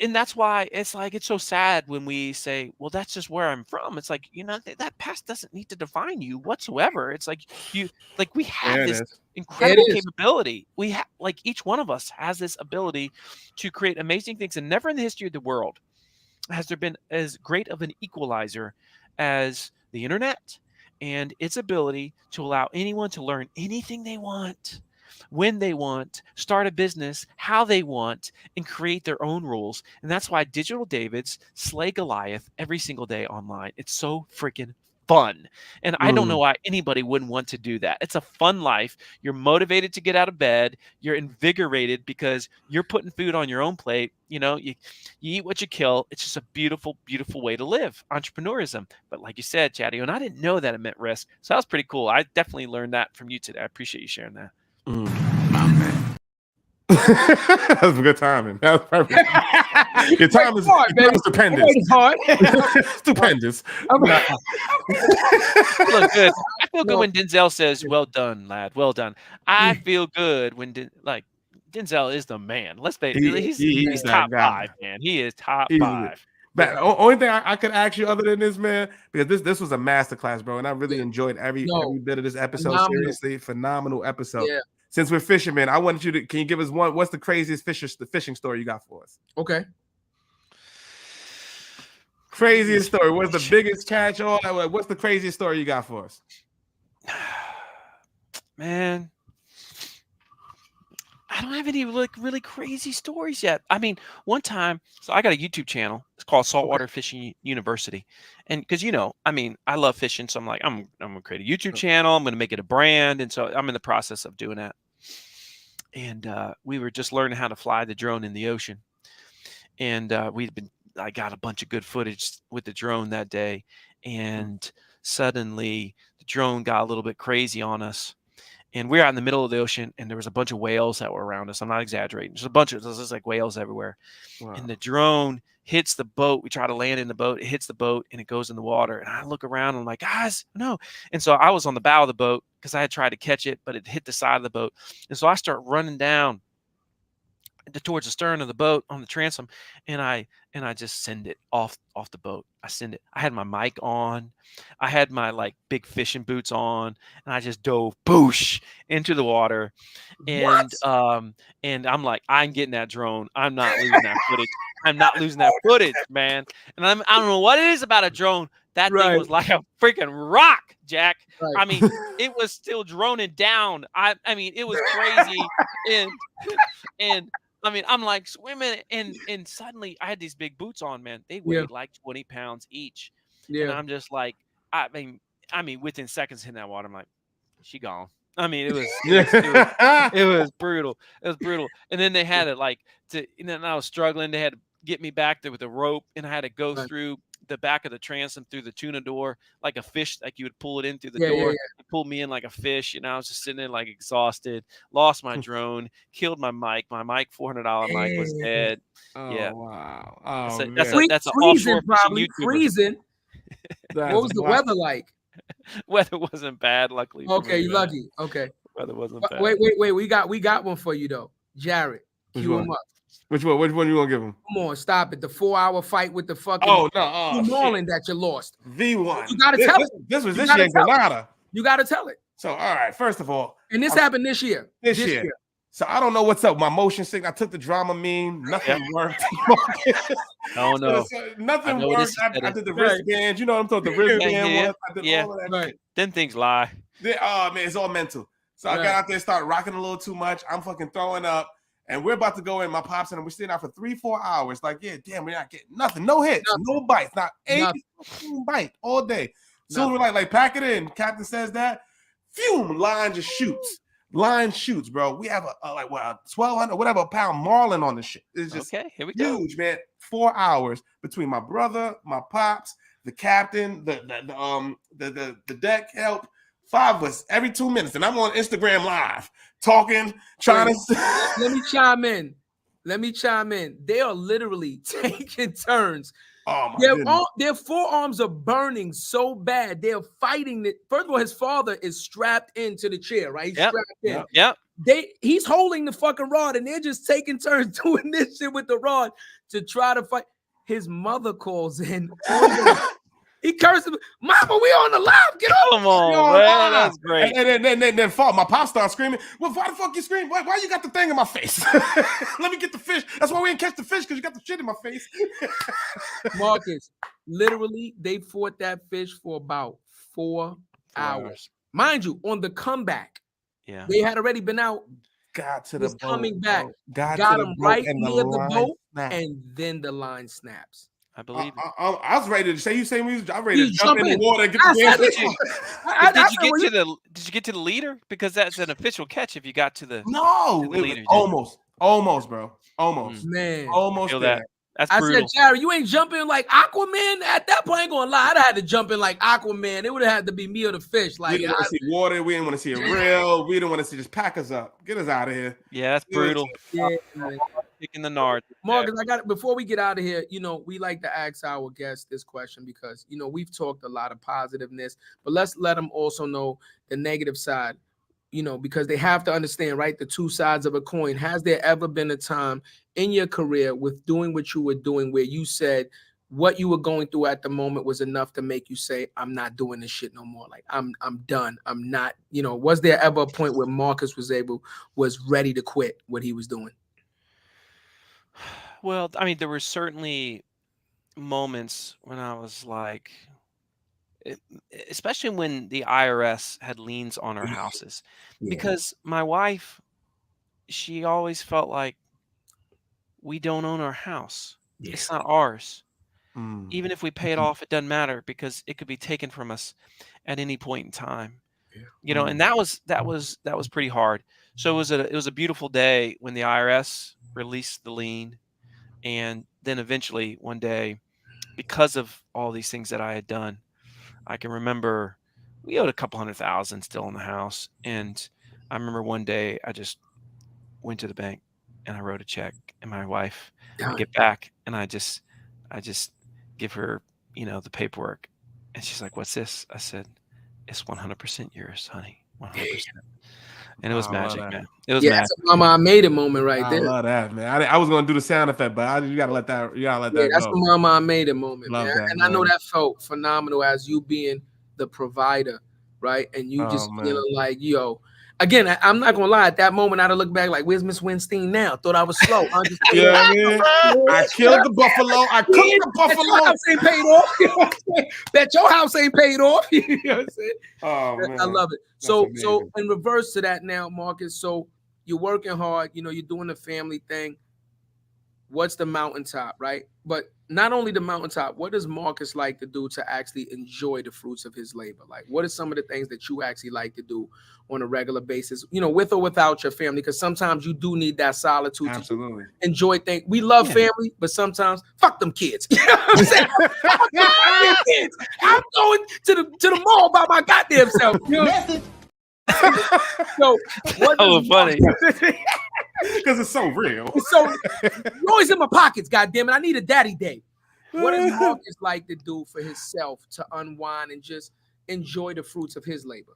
And that's why it's like it's so sad when we say, well, that's just where I'm from. It's like, that past doesn't need to define you whatsoever. It's like we have this incredible capability. We have, like, each one of us has this ability to create amazing things, and never in the history of the world has there been as great of an equalizer as the internet and its ability to allow anyone to learn anything they want, when they want, start a business, how they want, and create their own rules. And that's why Digital Davids slay Goliath every single day online. It's so freaking fun. And I don't know why anybody wouldn't want to do that. It's a fun life. You're motivated to get out of bed. You're invigorated because you're putting food on your own plate. You eat what you kill. It's just a beautiful, beautiful way to live. Entrepreneurism. But like you said, Chadeo, and I didn't know that it meant risk. So that was pretty cool. I definitely learned that from you today. I appreciate you sharing that. That's a good timing. That's perfect. Your time is stupendous. Stupendous. Look good. I feel good when Denzel says, "Well done, lad. Well done." I feel good when Denzel is the man. Let's face it, he's top five, man. He is top five. But only thing I could ask you other than this, man, because this was a masterclass, bro, and I really enjoyed every bit of this episode. Seriously, phenomenal episode. Yeah. Since we're fishermen, I wanted you to, can you give us what's the craziest fishing story you got for us? Okay. Craziest story. What's the biggest catch? What's the craziest story you got for us? Man, I don't have any really crazy stories yet. I mean, one time, so I got a YouTube channel. It's called Saltwater Fishing University. And because, I love fishing. So I'm like, I'm going to create a YouTube channel. I'm going to make it a brand. And so I'm in the process of doing that. And we were just learning how to fly the drone in the ocean. And I got a bunch of good footage with the drone that day. And suddenly the drone got a little bit crazy on us. And we're out in the middle of the ocean, and there was a bunch of whales that were around us. I'm not exaggerating. There's just like whales everywhere. Wow. And the drone hits the boat. We try to land in the boat. It hits the boat, and it goes in the water. And I look around, and I'm like, guys, no. And so I was on the bow of the boat because I had tried to catch it, but it hit the side of the boat. And so I start running down towards the stern of the boat on the transom, and I just send it off the boat. I send it. I had my mic on, I had my big fishing boots on, and I just dove boosh into the water. And and I'm like, I'm getting that drone. I'm not losing that footage. I'm not losing that footage, man. And I don't know what it is about a drone. That thing was like a freaking rock, Jack. Right. I mean, it was still droning down. I mean, it was crazy. and I mean, I'm like swimming, and suddenly I had these big boots on, man. They weighed like 20 pounds each. Yeah. And I'm just like, I mean, within seconds in that water, I'm like, she gone. I mean, it was brutal. It was brutal. And then they had it and then I was struggling. They had to get me back there with a rope, and I had to go through the back of the transom through the tuna door like a fish, like you would pull it in through the door. It pulled me in like a fish, and I was just sitting there exhausted, lost my drone, killed my mic. My mic, $400 mic, was dead. Oh, yeah. Wow. Oh, that's an offshore probably freezing. What was the weather like? Weather wasn't bad, luckily. Okay, you lucky. Okay. Weather wasn't bad. Wait. We got one for you though. Jarrett, cue him up. Which one you gonna give him? Come on, stop it. The 4-hour fight with the fucking Marlin that you lost. V1. You gotta tell it. This was this year in Granada. You gotta tell it. So, all right, first of all. And this happened this year. This year. So I don't know what's up with my motion sickness. I took the drama meme. Nothing worked. Oh, no. Nothing worked. I did the wristbands. You know what I'm talking about? The wristband ones. I did all of that shit. Then things lie. Oh, man, it's all mental. So I got out there, started rocking a little too much. I'm fucking throwing up. And we're about to go in. My pops and we're staying out for 3-4 hours. Like, yeah, damn, we're not getting nothing. No hits. No bites. Not a bite all day. So we're like, pack it in. Captain says that. Fume. Line just shoots. Line shoots, bro. We have a 1,200 whatever pound marlin on the shit. It's just okay. Here we go. Huge, man. 4 hours between my brother, my pops, the captain, the deck help. 5 of us every 2 minutes, and I'm on Instagram Live talking, trying to. Let me chime in. They are literally taking turns. Oh my their forearms are burning so bad. They're fighting it. First of all, his father is strapped into the chair, right? He's strapped in. Yep. He's holding the fucking rod, and they're just taking turns doing this shit with the rod to try to fight. His mother calls in. He cursed him, "Mama, we on the live. Get Come on, man. That's great." And then my pop starts screaming. Well, why the fuck you scream? Why you got the thing in my face? Let me get the fish. That's why we didn't catch the fish, because you got the shit in my face. Marcus, literally, they fought that fish for about 4 hours. Mind you, on the comeback, they had already been out. Got to the boat. Coming back. Got him right near the boat, and then the line snaps. I believe it. I was ready to say I'm ready to jump in the water and get the damn. Did you get to the leader? Because that's an official catch if you got to the leader. Almost, bro. Almost. Man. Almost feel there. that. That's brutal. I said, Jarrett, you ain't jumping like Aquaman. At that point, I ain't gonna lie, I'd have had to jump in like Aquaman. It would have had to be me or the fish. Like, we didn't want to see water. We didn't want to see a reel. We didn't want to see just pack us up. Get us out of here. Yeah, that's brutal. Yeah, Kicking the nard. Marcus, before we get out of here, we like to ask our guests this question because we've talked a lot of positiveness, but let's let them also know the negative side. Because they have to understand, right, the two sides of a coin. Has there ever been a time in your career with doing what you were doing where you said what you were going through at the moment was enough to make you say, I'm not doing this shit no more. Like, I'm done. I'm not, was there ever a point where Marcus was ready to quit what he was doing? Well, I mean, there were certainly moments when I was like, especially when the IRS had liens on our houses, because my wife, she always felt like we don't own our house. It's not ours. Even if we pay it off, it doesn't matter because it could be taken from us at any point in time. And that was pretty hard. So it was a beautiful day when the IRS released the lien, and then eventually one day, because of all these things that I had done, I can remember we owed a couple $100,000 still in the house. And I remember one day I just went to the bank and I wrote a check, and my wife would get back, and I just give her, the paperwork, and she's like, "What's this?" I said, "It's 100% yours, honey. 100%. And it was magic, man. It was magic. That's a mama I made it moment right there. I love that, man. I was gonna do the sound effect, but you gotta let that. That's the mama I made it moment, love man. That, and man. I know that felt phenomenal as you being the provider, right? And you just feeling like, again, I'm not gonna lie. At that moment, I'd have looked back like, "Where's Miss Winstein now?" Thought I was slow. I killed the buffalo. I cooked the buffalo. Your house ain't paid off. Bet your house ain't paid off. You know what I'm saying? Oh man, I love it. So in reverse to that now, Marcus. So you're working hard. You're doing the family thing. What's the mountaintop, right? But not only the mountaintop, what does Marcus like to do to actually enjoy the fruits of his labor? Like, what are some of the things that you actually like to do on a regular basis, with or without your family? Because sometimes you do need that solitude Absolutely. to enjoy things. We love family, but sometimes fuck them kids. You know what I'm saying? Kids. I'm going to the mall by my goddamn self. So what funny. Because it's so real. So you're always in my pockets, goddammit. I need a daddy day. What does Marcus like to do for himself to unwind and just enjoy the fruits of his labor?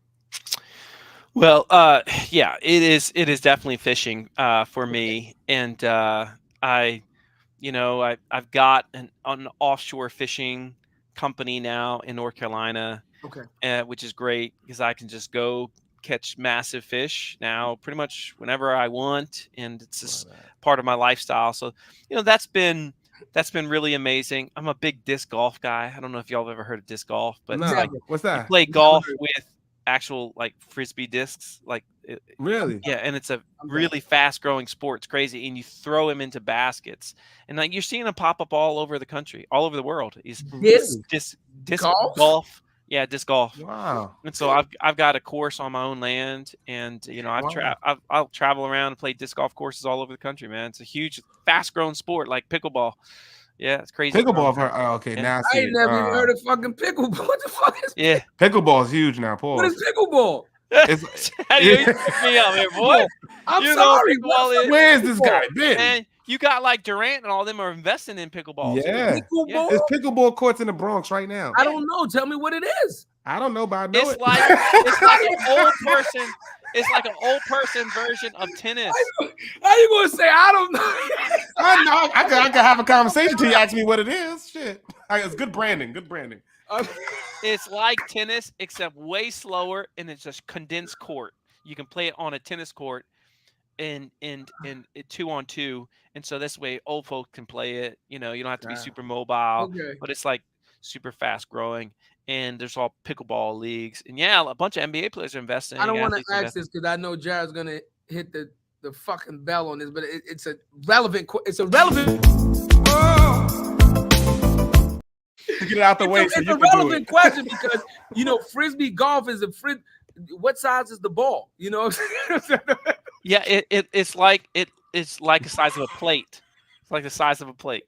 Well, it is definitely fishing for me, and I've got an offshore fishing company now in North Carolina, okay, which is great because I can just go catch massive fish now pretty much whenever I want, and it's just part of my lifestyle. So, that's been really amazing. I'm a big disc golf guy. I don't know if y'all have ever heard of disc golf, but it's like what's that? You play golf with actual like frisbee discs, really? Yeah, and it's a really fast growing sport. It's crazy, and you throw them into baskets, and like you're seeing them pop up all over the country, all over the world. Disc golf. Yeah, disc golf. Wow. And so I've got a course on my own land, and I'll travel around and play disc golf courses all over the country, man. It's a huge, fast-growing sport like pickleball. Yeah, it's crazy. Pickleball. Okay, now I ain't never even heard of fucking pickleball. What the fuck is? Yeah, pickleball is huge now. Paul. What is pickleball? You took me out there, boy. I'm sorry. Where is this guy been? Man, you got like Durant and all them are investing in pickleball. Yeah. Pickleball? There's pickleball courts in the Bronx right now. I don't know. Tell me what it is. I don't know, but I know it's like an old person. It's like an old person version of tennis. How you gonna say I don't know? I know. I can have a conversation till you ask me what it is. Shit. It's good branding. Good branding. It's like tennis, except way slower, and it's just condensed court. You can play it on a tennis court in 2-on-2, and so this way old folks can play it. You don't have to be super mobile, but it's like super fast growing. And there's all pickleball leagues, and a bunch of NBA players are investing. I don't want to ask this because I know Jarrett's gonna hit the fucking bell on this, but it's a relevant. It's a relevant. To get it out the way, it's a relevant question because frisbee golf is what size is the ball? Yeah, it's like it's like the size of a plate. It's like the size of a plate.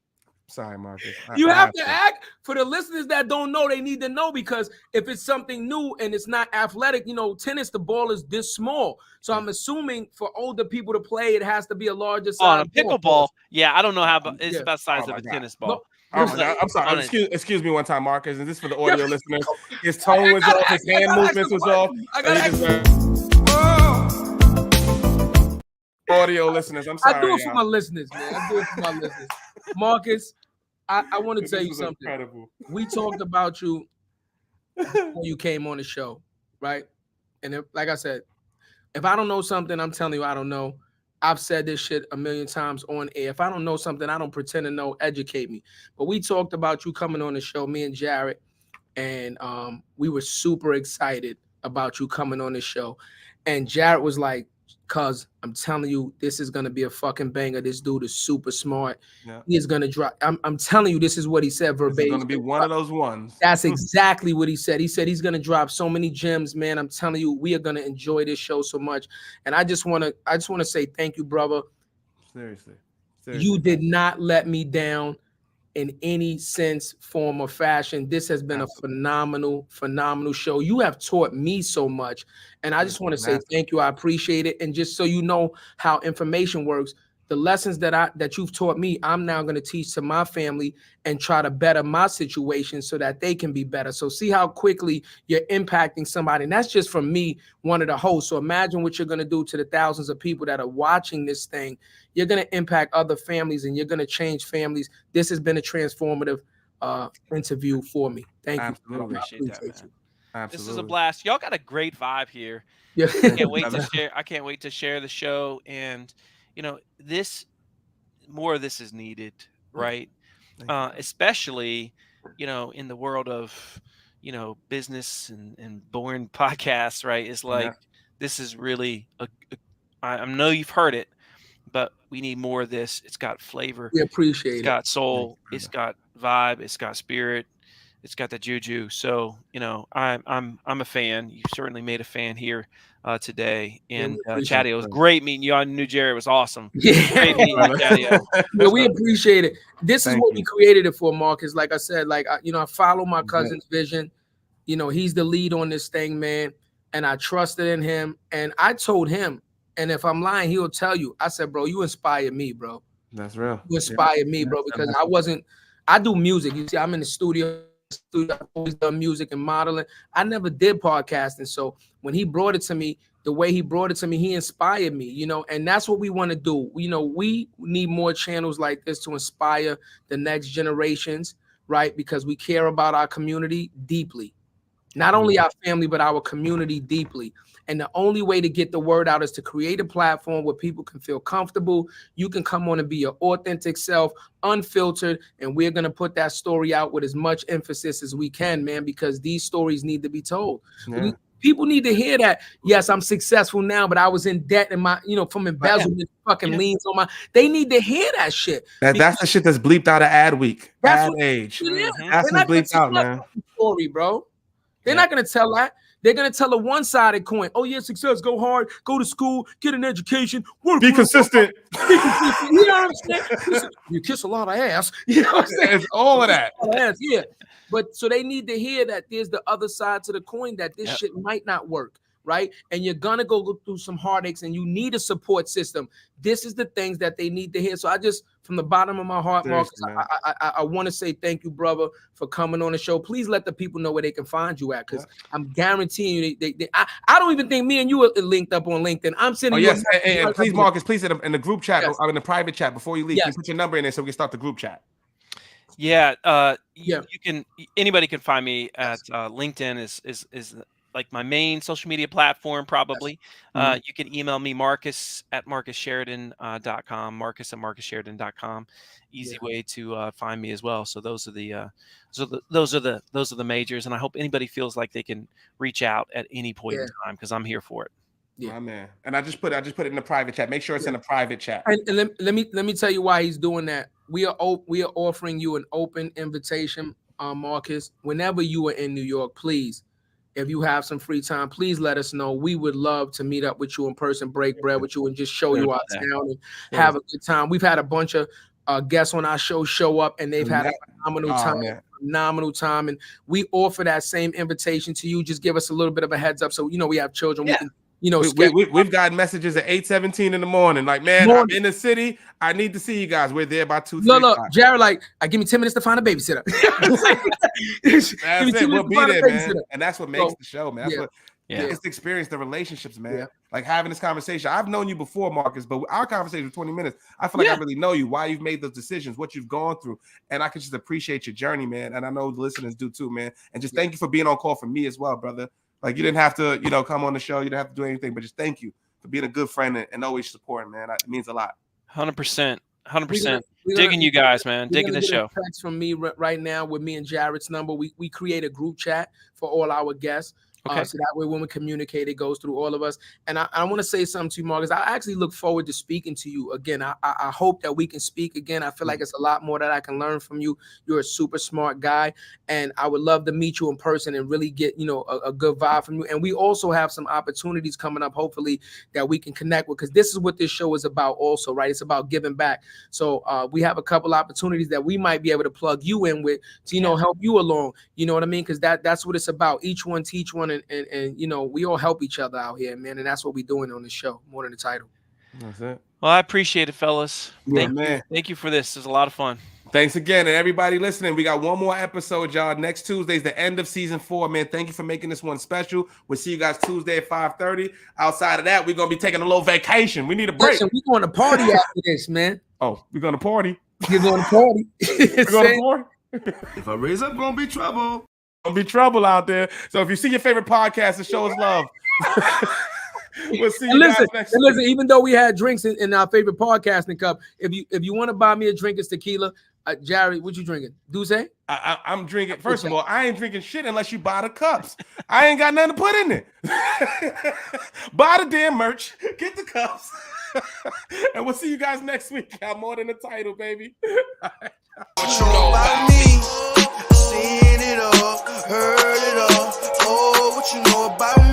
Sorry, Marcus. You have to act for the listeners that don't know. They need to know because if it's something new and it's not athletic, tennis, the ball is this small. So I'm assuming for older people to play, it has to be a larger size. On a pickleball, yeah, I don't know how it's about the size of a tennis ball. I'm sorry. Excuse me one time, Marcus. And this for the audio listeners. His tone was off. His hand movements was off. Audio listeners, I'm sorry. I do it for my listeners, man. I do it for my listeners. Marcus, I want to tell you something. Incredible. We talked about you before you came on the show, right? And like I said, if I don't know something, I'm telling you I don't know. I've said this shit a million times on air. If I don't know something, I don't pretend to know. Educate me. But we talked about you coming on the show, me and Jarrett, and we were super excited about you coming on the show. And Jarrett was like, "Cuz I'm telling you, this is gonna be a fucking banger. This dude is super smart. Yeah. He is gonna drop. I'm telling you, this is what he said verbatim. It's gonna be one of those ones. That's exactly what he said. He said he's gonna drop so many gems, man. I'm telling you, we are gonna enjoy this show so much. And I just wanna say thank you, brother. Seriously. You did not let me down in any sense, form, or fashion. This has been a phenomenal show. You have taught me so much. And I just want to say thank you. I appreciate it. And just so you know how information works, the lessons that you've taught me, I'm now going to teach to my family and try to better my situation so that they can be better. So see how quickly you're impacting somebody. And that's just from me, one of the hosts. So imagine what you're going to do to the thousands of people that are watching this thing. You're going to impact other families and you're going to change families. This has been a transformative interview for me. Thank you. Absolutely. Appreciate that, man. Absolutely. This is a blast. Y'all got a great vibe here. Yeah. I can't wait to share the show. And more of this is needed, right? Especially, in the world of, business and boring podcasts, right? It's like, this is really, I know you've heard it, but we need more of this. It's got flavor. We appreciate it. It's got soul. It's got vibe. It's got spirit. It's got the juju. So, I'm a fan. You certainly made a fan here today. And Chadeo, was great meeting you. I knew Jarrett was awesome. Yeah. Great meeting you, Chadeo. Yeah, we appreciate it. This is what we created it for, Marcus. Like I said, I follow my cousin's vision. He's the lead on this thing, man. And I trusted in him. And I told him, and if I'm lying, he'll tell you. I said, bro, you inspired me, bro. That's real. You inspired me, bro, because I do music. You see, I'm in the studio. I've always done music and modeling. I never did podcasting. So when he brought it to me, the way he brought it to me, he inspired me, and that's what we want to do. We need more channels like this to inspire the next generations, right? Because we care about our community deeply. not only our family, but our community deeply. And the only way to get the word out is to create a platform where people can feel comfortable. You can come on and be your authentic self, unfiltered, and we're going to put that story out with as much emphasis as we can, man, because these stories need to be told. Yeah. People need to hear that. Yes, I'm successful now, but I was in debt and my, from embezzlement, fucking liens on my. They need to hear that shit. That's the shit that's bleeped out of ad week, ad age. That's what's bleeped out, man. Story, bro. They're not gonna tell that. They're gonna tell a one-sided coin. Oh yeah, success. Go hard. Go to school. Get an education. Work. Be consistent. Be consistent. You know what I'm saying? You kiss a lot of ass. You know what I'm saying? It's all of that. Yeah. But so they need to hear that there's the other side to the coin, that this shit might not work, right? And you're gonna go through some heartaches, and you need a support system. This is the things that they need to hear. So I just, from the bottom of my heart, Marcus, I want to say thank you, brother, for coming on the show. Please let the people know where they can find you at, because I'm guaranteeing you, I don't even think me and you are linked up on LinkedIn. I'm sending you. And please, Marcus, please in the group chat or in the private chat before you leave, please put your number in there so we can start the group chat. You can. Anybody can find me at LinkedIn. Is like my main social media platform, probably. You can email me, Marcus at marcussheridan.com, Marcus at marcussheridan.com. Easy way to find me as well. So those are the majors, and I hope anybody feels like they can reach out at any point in time, because I'm here for it. My man. And I just put it in the private chat. Make sure it's in the private chat. And let me tell you why he's doing that. We are offering you an open invitation, Marcus. Whenever you are in New York, please, if you have some free time, please let us know. We would love to meet up with you in person, break bread with you, and just show you our town and have a good time. We've had a bunch of guests on our show up, and they've had a phenomenal time. And we offer that same invitation to you. Just give us a little bit of a heads up, so we have children. We can. We've gotten messages at 8:17 in the morning. Like, man, I'm in the city. I need to see you guys. We're there by 2. Look, Jarrett, like, give me 10 minutes to find a babysitter. That's it. We'll be there, man. And that's what makes the show, man. That's what it's the experience, the relationships, man. Like having this conversation. I've known you before, Marcus, but our conversation was 20 minutes. I feel like I really know you, why you've made those decisions, what you've gone through. And I can just appreciate your journey, man. And I know the listeners do too, man. And just thank you for being on call for me as well, brother. Like, you didn't have to, come on the show. You didn't have to do anything, but just thank you for being a good friend and always supporting, man. It means a lot. 100%. Digging you guys, man. Digging the show. Text from me right now with me and Jarrett's number. We create a group chat for all our guests. So that way when we communicate, it goes through all of us. And I want to say something to you, Marcus. I actually look forward to speaking to you again. I hope that we can speak again. I feel like it's a lot more that I can learn from you. You're a super smart guy, and I would love to meet you in person and really get, a good vibe from you. And we also have some opportunities coming up, hopefully, that we can connect with, because this is what this show is about also, right? It's about giving back. So we have a couple opportunities that we might be able to plug you in with to, help you along. You know what I mean? Because that's what it's about. Each one teach one. And we all help each other out here, man. And that's what we're doing on the show, more than the title. That's it. Well, I appreciate it, fellas. Thank you for this. It was a lot of fun. Thanks again. And everybody listening, we got one more episode, y'all. Next Tuesday is the end of season 4, man. Thank you for making this one special. We'll see you guys Tuesday at 5:30. Outside of that, we're going to be taking a little vacation. We need a break. Listen, we're going to party after this, man. Oh, we're going to party. You're going to party. We're going to party. If I raise up, gonna be trouble. Gonna be trouble out there. So if you see your favorite podcast, and show us love. We'll see you guys next week. Listen, even though we had drinks in our favorite podcasting cup, if you want to buy me a drink, it's tequila. Jared, what you drinking? Douce? I'm drinking. First of all, I ain't drinking shit unless you buy the cups. I ain't got nothing to put in it. Buy the damn merch. Get the cups. And we'll see you guys next week. Got more than the title, baby. What you know about me? Seen it all, heard it all. Oh, what you know about me?